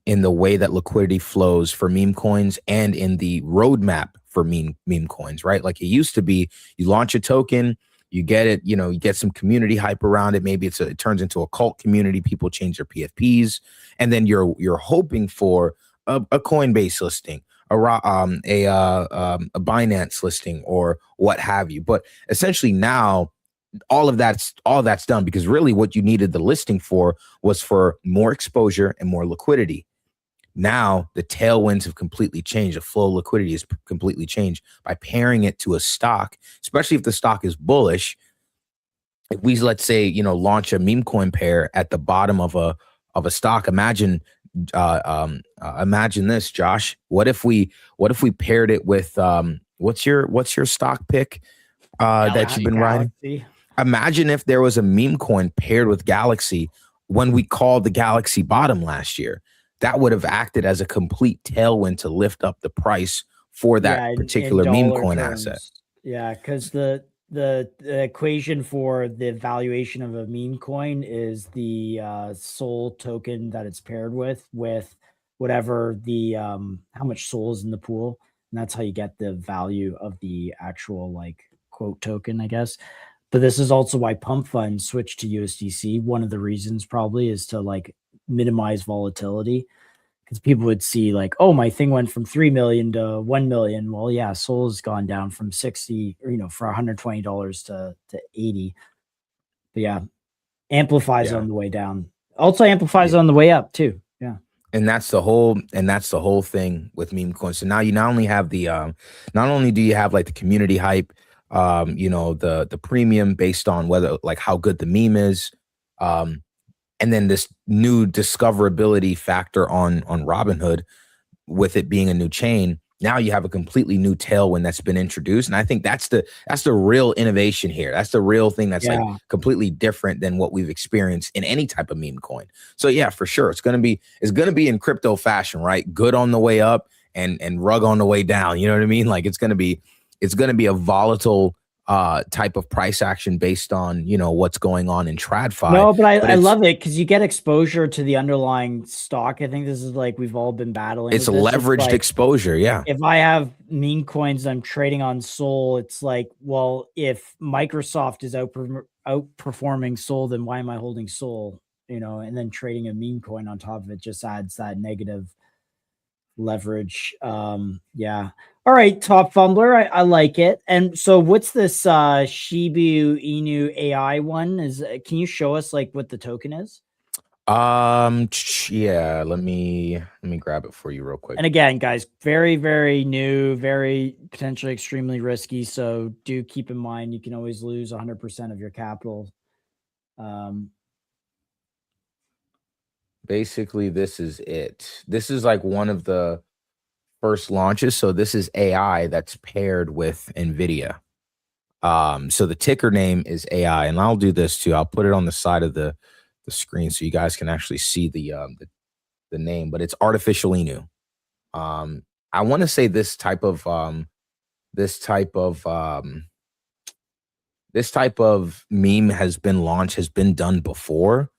in the way that liquidity flows for meme coins and in the roadmap for meme coins, right? Like it used to be, you launch a token, you get it, you get some community hype around it. Maybe it turns into a cult community. People change their PFPs, and then you're hoping for a Coinbase listing, a Binance listing, or what have you. But essentially now, all that's done, because really what you needed the listing for was for more exposure and more liquidity. Now the tailwinds have completely changed. The flow of liquidity has completely changed by pairing it to a stock, especially if the stock is bullish. If we, let's say, launch a meme coin pair at the bottom of a stock, imagine this, Josh. What if we paired it with what's your stock pick that you've been riding? Imagine if there was a meme coin paired with Galaxy when we called the Galaxy bottom last year. That would have acted as a complete tailwind to lift up the price for that particular meme coin asset. Yeah, because the equation for the valuation of a meme coin is the SOL token that it's paired with whatever the how much SOL is in the pool, and that's how you get the value of the actual like quote token, I guess. But this is also why pump funds switched to USDC. One of the reasons probably is to like minimize volatility, because people would see like, oh, my thing went from 3 million to 1 million. Well, yeah, SOL has gone down from 60 or for $120 to 80. But yeah, amplifies on the way down. Also amplifies on the way up too. Yeah. And that's the whole thing with meme coins. So now you not only have the not only do you have like the community hype, the premium based on whether like how good the meme is, and then this new discoverability factor on Robinhood with it being a new chain. Now you have a completely new tailwind that's been introduced, and I think that's the real innovation here. That's the real thing that's like completely different than what we've experienced in any type of meme coin. So yeah, for sure, it's gonna be in crypto fashion, right? Good on the way up and rug on the way down. You know what I mean? Like it's gonna be a volatile type of price action based on what's going on in TradFi. No, but I love it because you get exposure to the underlying stock. I think this is like we've all been battling. It's leveraged exposure. Yeah. If I have meme coins, I'm trading on SOL. It's like, well, if Microsoft is outperforming SOL, then why am I holding SOL? And then trading a meme coin on top of it just adds that negative leverage. Yeah. All right, Top Fumbler, I like it. And so what's this Shibu Inu AI one? Can you show us like what the token is? Yeah, let me grab it for you real quick. And again, guys, very, very new, very potentially extremely risky. So do keep in mind you can always lose 100% of your capital. Basically, this is it. This is like one of the first launches. So this is AI that's paired with NVIDIA. So the ticker name is AI, and I'll do this too. I'll put it on the side of the screen so you guys can actually see the name, but it's Artificial Inu. I want to say this type of meme has been done before,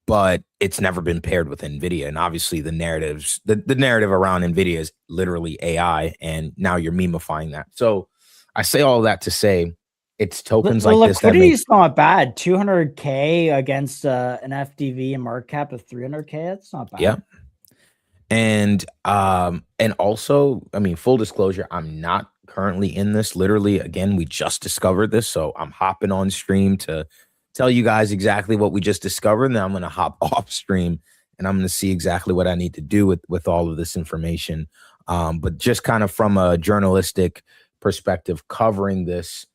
but it's never been paired with NVIDIA. And obviously the narrative around NVIDIA is literally AI, and now you're memifying that. So I say all that to say it's tokens like this. Liquidity is not bad. 200K against an FDV and market cap of 300K. That's not bad. Yeah. And also, I mean, full disclosure, I'm not currently in this. Literally, again, we just discovered this. So I'm hopping on stream to tell you guys exactly what we just discovered. And then I'm going to hop off stream and I'm going to see exactly what I need to do with all of this information. But just kind of from a journalistic perspective, covering this,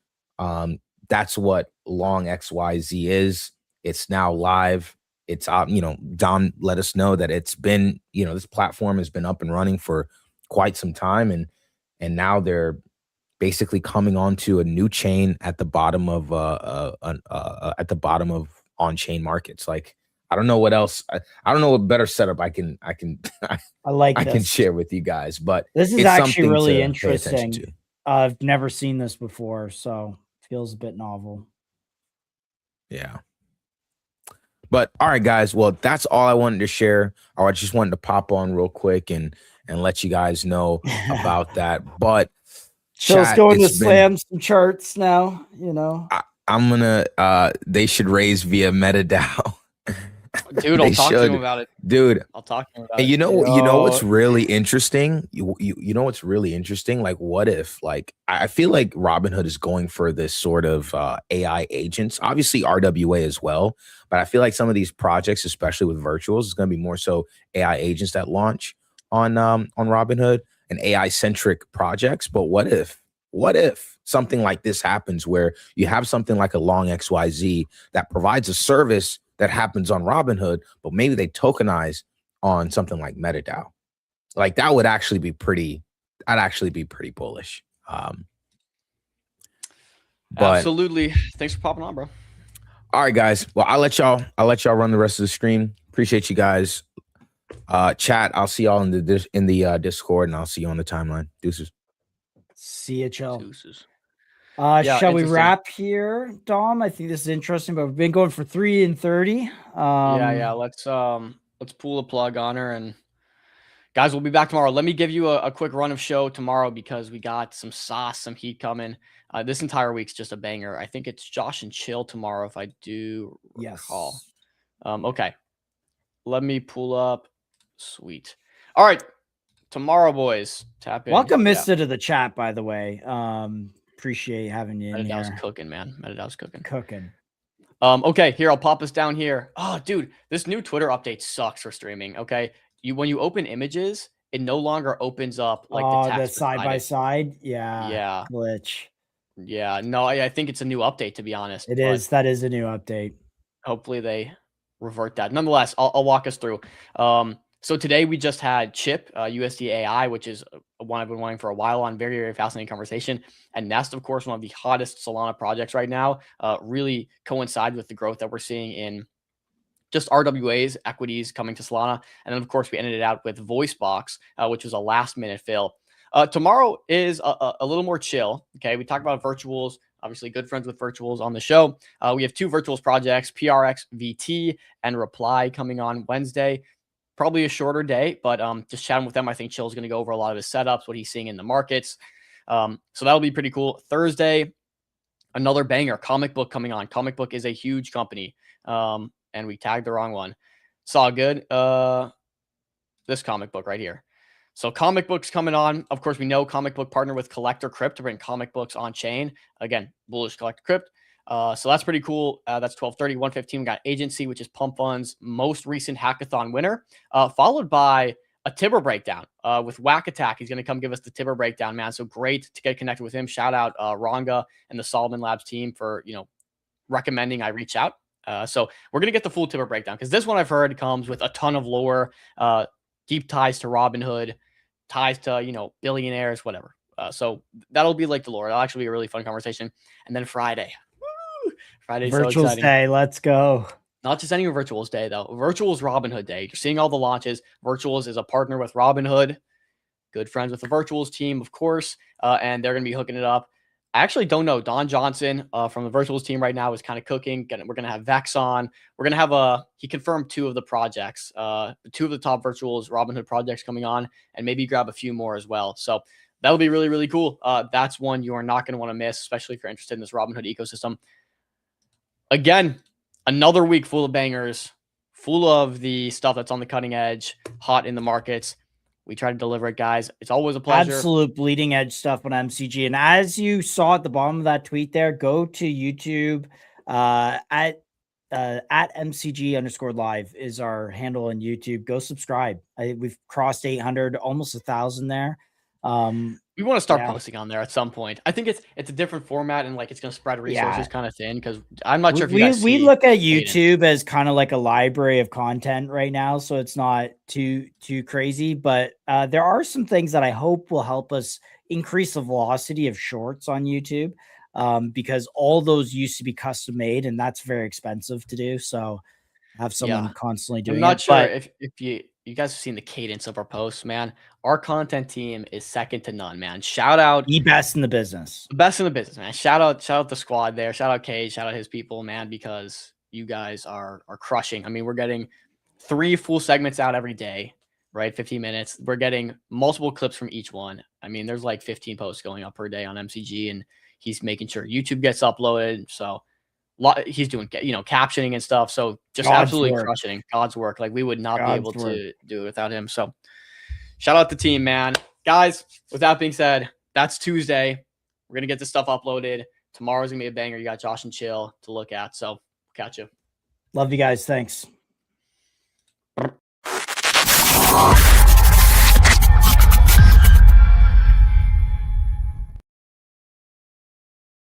that's what Long XYZ is. It's now live. It's Don let us know that it's been, this platform has been up and running for quite some time, and now they're basically coming onto a new chain at the bottom of on-chain markets. Like, I don't know what else. I don't know what better setup I can share with you guys, but this is actually really interesting. I've never seen this before, so it feels a bit novel. Yeah. But all right, guys. Well, that's all I wanted to share. Or I just wanted to pop on real quick and let you guys know about that. But so let's go into slam some charts now. I'm gonna. They should raise via MetaDAO. Dude, I'll talk to him about it. Dude, I'll talk to him about it. You know what's really interesting? You know what's really interesting? Like, what if, like, I feel like Robinhood is going for this sort of AI agents, obviously RWA as well, but I feel like some of these projects, especially with virtuals, is going to be more so AI agents that launch on Robinhood and AI centric projects. But what if something like this happens where you have something like a Long XYZ that provides a service that happens on Robinhood, but maybe they tokenize on something like MetaDAO? Like, that would actually be pretty. I'd actually be pretty bullish. Absolutely. Thanks for popping on, bro. All right, guys. Well, I'll let y'all run the rest of the stream. Appreciate you guys. Chat. I'll see y'all in the Discord, and I'll see you on the timeline. Deuces. See you, Chill. Deuces. Shall we wrap here, Dom? I think this is interesting, but we've been going for 3 and 30. Yeah. Let's pull a plug on her and Guys, we'll be back tomorrow. Let me give you a quick run of show tomorrow because we got some sauce, some heat coming. This entire week's just a banger. I think it's Josh and Chill tomorrow, if I do recall. Okay. Let me pull up. Sweet. All right. Tomorrow, boys. Tap in. Welcome, Mister, to the chat, by the way. Appreciate having you in here. Metadow's cooking, man. Metadow's cooking. Okay, here, I'll pop us down here. Oh, dude, this new Twitter update sucks for streaming, okay? When you open images, it no longer opens up like the text the side by side. Yeah. Glitch. Yeah, no, I think it's a new update, to be honest. It is. That is a new update. Hopefully they revert that. Nonetheless, I'll walk us through. So today we just had Chip, USD AI, which is one I've been wanting for a while on. Very, very fascinating conversation. And Nest, of course, one of the hottest Solana projects right now, really coincide with the growth that we're seeing in just RWAs, equities coming to Solana. And then, of course, we ended it out with VoiceBox, which was a last-minute fill. Tomorrow is a little more chill. Okay, we talked about virtuals. Obviously, good friends with virtuals on the show. We have 2 virtuals projects, PRX VT and Reply, coming on Wednesday. Probably a shorter day, but just chatting with them. I think Chill's going to go over a lot of his setups, what he's seeing in the markets. So that'll be pretty cool. Thursday, another banger, Comic Book coming on. Comic Book is a huge company. And we tagged the wrong one. Saw good. This Comic Book right here. So Comic Book's coming on. Of course, we know Comic Book partnered with Collector Crypt to bring comic books on chain. Again, bullish Collector Crypt. So that's pretty cool. That's 12:30, 1:15. We got Agency, which is Pump Fund's most recent hackathon winner, followed by a Tibber breakdown with Whack Attack. He's going to come give us the Tibber breakdown, man. So great to get connected with him. Shout out Ranga and the Solomon Labs team for recommending I reach out. So we're going to get the full Tibber breakdown because this one I've heard comes with a ton of lore, deep ties to Robinhood, ties to, billionaires, whatever. So that'll be like the lore. It'll actually be a really fun conversation. And then Friday. Woo! Friday's so Virtuals exciting. Day. Let's go. Not just any Virtuals Day, though. Virtuals Robinhood Day. You're seeing all the launches. Virtuals is a partner with Robinhood. Good friends with the Virtuals team, of course. And they're going to be hooking it up. I actually don't know. Don Johnson from the Virtuals team right now is kind of cooking. We're going to have Vex on. We're going to have he confirmed 2 of the projects, 2 of the top Virtuals Robinhood projects coming on, and maybe grab a few more as well. So that'll be really, really cool. That's one you are not going to want to miss, especially if you're interested in this Robinhood ecosystem. Again, another week full of bangers, full of the stuff that's on the cutting edge, hot in the markets. We try to deliver it, guys. It's always a pleasure. Absolute bleeding edge stuff on MCG. And as you saw at the bottom of that tweet there, go to YouTube at MCG_live is our handle on YouTube. Go subscribe. We've crossed 800, almost 1,000 there. We want to start posting on there at some point. I think it's a different format and it's going to spread resources kind of thin because I'm not sure if you guys we look at YouTube as kind of like a library of content right now, so it's not too crazy. But there are some things that I hope will help us increase the velocity of shorts on YouTube because all those used to be custom made and that's very expensive to do. So have someone constantly doing it. I'm not sure if you guys have seen the cadence of our posts, man. Our content team is second to none, man. Shout out the best in the business. The best in the business, man. Shout out the squad there. Shout out Cage, shout out his people, man, because you guys are crushing. I mean, we're getting 3 full segments out every day, right? 15 minutes. We're getting multiple clips from each one. I mean, there's like 15 posts going up per day on MCG, and he's making sure YouTube gets uploaded. So he's doing, captioning and stuff. So just absolutely crushing God's work. Like we would not be able to do it without him. So shout out the team, man. Guys, with that being said, that's Tuesday. We're going to get this stuff uploaded. Tomorrow's going to be a banger. You got Josh and Chill to look at. So catch you. Love you guys. Thanks.